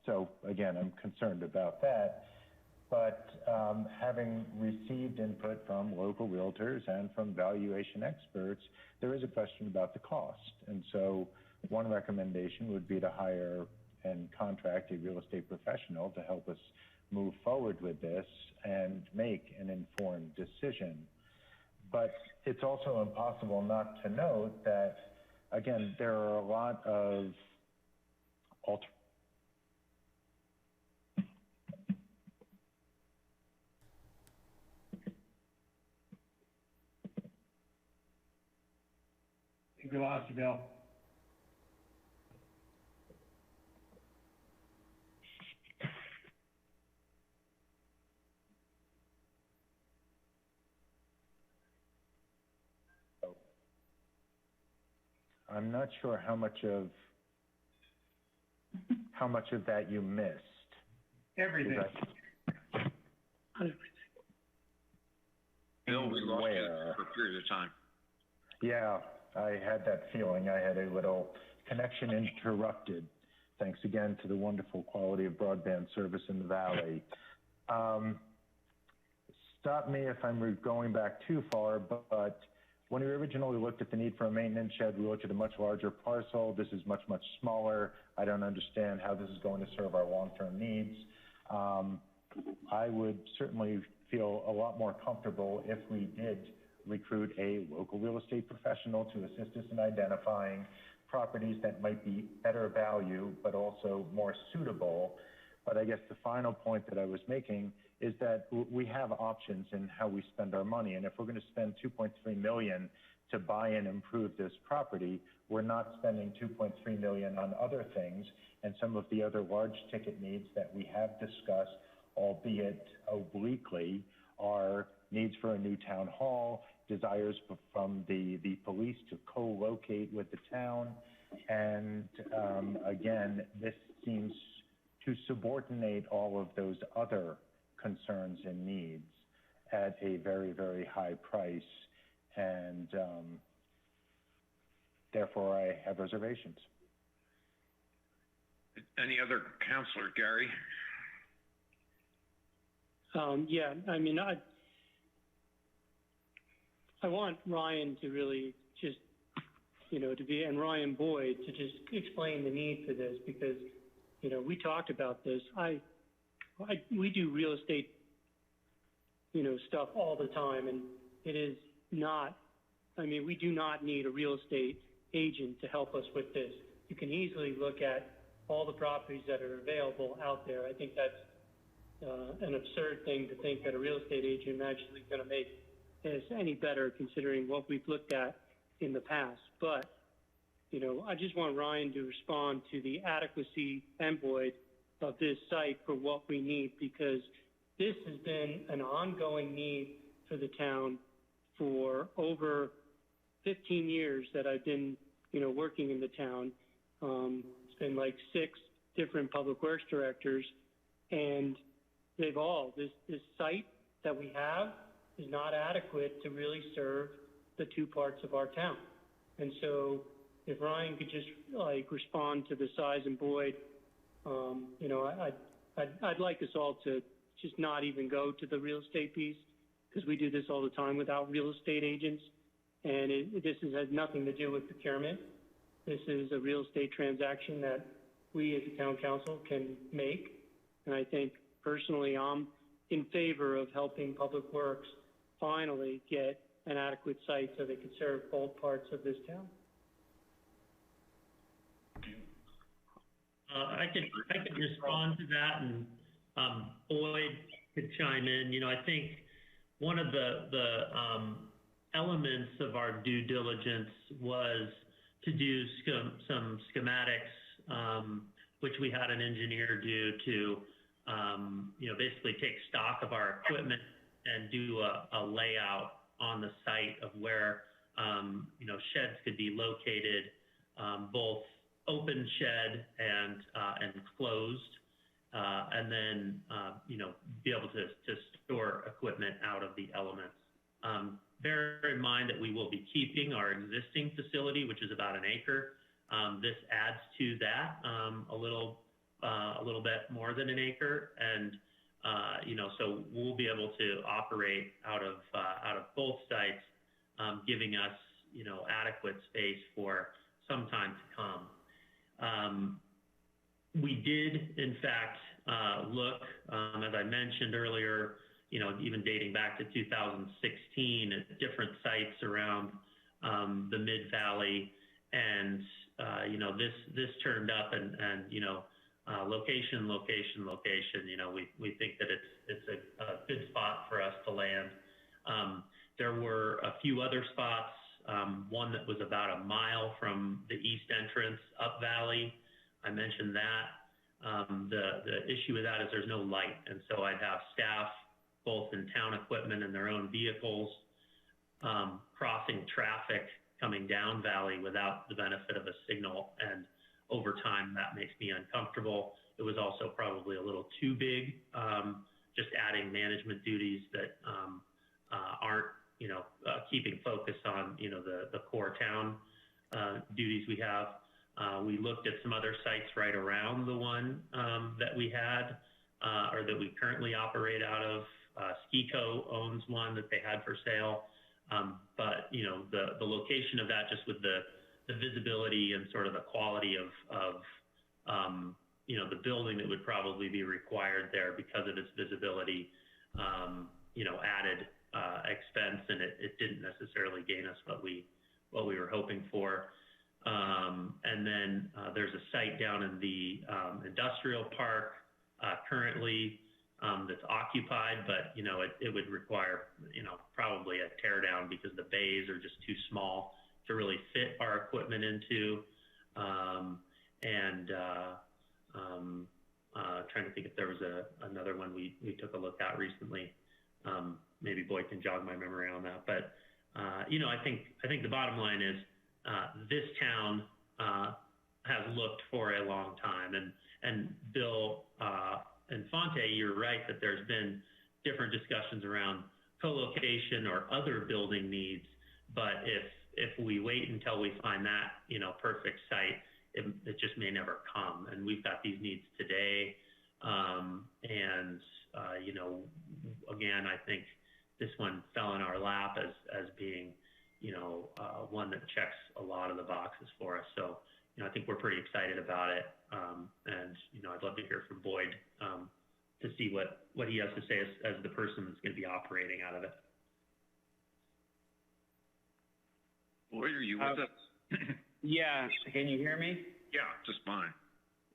So again, I'm concerned about that. But having received input from local realtors and from valuation experts, there is a question about the cost. And so one recommendation would be to hire and contract a real estate professional to help us move forward with this and make an informed decision. But it's also impossible not to note that, again, there are a lot of I think we lost you, Bill. I'm not sure how much of that you missed. Everything. Bill, we lost you Where? for a period of time. Yeah, I had that feeling. I had a little connection interrupted. Thanks again to the wonderful quality of broadband service in the Valley. Stop me if I'm going back too far, but when we originally looked at the need for a maintenance shed, we looked at a much larger parcel. This is much, much smaller. I don't understand how this is going to serve our long-term needs. I would certainly feel a lot more comfortable if we did recruit a local real estate professional to assist us in identifying properties that might be better value, but also more suitable. But I guess the final point that I was making is that we have options in how we spend our money. And if we're going to spend $2.3 million to buy and improve this property, we're not spending $2.3 million on other things. And some of the other large ticket needs that we have discussed, albeit obliquely, are needs for a new town hall, desires from the police to co-locate with the town. And again, this seems to subordinate all of those other concerns and needs at a very, very high price. And therefore, I have reservations. Any other counselor, Gary? Yeah, I mean, I want Ryan to really just, and Ryan Boyd to just explain the need for this, because, we talked about this. We do real estate, stuff all the time, and it is not, we do not need a real estate agent to help us with this. You can easily look at all the properties that are available out there. I think that's an absurd thing to think that a real estate agent is actually going to make this any better, considering what we've looked at in the past. But, I just want Ryan to respond to the adequacy, and Boyd, of this site for what we need, because this has been an ongoing need for the town for over 15 years that I've been, working in the town. It's been like 6 different public works directors, and they've all, this site that we have is not adequate to really serve the 2 parts of our town. And so if Ryan could just respond to the size and Boyd, I'd like us all to just not even go to the real estate piece, because we do this all the time without real estate agents. And this has nothing to do with procurement. This is a real estate transaction that we as a town council can make. And I think personally, I'm in favor of helping Public Works finally get an adequate site so they can serve both parts of this town. I could respond to that, and Boyd could chime in. I think one of the elements of our due diligence was to do some schematics, which we had an engineer do to, basically take stock of our equipment and do a layout on the site of where, sheds could be located, both open shed and closed, and then, be able to store equipment out of the elements. Bear in mind that we will be keeping our existing facility, which is about 1 acre. This adds to that a little bit more than 1 acre, and so we'll be able to operate out of both sites, giving us adequate space for some time to come. We did, in fact, look, as I mentioned earlier, even dating back to 2016, at different sites around the Mid-Valley, and this turned up, and location. We think that it's a good spot for us to land. There were a few other spots. One that was about 1 mile from the east entrance up Valley. I mentioned that. The issue with that is there's no light, and so I'd have staff, both in town equipment and their own vehicles, crossing traffic coming down Valley without the benefit of a signal. And over time, that makes me uncomfortable. It was also probably a little too big, just adding management duties that aren't, keeping focus on, the core town duties we have. We looked at some other sites right around the one that we had, or that we currently operate out of. Skico owns one that they had for sale. But, the location of that, just with the visibility and sort of the quality of the building that would probably be required there because of its visibility, added expense, and it didn't necessarily gain us what we were hoping for. And then there's a site down in the industrial park currently that's occupied, but it would require probably a tear down because the bays are just too small to really fit our equipment into. Trying to think if there was another one we took a look at recently. Maybe Boyd can jog my memory on that, but I think the bottom line is this town has looked for a long time, and Bill and Fonte, you're right that there's been different discussions around co-location or other building needs, but if we wait until we find that perfect site, it just may never come. And we've got these needs today, again, I think this one fell in our lap as being one that checks a lot of the boxes for us. So I think we're pretty excited about it, and I'd love to hear from Boyd to see what he has to say as the person that's going to be operating out of it. Boyd, are you with us? Yeah, can you hear me? Yeah, just fine.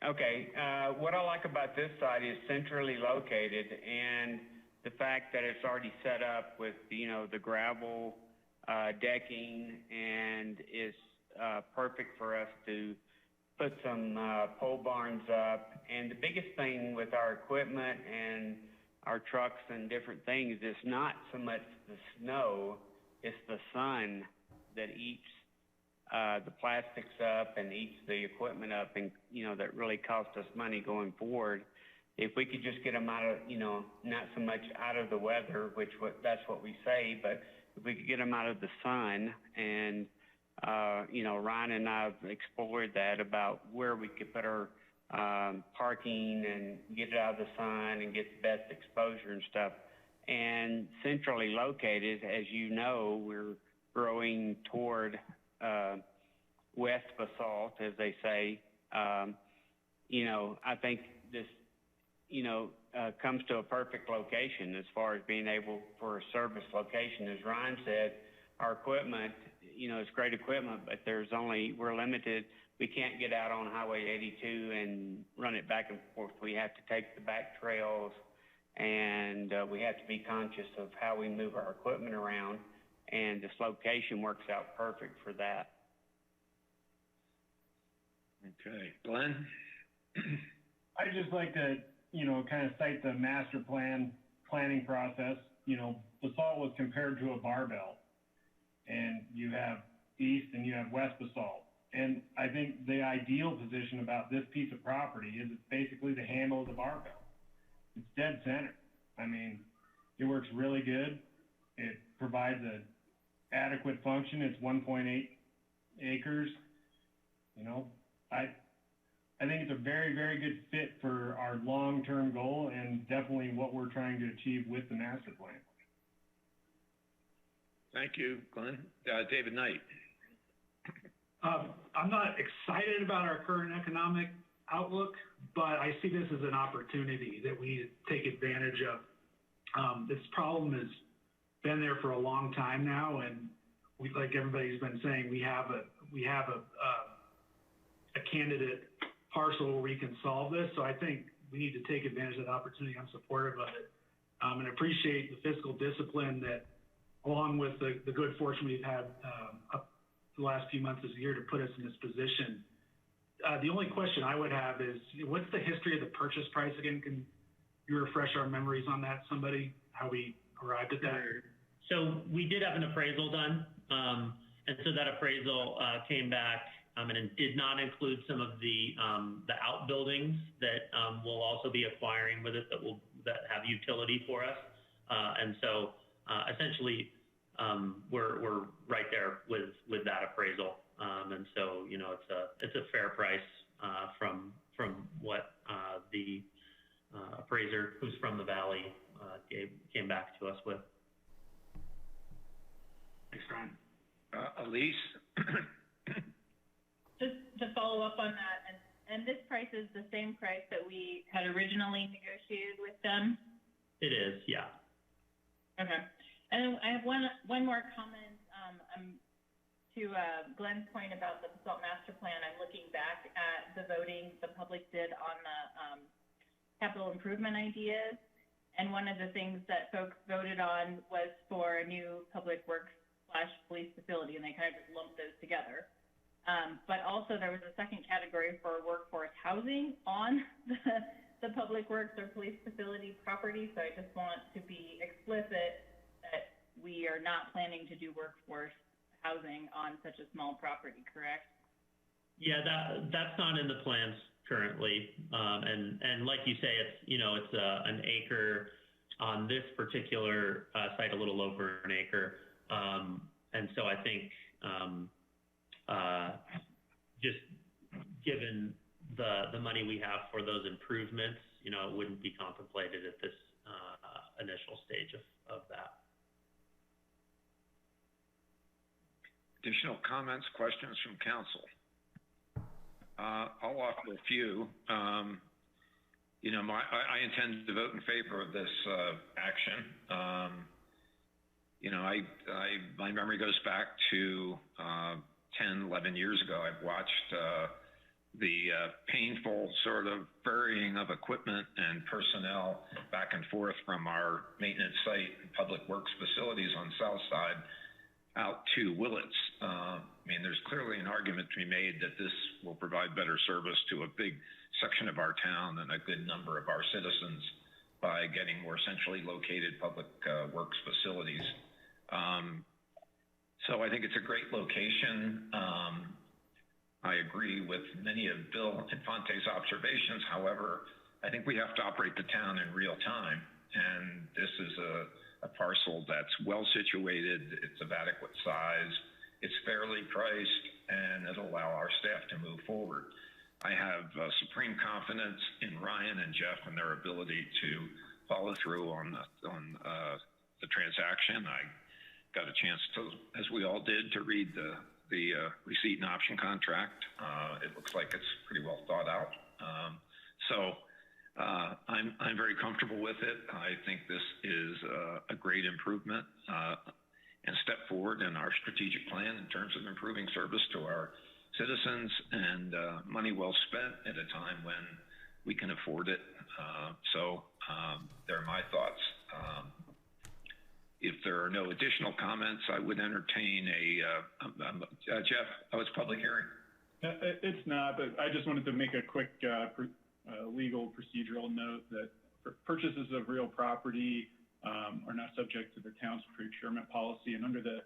Okay, what I like about this site is centrally located, and the fact that it's already set up with, the gravel decking, and is perfect for us to put some pole barns up. And the biggest thing with our equipment and our trucks and different things is not so much the snow, it's the sun that eats the plastics up and eats the equipment up, and that really cost us money going forward. If we could just get them out of, not so much out of the weather, that's what we say, but if we could get them out of the sun, and Ryan and I have explored that about where we could put our parking and get it out of the sun and get the best exposure and stuff. And centrally located, as you know, we're growing toward West Basalt, as they say. I think this, comes to a perfect location as far as being able for a service location. As Ryan said, our equipment, it's great equipment, but we're limited. We can't get out on Highway 82 and run it back and forth. We have to take the back trails, and we have to be conscious of how we move our equipment around, and this location works out perfect for that. Okay, Glenn? I'd just like to, kind of cite the master planning process. Basalt was compared to a barbell, and you have east and you have west Basalt. And I think the ideal position about this piece of property is it's basically the handle of the barbell. It's dead center. I mean, it works really good. It provides an adequate function. It's 1.8 acres. I think it's a very, very good fit for our long-term goal, and definitely what we're trying to achieve with the master plan. Thank you, Glenn. David Knight. I'm not excited about our current economic outlook, but I see this as an opportunity that we need to take advantage of. This problem has been there for a long time now, and like everybody's been saying, we have a candidate parcel where we can solve this. So I think we need to take advantage of that opportunity. I'm supportive of it, and appreciate the fiscal discipline that, along with the good fortune we've had up the last few months this year, to put us in this position. The only question I would have is, what's the history of the purchase price again? Can you refresh our memories on that, somebody, how we arrived at that? So we did have an appraisal done, And so that appraisal came back and it did not include some of the outbuildings that we'll also be acquiring with it that have utility for us. And so essentially we're right there with that appraisal. And so, you know, it's a fair price from what the appraiser who's from the Valley came back to us with. Thanks, Brian. Elise? Just to follow up on that, and this price is the same price that we had originally negotiated with them? It is, yeah. Okay. And I have one more comment to Glenn's point about the Basalt Master Plan. I'm looking back at the voting the public did on the capital improvement ideas, and one of the things that folks voted on was for a new public works / police facility, and they kind of just lumped those together. But also there was a second category for workforce housing on the public works or police facility property. So I just want to be explicit that we are not planning to do workforce housing on such a small property, correct? Yeah, that's not in the plans currently. And like you say, it's an acre on this particular site, a little over an acre. And so I think just given the money we have for those improvements, it wouldn't be contemplated at this initial stage of that. Additional comments, questions from council? I'll offer a few. I intend to vote in favor of this action. My memory goes back to 10, 11 years ago. I've watched the painful sort of ferrying of equipment and personnel back and forth from our maintenance site and public works facilities on South Side out to Willits. There's clearly an argument to be made that this will provide better service to a big section of our town and a good number of our citizens by getting more centrally located public works facilities. So I think it's a great location. I agree with many of Bill Infante's observations. However, I think we have to operate the town in real time. And this is a parcel that's well situated, it's of adequate size, it's fairly priced, and it'll allow our staff to move forward. I have supreme confidence in Ryan and Jeff and their ability to follow through on the transaction. I got a chance to, as we all did, to read the receipt and option contract. It looks like it's pretty well thought out. I'm very comfortable with it. I think this is a great improvement and step forward in our strategic plan in terms of improving service to our citizens, and money well spent at a time when we can afford it. They're my thoughts. If there are no additional comments, I would entertain Jeff, it's public hearing. It's not, but I just wanted to make a quick legal procedural note that purchases of real property are not subject to the town's procurement policy, and under the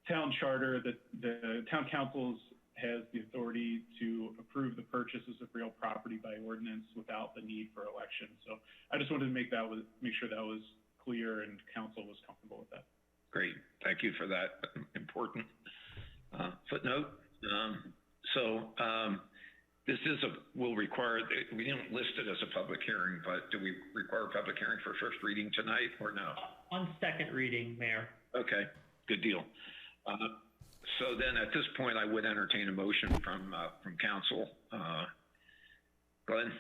town charter, the town council has the authority to approve the purchases of real property by ordinance without the need for election. So I just wanted to make sure that was clear and council was comfortable with that. Great, thank you for that important footnote. This will require, we didn't list it as a public hearing, but do we require a public hearing for first reading tonight or no? On second reading, Mayor. Okay, good deal. So then at this point, I would entertain a motion from council. Glenn?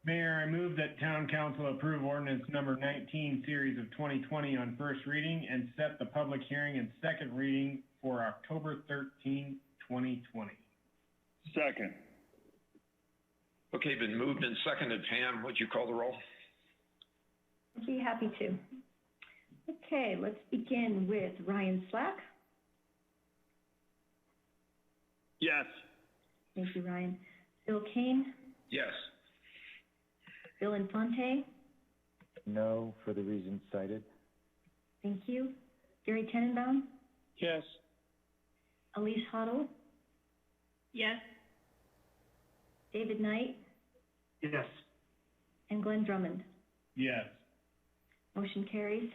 Mayor, I move that town council approve ordinance number 19, series of 2020 on first reading and set the public hearing and second reading for October 13, 2020. Second. Okay, been moved and seconded. Pam, would you call the roll? I'd be happy to. Okay, let's begin with Ryan Slack. Yes. Thank you, Ryan. Bill Kane? Yes. Bill Infante? No, for the reasons cited. Thank you. Gary Tenenbaum? Yes. Elise Hoddle, Yes. David Knight, Yes. and Glenn Drummond. Yes. Motion carries.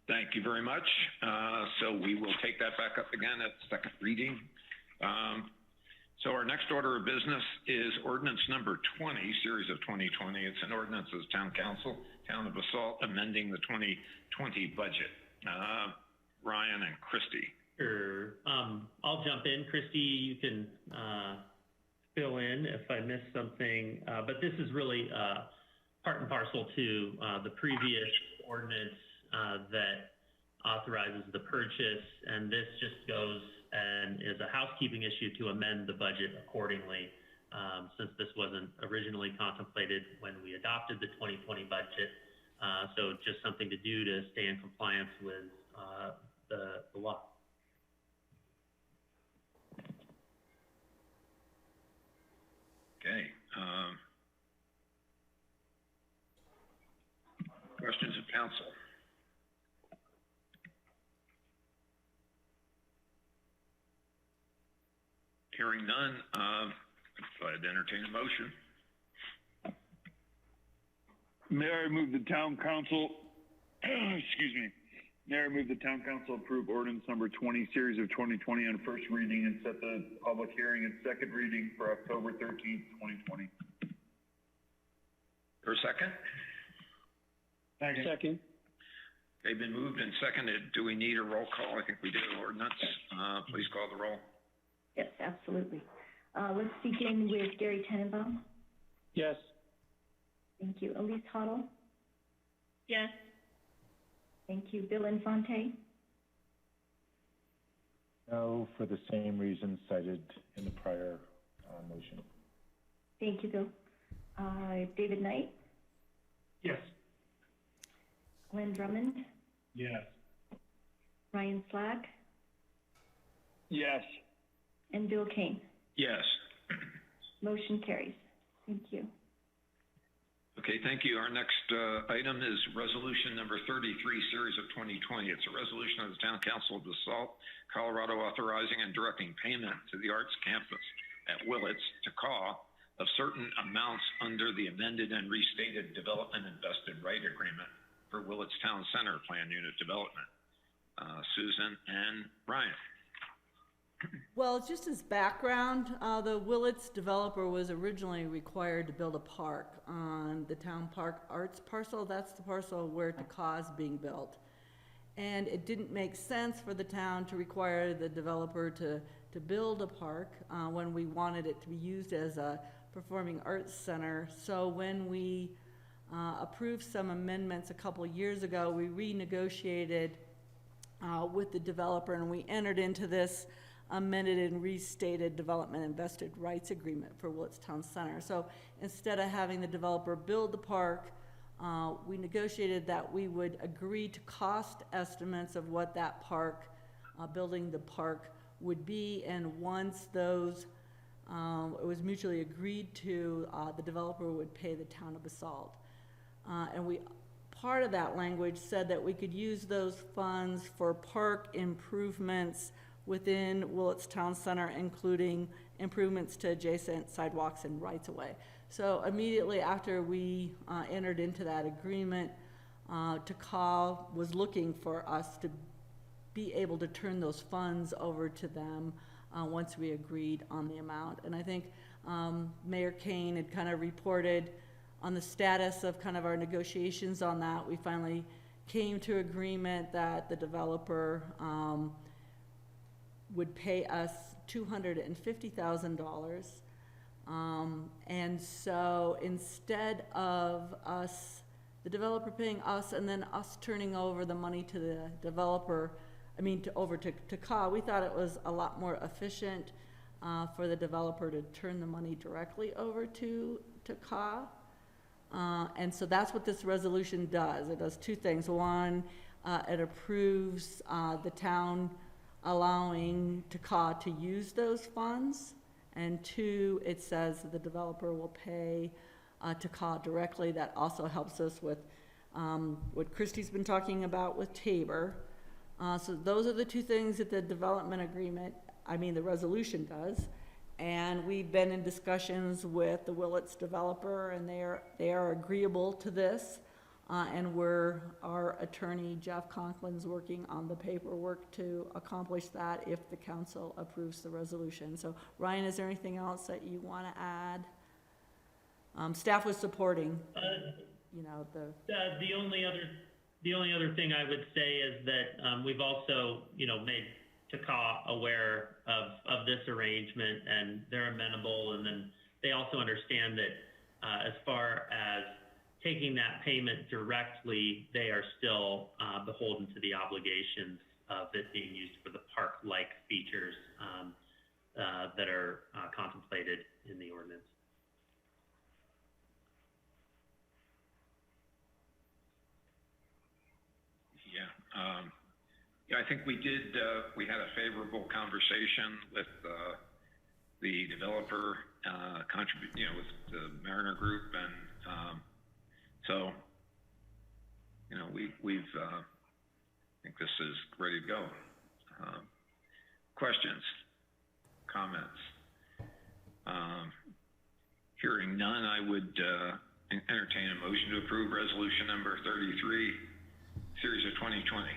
Thank you very much. So we will take that back up again at second reading. So our next order of business is ordinance number 20, series of 2020. It's an ordinance of the Town Council, Town of Basalt, amending the 2020 budget. Ryan and Christie. Sure. I'll jump in. Christy, you can fill in if I miss something. But this is really part and parcel to the previous ordinance that authorizes the purchase, and this just goes and is a housekeeping issue to amend the budget accordingly, since this wasn't originally contemplated when we adopted the 2020 budget. So just something to do to stay in compliance with the law. Okay. Questions of council? Hearing none, I'd entertain a motion. Mayor, I move the town council, excuse me. Mayor, I move the town council approve ordinance number 20, series of 2020 on first reading and set the public hearing and second reading for October 13th, 2020. For a second? Second. Okay, been moved and seconded. Do we need a roll call? I think we do. Ordinance, please call the roll. Yes, absolutely. Let's begin with Gary Tenenbaum. Yes. Thank you. Elise Hoddle. Yes. Thank you. Bill Infante. No, for the same reasons cited in the prior motion. Thank you, Bill. David Knight. Yes. Glenn Drummond. Yes. Ryan Slack. Yes. And Bill Kane. Yes. Motion carries. Thank you. Okay, thank you. Our next item is resolution number 33, series of 2020. It's a resolution of the Town Council of Basalt, Colorado, authorizing and directing payment to the Arts Campus at Willits to CAW of certain amounts under the amended and restated development and vested right agreement for Willits Town Center Plan Unit Development. Susan and Ryan. Well, just as background, the Willits developer was originally required to build a park on the town park arts parcel. That's the parcel where TACA is being built. And it didn't make sense for the town to require the developer to build a park when we wanted it to be used as a performing arts center. So when we approved some amendments a couple years ago, we renegotiated with the developer, and we entered into this amended and restated development and vested rights agreement for Willits Town Center. So instead of having the developer build the park, we negotiated that we would agree to cost estimates of what that park, building the park would be, and once those, it was mutually agreed to, the developer would pay the town of Basalt. And part of that language said that we could use those funds for park improvements within Willits Town Center, including improvements to adjacent sidewalks and rights-of-way. So immediately after we entered into that agreement, TACA was looking for us to be able to turn those funds over to them once we agreed on the amount. And I think Mayor Kane had kind of reported on the status of kind of our negotiations on that. We finally came to agreement that the developer would pay us $250,000. And so instead of us, the developer paying us and then us turning over the money to the developer, over to TACA, we thought it was a lot more efficient for the developer to turn the money directly over to TACA. And so that's what this resolution does. It does two things. One, it approves the town allowing TACA to use those funds, and two, it says that the developer will pay TACA directly. That also helps us with what Christy's been talking about with Tabor, So those are the two things that the development agreement, the resolution does. And we've been in discussions with the Willits developer, and they are agreeable to this. And our attorney, Jeff Conklin's working on the paperwork to accomplish that if the council approves the resolution. So Ryan, is there anything else that you want to add? Staff was supporting, The only other thing I would say is that we've also, made TACA aware of this arrangement, and they're amenable, and then they also understand that as far as taking that payment directly, they are still beholden to the obligations of it being used for the park-like features that are contemplated in the ordinance. Yeah, I think we did, we had a favorable conversation with the developer, with the Mariner Group, and so, we've, I think this is ready to go. Questions, comments? Hearing none, I would entertain a motion to approve resolution number 33, series of 2020.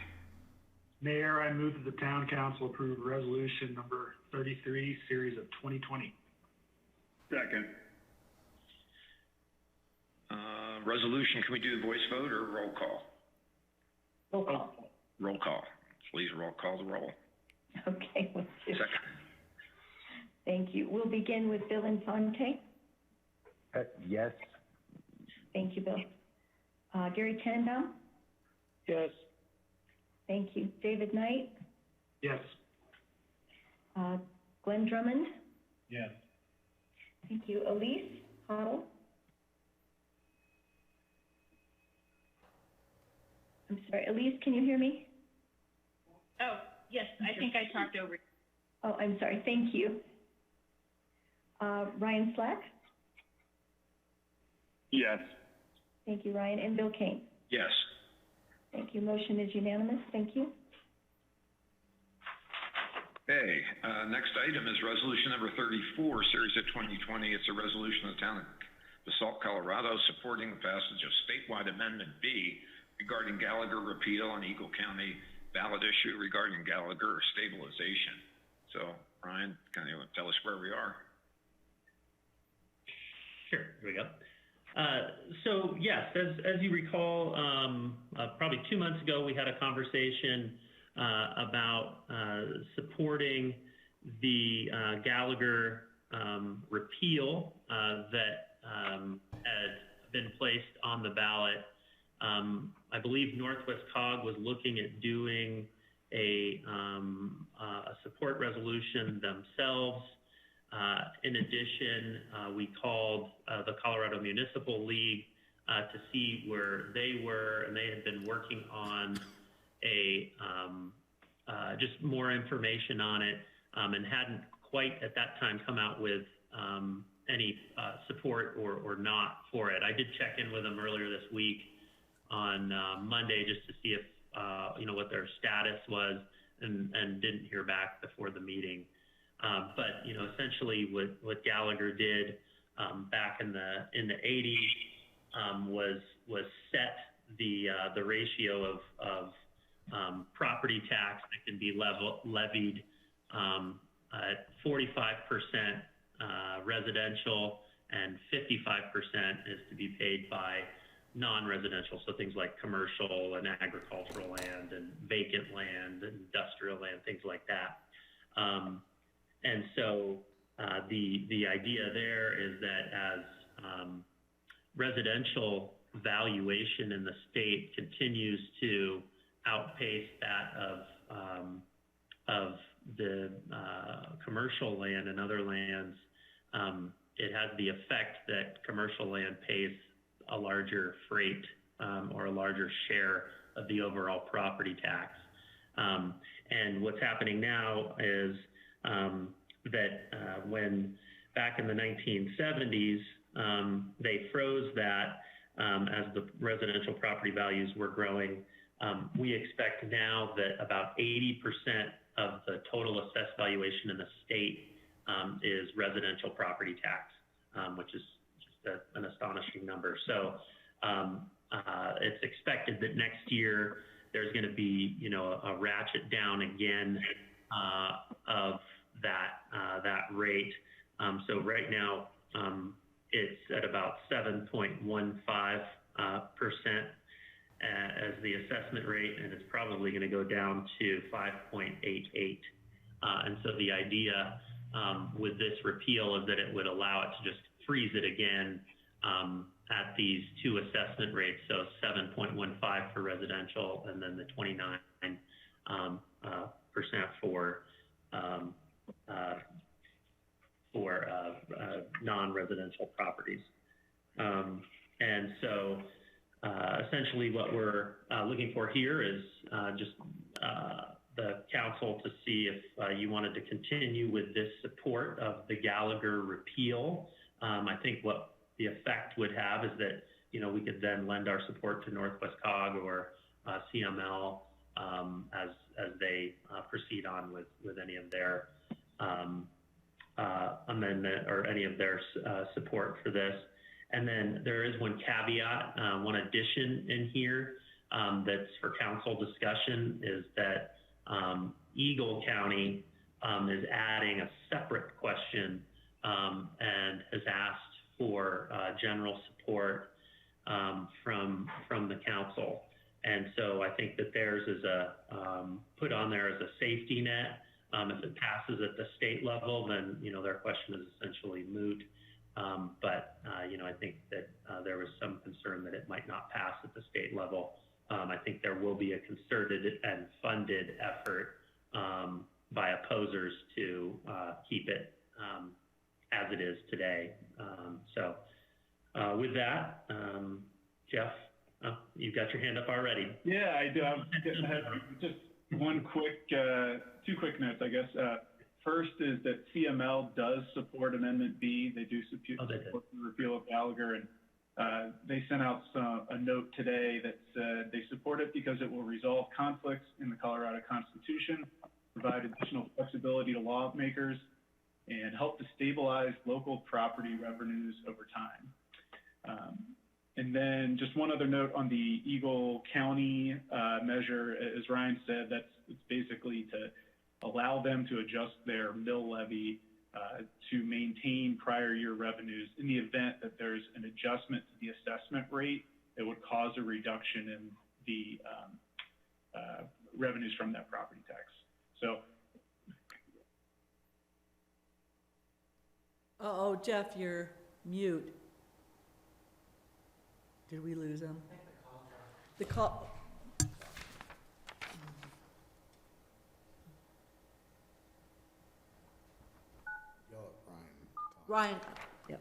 Mayor, I move that the town council approve resolution number 33, series of 2020. Second. Resolution, can we do the voice vote or roll call? Roll call. Roll call. Please roll call the roll. Okay, let's do. Second. Thank you. We'll begin with Bill Infante. Yes. Thank you, Bill. Gary Tenenbaum? Yes. Thank you. David Knight? Yes. Glenn Drummond? Yes. Thank you. Elise Hoddle? I'm sorry, Elise, can you hear me? Oh, yes, I think I talked over. Oh, I'm sorry. Thank you. Ryan Slack? Yes. Thank you, Ryan. And Bill Kane? Yes. Thank you. Motion is unanimous. Thank you. Okay, next item is resolution number 34, series of 2020. It's a resolution of the town of Basalt, Colorado, supporting the passage of statewide amendment B regarding Gallagher repeal and Eagle County ballot issue regarding Gallagher stabilization. So, Ryan, can you tell us where we are? Sure, here we go. So yes, as you recall, probably 2 months ago, we had a conversation about supporting the Gallagher repeal that had been placed on the ballot. I believe Northwest COG was looking at doing a support resolution themselves. In addition, we called the Colorado Municipal League to see where they were, and they had been working on just more information on it, and hadn't quite at that time come out with any support or not for it. I did check in with them earlier this week on Monday just to see if what their status was, and didn't hear back before the meeting. But essentially what Gallagher did back in the 80s was set the ratio of property tax that can be levied at 45% residential, and 55% is to be paid by non-residential, so things like commercial and agricultural land and vacant land, industrial land, things like that. And so the idea there is that as residential valuation in the state continues to outpace that of the commercial land and other lands, it has the effect that commercial land pays a larger freight or a larger share of the overall property tax. And what's happening now is that when back in the 1970s, they froze that as the residential property values were growing We expect now that about 80% of the total assessed valuation in the state is residential property tax, which is just an astonishing number. So it's expected that next year there's going to be, a ratchet down again of that rate. So right now it's at about 7.15% as the assessment rate, and it's probably going to go down to 5.88. And so the idea with this repeal is that it would allow it to just freeze it again at these two assessment rates, so 7.15 for residential, and then the 29% for non-residential properties. And so essentially what we're looking for here is just the council to see if you wanted to continue with this support of the Gallagher repeal. I think what the effect would have is that, we could then lend our support to Northwest Cog or CML as they proceed on with any of their amendment or any of their support for this. And then there is one caveat, one addition in here that's for council discussion, is that Eagle County is adding a separate question and has asked for general support from the council. And so I think that theirs is put on there as a safety net. If it passes at the state level, then, their question is essentially moot. But I think that there was some concern that it might not pass at the state level. I think there will be a concerted and funded effort by opposers to keep it as it is today. So with that, Jeff, you've got your hand up already. Yeah, I do. I have just two quick notes, I guess. First is that CML does support Amendment B. They do support the repeal of Gallagher, and they sent out a note today that said they support it because it will resolve conflicts in the Colorado Constitution, provide additional flexibility to lawmakers, and help to stabilize local property revenues over time. And then just one other note on the Eagle County measure, as Ryan said, it's basically to allow them to adjust their mill levy to maintain prior year revenues in the event that there's an adjustment to the assessment rate that would cause a reduction in the revenues from that property tax. So. Uh-oh, Jeff, you're mute. Did we lose him? I think the call. Yell at Ryan. Ryan, yep.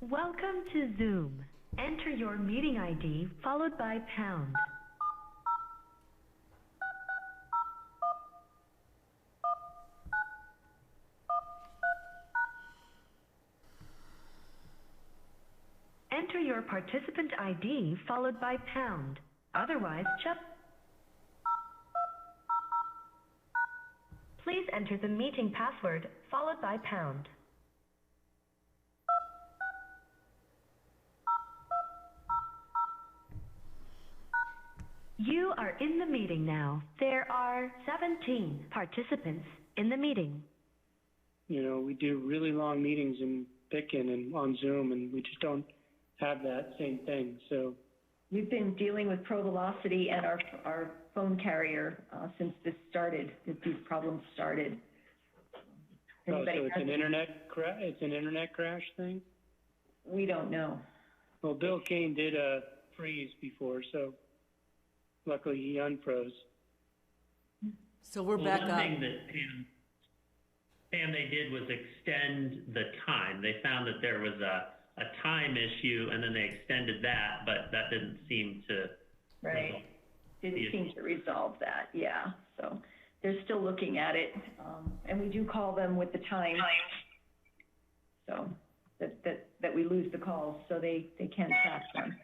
Welcome to Zoom. Enter your meeting ID followed by pound. Enter your participant ID followed by pound. Otherwise, please enter the meeting password followed by pound. You are in the meeting now. There are 17 participants in the meeting. We do really long meetings in Picken and on Zoom, and we just don't have that same thing. So we've been dealing with ProVelocity and our phone carrier since this started, that these problems started. So it's an internet crash thing? We don't know. Well, Bill Kane did a freeze before, so luckily he unfroze. So we're back up. One thing that Pam, they did was extend the time. They found that there was a time issue, and then they extended that, but that didn't seem to Right. Didn't Yeah. seem to resolve that, yeah. So they're still looking at it, and we do call them with the time. So that we lose the calls, so they can track them.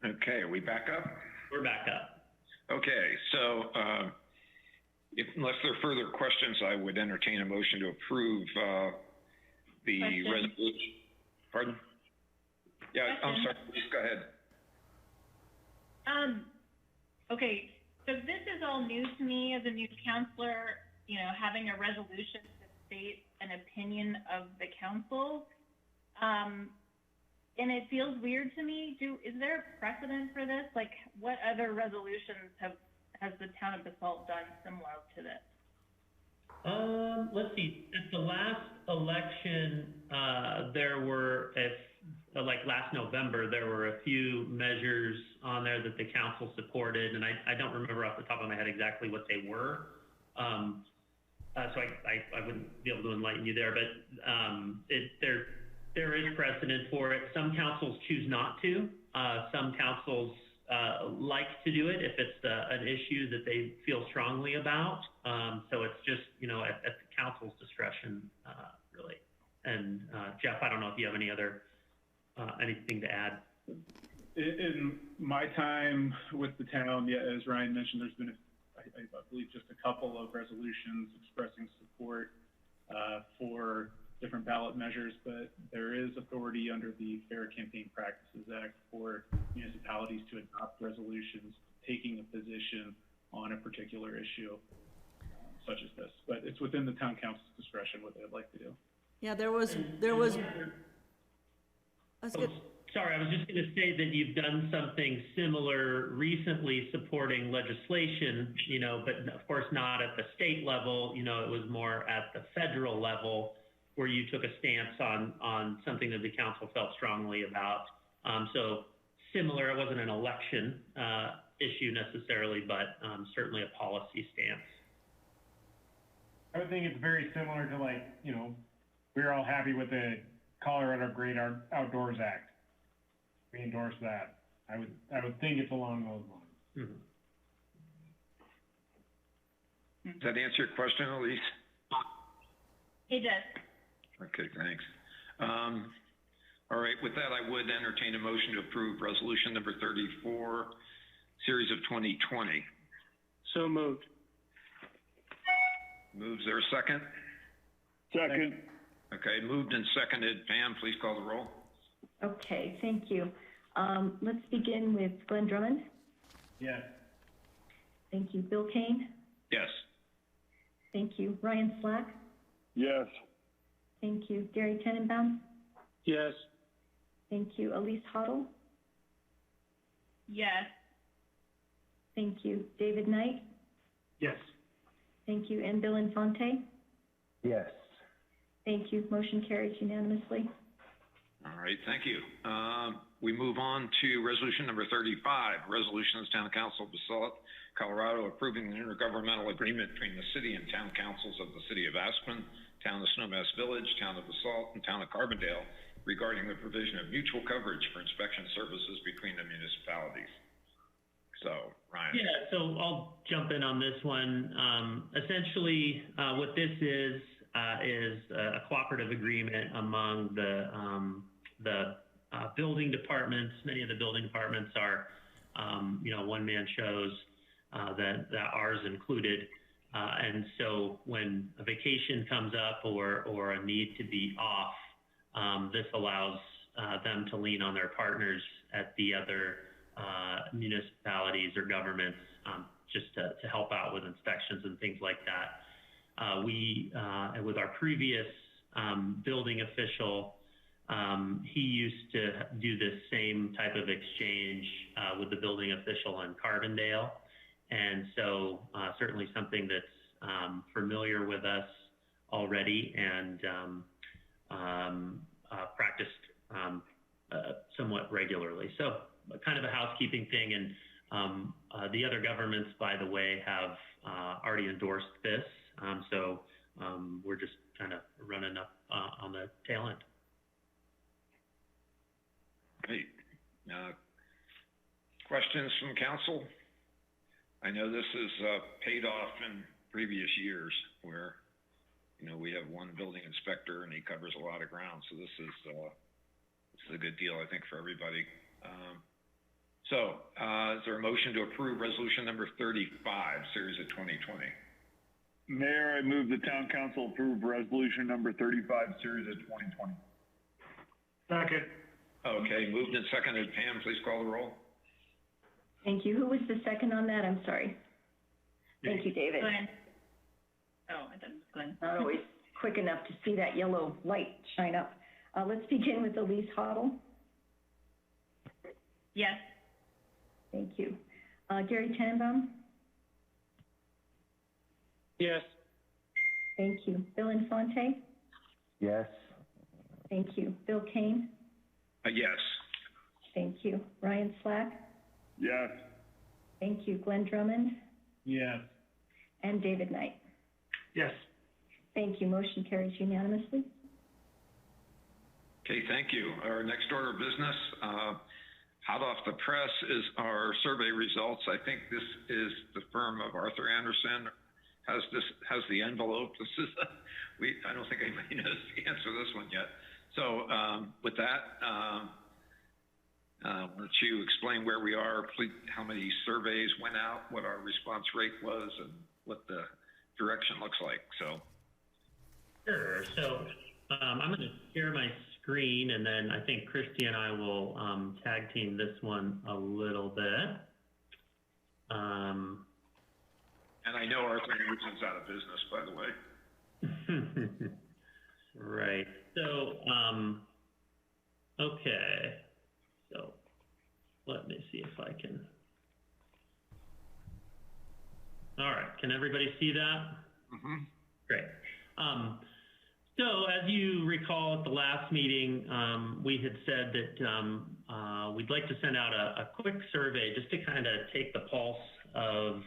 Okay, are we back up? We're back up. Okay, so unless there are further questions, I would entertain a motion to approve the Question. resolution. Pardon? Yeah, I'm Question. sorry, please go ahead. Okay, so this is all new to me as a new counselor, you know, having a resolution to state an opinion of the council. And it feels weird to me. Is there a precedent for this? Like, what other resolutions has the town of Basalt done similar to this? Let's see, at the last election, there were, like last November, there were a few measures on there that the council supported, and I don't remember off the top of my head exactly what they were. So I wouldn't be able to enlighten you there, but there is precedent for it. Some councils choose not to. Some councils like to do it if it's an issue that they feel strongly about. So it's just, you know, at the council's discretion, really. And Jeff, I don't know if you have any other anything to add. In my time with the town, yeah, as Ryan mentioned, there's been, I believe, just a couple of resolutions expressing support for different ballot measures, but there is authority under the Fair Campaign Practices Act for municipalities to adopt resolutions taking a position on a particular issue, such as this. But it's within the town council's discretion what they'd like to do. Yeah, there was. Sorry, I was just going to say that you've done something similar recently supporting legislation, you know, but of course not at the state level. You know, it was more at the federal level where you took a stance on something that the council felt strongly about. So similar, it wasn't an election issue necessarily, but certainly a policy stance. I would think it's very similar to, like, you know, we're all happy with the Colorado Great Outdoors Act. We endorse that. I would think it's along those lines. Mm-hmm. Does that answer your question, Elise? It does. Okay, thanks. All right, with that, I would entertain a motion to approve resolution number 34, series of 2020. So moved. Moves there a second? Second. Okay, moved and seconded. Pam, please call the roll. Okay, thank you. Let's begin with Glenn Drummond. Yes. Thank you. Bill Kane. Yes. Thank you. Ryan Slack. Yes. Thank you. Gary Tenenbaum. Yes. Thank you. Elise Hoddle. Yes. Thank you. David Knight. Yes. Thank you. And Bill Infante. Yes. Thank you. Motion carries unanimously. All right, thank you. We move on to resolution number 35, resolution of the Town Council of Basalt, Colorado, approving an intergovernmental agreement between the city and town councils of the city of Aspen, town of Snowmass Village, town of Basalt, and town of Carbondale regarding the provision of mutual coverage for inspection services between the municipalities. So, Ryan. Yeah, so I'll jump in on this one. Essentially, what this is a cooperative agreement among the building departments. Many of the building departments are, you know, one-man shows that ours included. And so when a vacation comes up or a need to be off, this allows them to lean on their partners at the other municipalities or governments just to help out with inspections and things like that. We, with our previous building official, he used to do this same type of exchange with the building official in Carbondale. And so certainly something that's familiar with us already and practiced somewhat regularly. So kind of a housekeeping thing. And the other governments, by the way, have already endorsed this. So we're just kind of running up on the tail end. Great. Questions from council? I know this is paid off in previous years where, we have one building inspector and he covers a lot of ground. So this is a good deal, I think, for everybody. Is there a motion to approve resolution number 35, series of 2020? Mayor, I move the town council approve resolution number 35, series of 2020. Second. Okay, moved and seconded. Pam, please call the roll. Thank you. Who was the second on that? I'm sorry. Thank you, David. Glenn. Oh, I thought it was Glenn. Not always quick enough to see that yellow light shine up. Let's begin with Elise Hoddle. Yes. Thank you. Gary Tenenbaum. Yes. Thank you. Bill Infante. Yes. Thank you. Bill Kane. Yes. Thank you. Ryan Slack. Yes. Thank you. Glenn Drummond. Yes. And David Knight. Yes. Thank you. Motion carries unanimously. Okay, thank you. Our next order of business, hot off the press, is our survey results. I think this is the firm of Arthur Anderson has the envelope. This is I don't think anybody knows the answer to this one yet. So with that, why don't you explain where we are, please, how many surveys went out, what our response rate was, and what the direction looks like. So. Sure. So I'm going to share my screen, and then I think Christy and I will tag team this one a little bit. And I know Arthur Anderson's out of business, by the way. Right. So, okay. So let me see if I can. All right. Can everybody see that? Mm-hmm. Great. So as you recall at the last meeting, we had said that we'd like to send out a quick survey just to kind of take the pulse of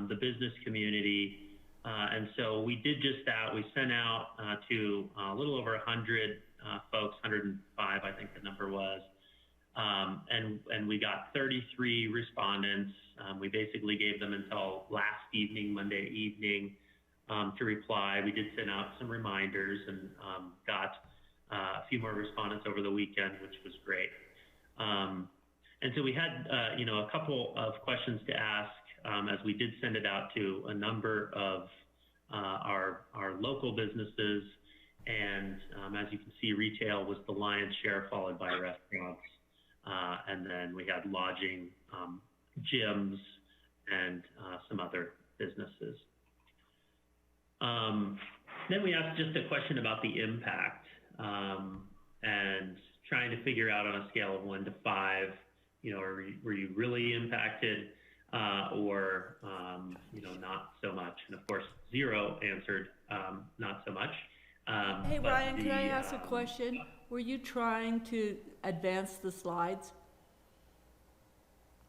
the business community. And so we did just that. We sent out to a little over 100 folks, 105, I think the number was. And we got 33 respondents. We basically gave them until last evening, Monday evening, to reply. We did send out some reminders and got a few more respondents over the weekend, which was great. And so we had, a couple of questions to ask as we did send it out to a number of our local businesses. And as you can see, retail was the lion's share, followed by restaurants. And then we had lodging, gyms, and some other businesses. Then we asked just a question about the impact and trying to figure out on a scale of 1 to 5, were you really impacted or, not so much? And of course, 0 answered not so much. Hey, Ryan, can I ask a question? Were you trying to advance the slides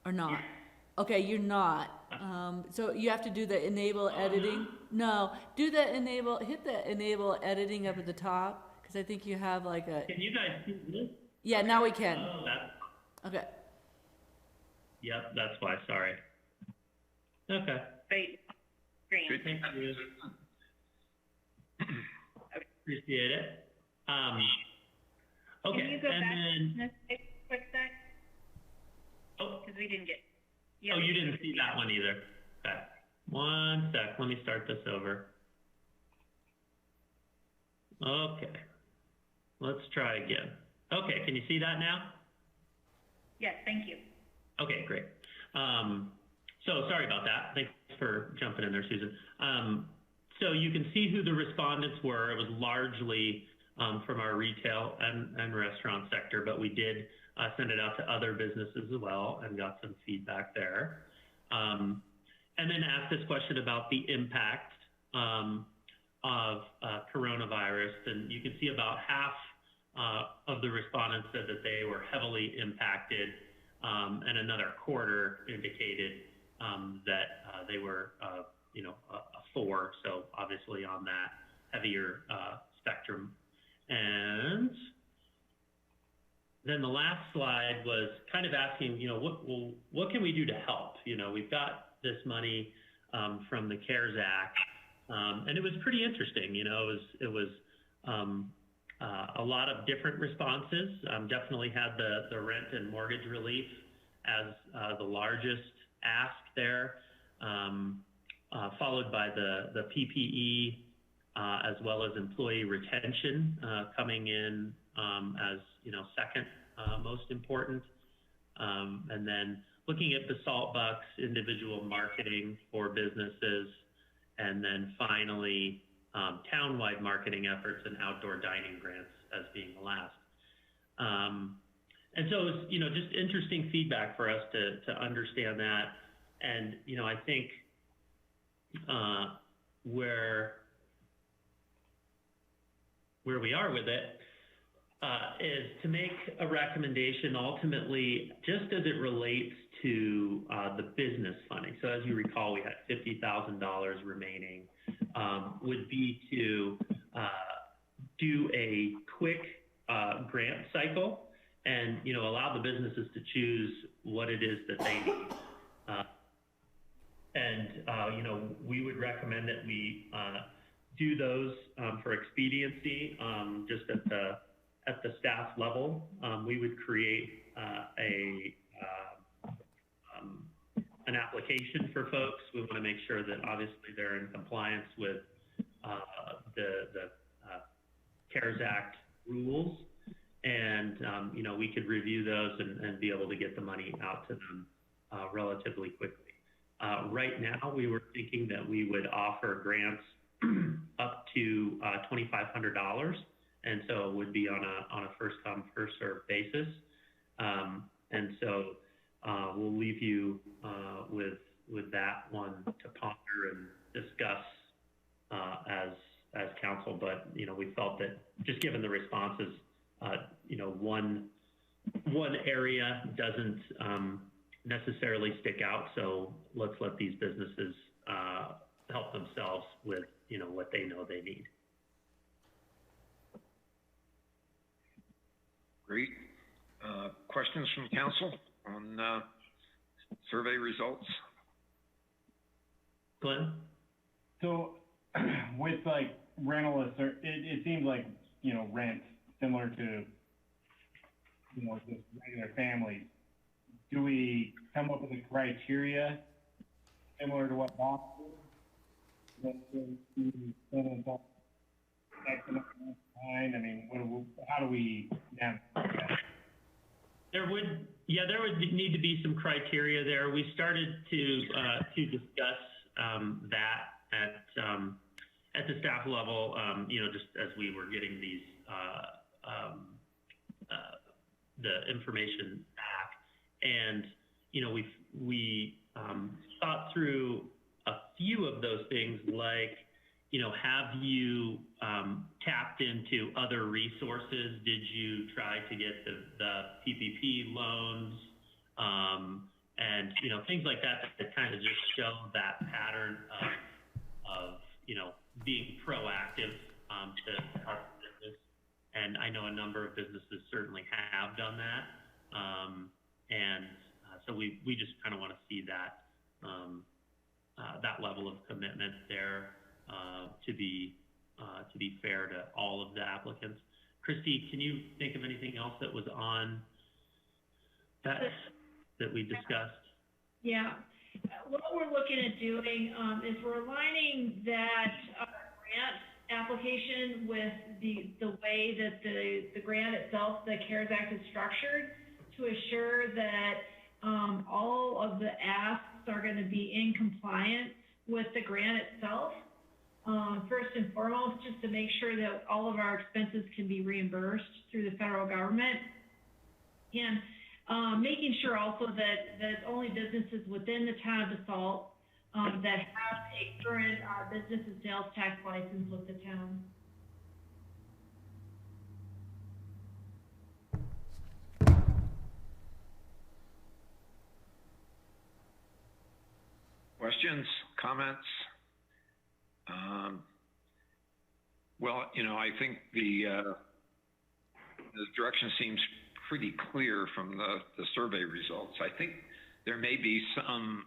or not? Okay, you're not. So you have to do the enable editing. No, hit the enable editing up at the top, because I think you have like a. Can you guys see this? Yeah, now we can. Oh, that. Okay. Yep, that's why. Sorry. Okay. Great. Screen. Thank you. Appreciate it. Okay. Can you go and back then, to this quick sec? Oh. Because we didn't get. Yeah, you didn't see that one either. Okay. One sec. Let me start this over. Okay. Let's try again. Okay. Can you see that now? Yes, thank you. Okay, great. So sorry about that. Thanks for jumping in there, Susan. So you can see who the respondents were. It was largely from our retail and restaurant sector, but we did send it out to other businesses as well and got some feedback there. And then asked this question about the impact of coronavirus. And you can see about half of the respondents said that they were heavily impacted, and another quarter indicated that they were, a 4, so obviously on that heavier spectrum. And then the last slide was kind of asking, what can we do to help? We've got this money from the CARES Act, and it was pretty interesting. It was a lot of different responses. Definitely had the rent and mortgage relief as the largest ask there, followed by the PPE, as well as employee retention coming in as second most important, and then looking at Basalt Bucks, individual marketing for businesses, and then finally townwide marketing efforts and outdoor dining grants as being the last. And so it was, just interesting feedback for us to understand that. And, I think where we are with it is to make a recommendation ultimately just as it relates to the business funding. So as you recall, we had $50,000 remaining, would be to do a quick grant cycle and, allow the businesses to choose what it is that they need. We would recommend that we do those for expediency, just at the staff level. We would create an application for folks. We want to make sure that obviously they're in compliance with the CARES Act rules, and we could review those and be able to get the money out to them relatively quickly. Right now, we were thinking that we would offer grants up to $2,500, and so it would be on a first come, first served basis. And so we'll leave you with that one to ponder and discuss as council. But we felt that just given the responses, one area doesn't necessarily stick out. So let's let these businesses help themselves with what they know they need. Great. Questions from council on survey results? Glenn? So with rental, it seems like, rent similar to, just regular families. Do we come up with a criteria similar to what Bob did? I mean, how do we navigate that? There would need to be some criteria there. We started to discuss that at the staff level, just as we were getting these the information back, and we thought through a few of those things, like have you tapped into other resources? Did you try to get the PPP loans? And things like that kind of just show that pattern of being proactive to help business. And I know a number of businesses certainly have done that. So we just kind of want to see that that level of commitment there to be fair to all of the applicants. Christy, can you think of anything else that was on that we discussed? Yeah. What we're looking at doing is we're aligning that grant application with the way that the grant itself, the CARES Act, is structured to assure that all of the asks are going to be in compliance with the grant itself. First and foremost, just to make sure that all of our expenses can be reimbursed through the federal government, and making sure also that only businesses within the town of Basalt that have a current business and sales tax license with the town. Questions, comments? Well, I think the direction seems pretty clear from the survey results. I think there may be some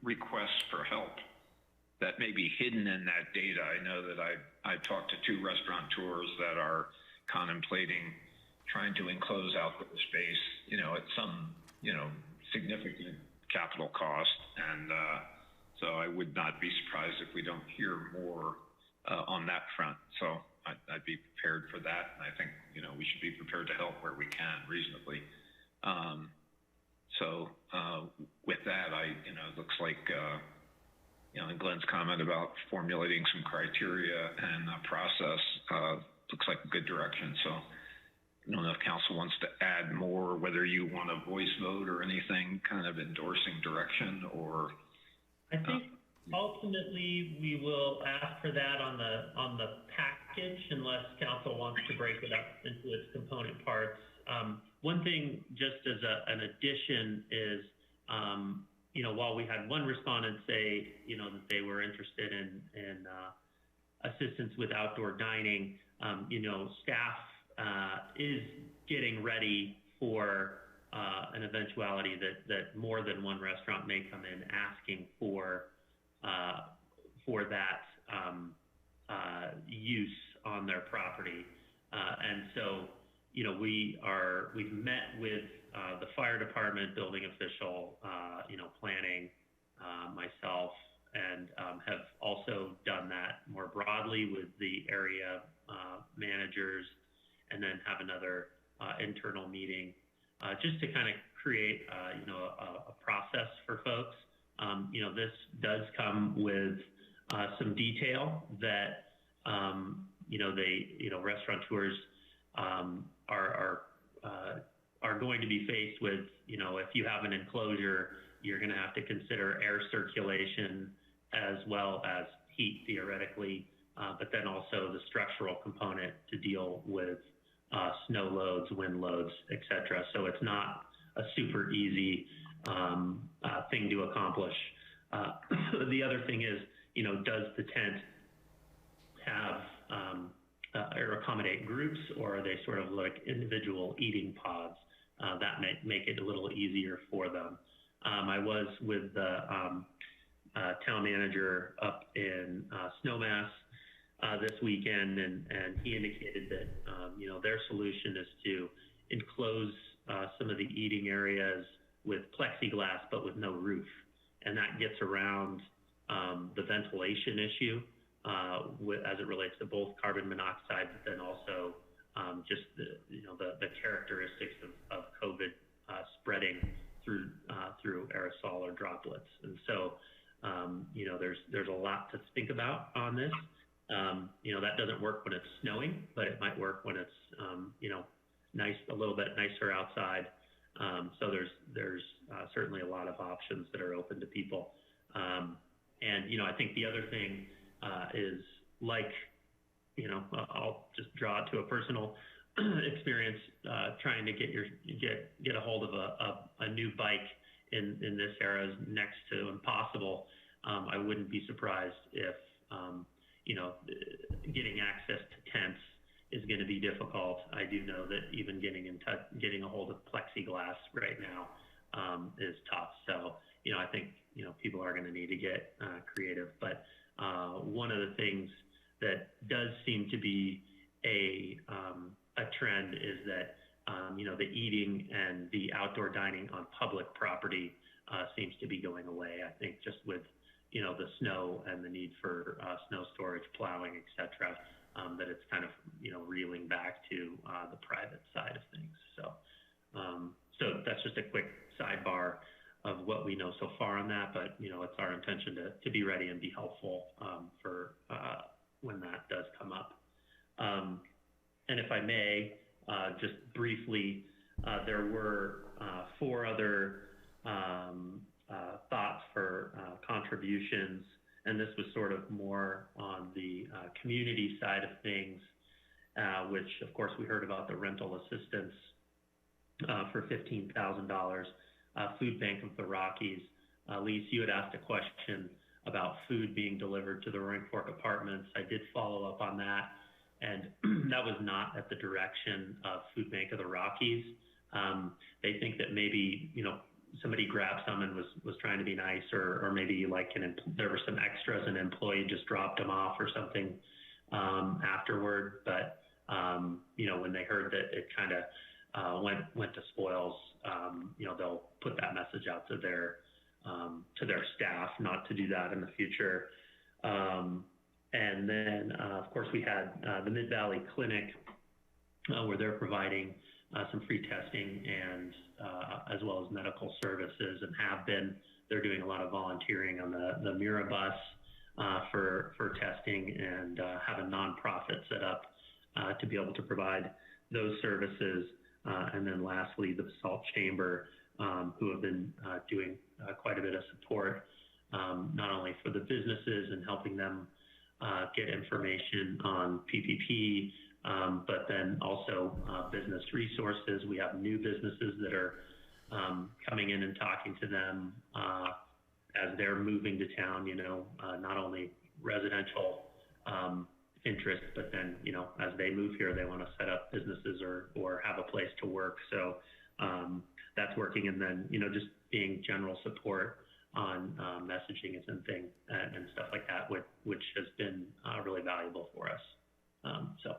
requests for help that may be hidden in that data. I know that I've talked to 2 restaurateurs that are contemplating trying to enclose outdoor space, at some, significant capital cost. And so I would not be surprised if we don't hear more on that front. So I'd be prepared for that. And I think, we should be prepared to help where we can reasonably. With that, it looks like, and Glenn's comment about formulating some criteria and a process looks like a good direction. So I don't know if council wants to add more, whether you want a voice vote or anything kind of endorsing direction, or. I think ultimately we will ask for that on the package unless council wants to break it up into its component parts. One thing just as an addition is, while we had one respondent say, that they were interested in assistance with outdoor dining, staff is getting ready for an eventuality that more than one restaurant may come in asking for that use on their property. And so, we've met with the fire department, building official, planning, myself, and have also done that more broadly with the area managers, and then have another internal meeting just to kind of create, a process for folks. This does come with some detail that, restaurateurs are going to be faced with. If you have an enclosure, you're going to have to consider air circulation as well as heat theoretically, but then also the structural component to deal with snow loads, wind loads, et cetera. So it's not a super easy thing to accomplish. The other thing is, does the tent have or accommodate groups, or are they sort of like individual eating pods? That may make it a little easier for them. I was with the town manager up in Snowmass this weekend, and he indicated that their solution is to enclose some of the eating areas with plexiglass but with no roof, and that gets around the ventilation issue as it relates to both carbon monoxide, but then also just the characteristics of COVID spreading through aerosol or droplets. And so there's a lot to think about on this. That doesn't work when it's snowing, but it might work when it's nice, a little bit nicer outside. So there's certainly a lot of options that are open to people. And I think the other thing is, like, I'll just draw it to a personal experience, trying to get a hold of a new bike in this era is next to impossible. I wouldn't be surprised if getting access to tents is going to be difficult. I do know that even getting a hold of plexiglass right now is tough. So I think people are going to need to get creative. But one of the things that does seem to be a trend is that the eating and the outdoor dining on public property seems to be going away. I think just with the snow and the need for snow storage, plowing, et cetera, that it's kind of reeling back to the private side of things. So that's just a quick sidebar of what we know so far on that, but it's our intention to be ready and be helpful for when that does come up. And if I may, just briefly, there were 4 other thoughts for contributions, and this was sort of more on the community side of things, which of course we heard about the rental assistance for $15,000. Food Bank of the Rockies. Lise, you had asked a question about food being delivered to the Roaring Fork Apartments. I did follow up on that. and that was not at the direction of Food Bank of the Rockies. They think that maybe, somebody grabbed some and was trying to be nice, or maybe like there were some extras, an employee just dropped them off or something afterward. But when they heard that it kind of went to spoils, they'll put that message out to their staff not to do that in the future. And then, of course, we had the Mid-Valley Clinic where they're providing some free testing and as well as medical services, and they're doing a lot of volunteering on the Mira bus for testing, and have a nonprofit set up to be able to provide those services. And then lastly, the Basalt Chamber, who have been doing quite a bit of support, not only for the businesses and helping them get information on PPP, but then also business resources. We have new businesses that are coming in and talking to them as they're moving to town, not only residential interest, but then, as they move here, they want to set up businesses or have a place to work. So that's working. And then, just being general support on messaging and stuff like that, which has been really valuable for us. So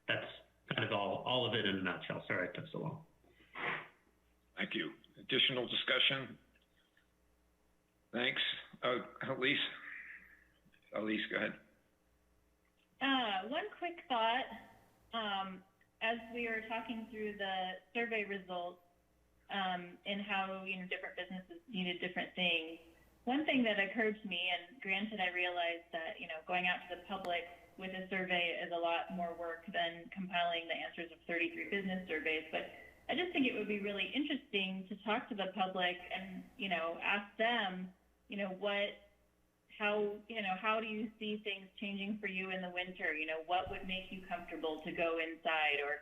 that's kind of all of it in a nutshell. Sorry it took so long. Thank you. Additional discussion? Thanks. Elise, go ahead. One quick thought. As we were talking through the survey results, and how, different businesses needed different things, one thing that occurred to me, and granted I realized that, going out to the public with a survey is a lot more work than compiling the answers of 33 business surveys, but I just think it would be really interesting to talk to the public and, ask them, how do you see things changing for you in the winter? What would make you comfortable to go inside, or,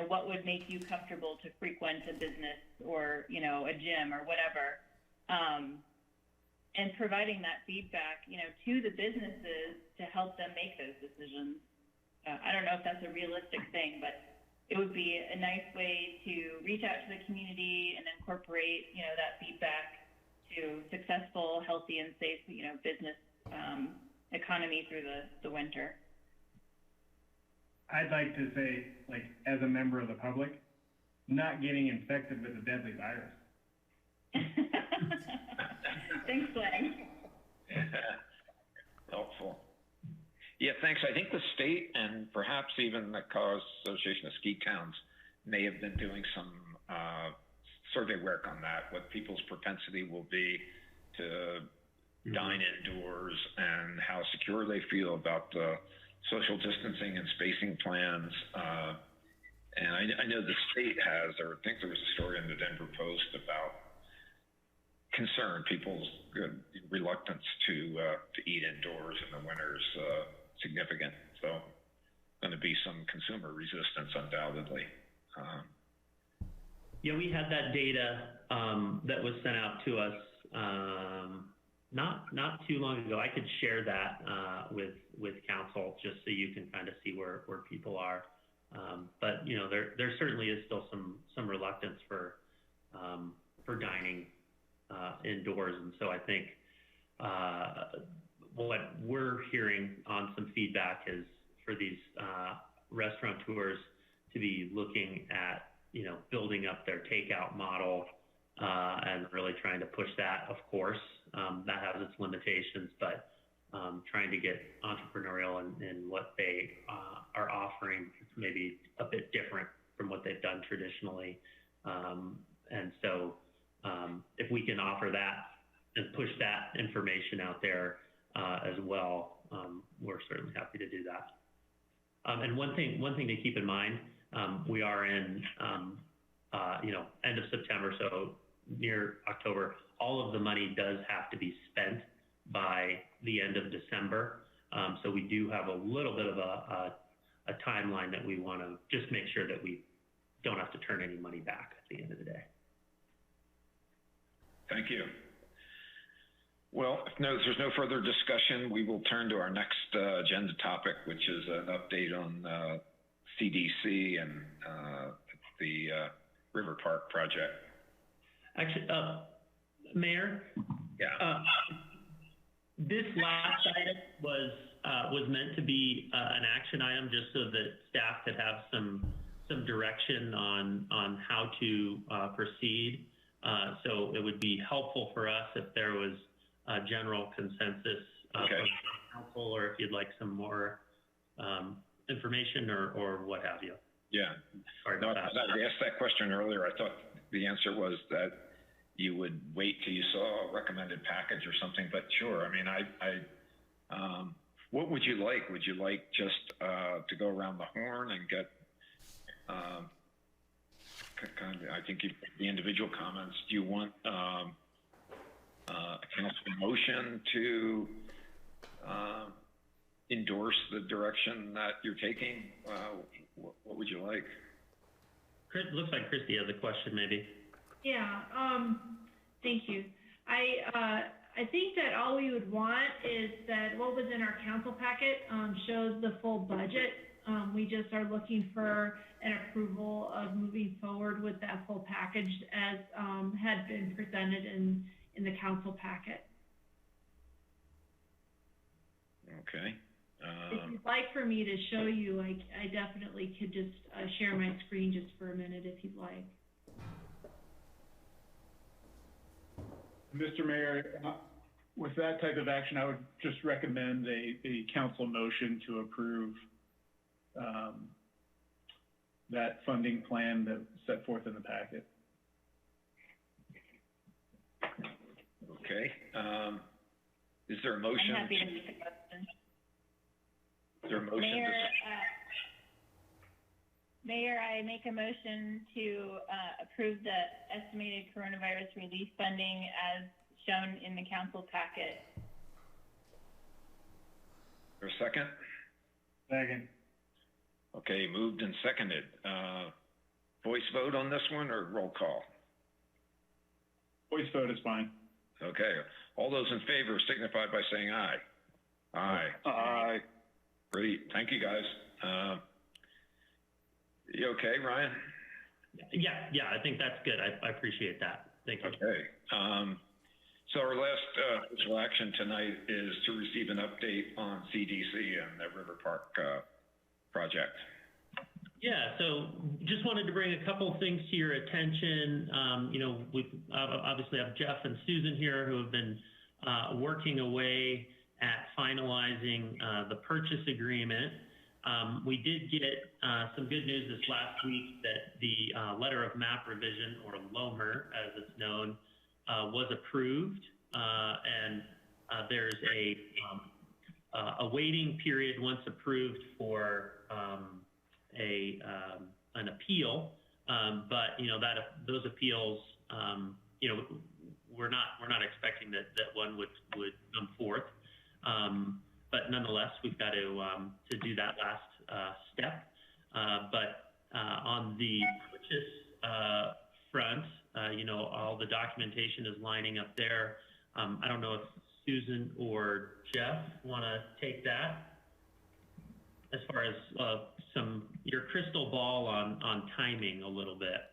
what would make you comfortable to frequent a business or, a gym or whatever? And providing that feedback, to the businesses to help them make those decisions. I don't know if that's a realistic thing, but it would be a nice way to reach out to the community and incorporate, that feedback to successful, healthy, and safe, business economy through the winter. I'd like to say, as a member of the public, not getting infected with a deadly virus. Thanks, Glenn. Helpful. Yeah, thanks. I think the state and perhaps even the Colorado Association of Ski Towns may have been doing some survey work on that, what people's propensity will be to dine indoors and how secure they feel about the social distancing and spacing plans. And I know the state has, or I think there was a story in the Denver Post about concern, people's reluctance to eat indoors in the winter is significant. So going to be some consumer resistance undoubtedly. Yeah, we had that data that was sent out to us not too long ago. I could share that with council just so you can kind of see where people are. But there certainly is still some reluctance for dining indoors, and so I think what we're hearing on some feedback is for these restaurateurs to be looking at building up their takeout model and really trying to push that. Of course, that has its limitations, but trying to get entrepreneurial in what they are offering maybe a bit different from what they've done traditionally. And so if we can offer that and push that information out there as well, we're certainly happy to do that. And one thing to keep in mind, we are in end of September, so near October. All of the money does have to be spent by the end of December. So we do have a little bit of a timeline that we want to just make sure that we don't have to turn any money back at the end of the day. Thank you. Well, if there's no further discussion, we will turn to our next agenda topic, which is an update on CDC and the River Park project. Actually, Mayor? Yeah. This last item was meant to be an action item just so that staff could have some direction on how to proceed. So it would be helpful for us if there was a general consensus from the council, or if you'd like some more information or what have you. Yeah. Sorry No, about that. I asked that question earlier. I thought the answer was that you would wait till you saw a recommended package or something, but sure. I mean, what would you like? Would you like just to go around the horn and get kind of, I think the individual comments? Do you want a council motion to endorse the direction that you're taking? What would you like? Looks like Christy has a question, maybe. Yeah, thank you. I think that all we would want is that what was in our council packet shows the full budget. We just are looking for an approval of moving forward with that full package as had been presented in the council packet. Okay. If you'd like for me to show you, I definitely could just share my screen just for a minute if you'd like. Mr. Mayor, with that type of action, I would just recommend a council motion to approve that funding plan that's set forth in the packet. Okay. Is there a motion? I'm happy to make the question. Is there a motion? Mayor, I make a motion to approve the estimated coronavirus relief funding as shown in the council packet. Is there a second? Second. Okay, moved and seconded. Voice vote on this one or roll call? Voice vote is fine. Okay. All those in favor signify by saying aye. Aye. Aye. Great. Thank you, guys. You okay, Ryan? Yeah, I think that's good. I appreciate that. Thank you. Okay. So our last official action tonight is to receive an update on CDC and the River Park project. Yeah, so just wanted to bring a couple of things to your attention. We obviously have Jeff and Susan here who have been working away at finalizing the purchase agreement. We did get some good news this last week that the letter of map revision, or LOMR as it's known, was approved, and there's a waiting period once approved for an appeal, but those appeals, we're not expecting that one would come forth, but nonetheless we've got to do that last step. But on the purchase front, all the documentation is lining up there. I don't know if Susan or Jeff want to take that as far as your crystal ball on timing a little bit.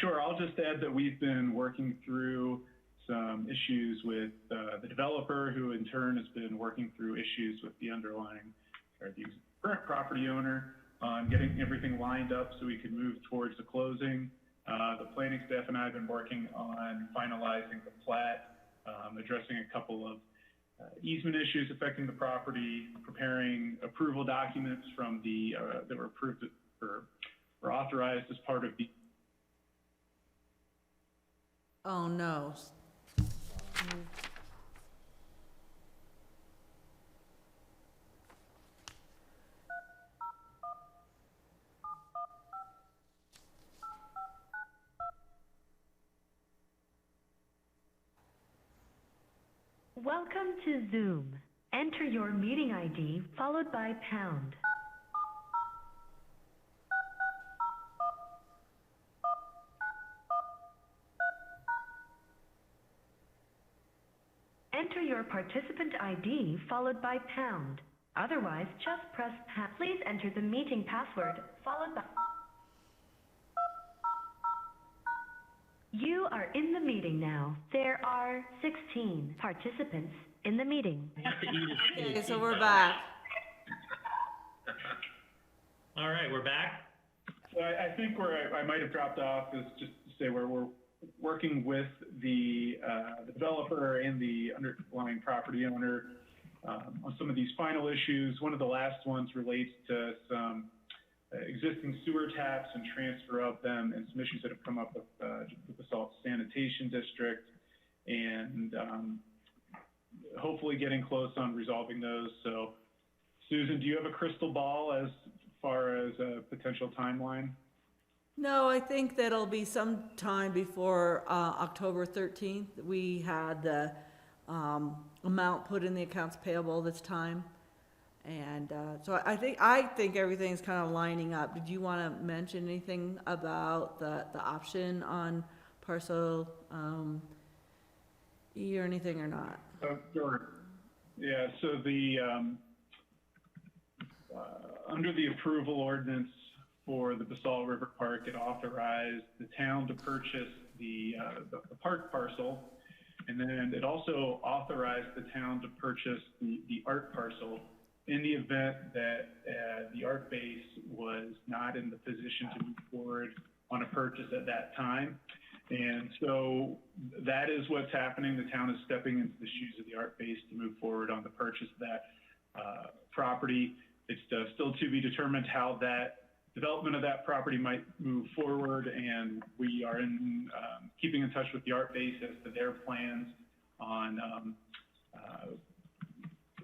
Sure. I'll just add that we've been working through some issues with the developer, who in turn has been working through issues with the underlying or the current property owner on getting everything lined up so we can move towards the closing. The planning staff and I have been working on finalizing the plat, addressing a couple of easement issues affecting the property, preparing approval documents from that were approved or were authorized as part of the. Oh, no. Welcome to Zoom. Enter your meeting ID followed by pound. your participant ID followed by pound. Otherwise, just press pound. Please enter the meeting password followed by... You are in the meeting now. There are 16 participants in the meeting. Okay, so we're back. All right, we're back. So I think where I might have dropped off is just to say where we're working with the developer and the underlying property owner on some of these final issues. One of the last ones relates to some existing sewer taps and transfer of them, and some issues that have come up with the Basalt Sanitation District, and hopefully getting close on resolving those. So, Susan, do you have a crystal ball as far as a potential timeline? No, I think that'll be some time before October 13th. We had the amount put in the accounts payable this time. And so I think everything's kind of lining up. Did you want to mention anything about the option on parcel E or anything or not? Sure. Yeah, so the under the approval ordinance for the Basalt River Park, it authorized the town to purchase the park parcel, and then it also authorized the town to purchase the art parcel in the event that the art base was not in the position to move forward on a purchase at that time. And so that is what's happening. The town is stepping into the shoes of the art base to move forward on the purchase of that property. It's still to be determined how that development of that property might move forward, and we are keeping in touch with the art base as to their plans on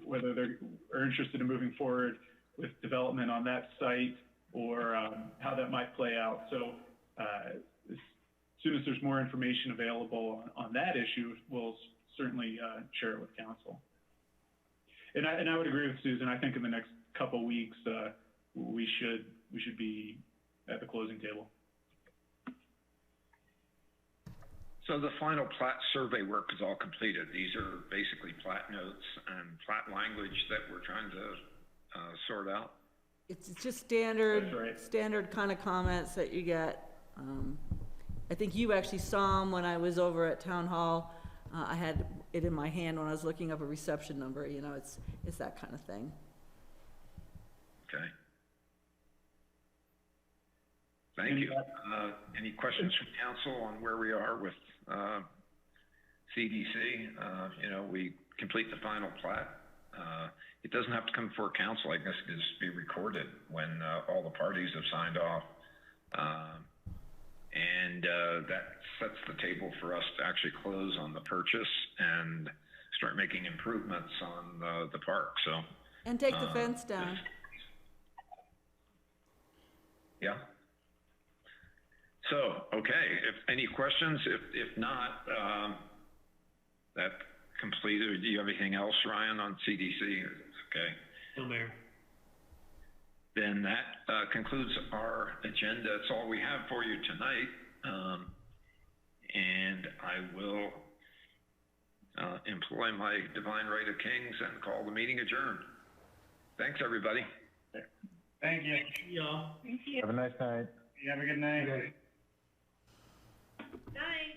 whether they're interested in moving forward with development on that site, or how that might play out. So as soon as there's more information available on that issue, we'll certainly share it with council. And I would agree with Susan. I think in the next couple weeks, we should be at the closing table. So the final plat survey work is all completed. These are basically plat notes and plat language that we're trying to sort out. It's just standard, That's right. standard kind of comments that you get. I think you actually saw them when I was over at Town Hall. I had it in my hand when I was looking up a reception number. You know, it's that kind of thing. Okay. Thank you. Any questions from council on where we are with CDC? You know, we complete the final plat. It doesn't have to come before council. I guess it can just be recorded when all the parties have signed off. And that sets the table for us to actually close on the purchase and start making improvements on the park. So. And take the fence down. Yeah. So, okay, if any questions, if not, that completed. Do you have anything else, Ryan, on CDC? Okay. No, Mayor. Then that concludes our agenda. That's all we have for you tonight. And I will employ my divine right of kings and call the meeting adjourned. Thanks, everybody. Thank you. Y'all. Thank you. Have a nice night. You have a good night. Night.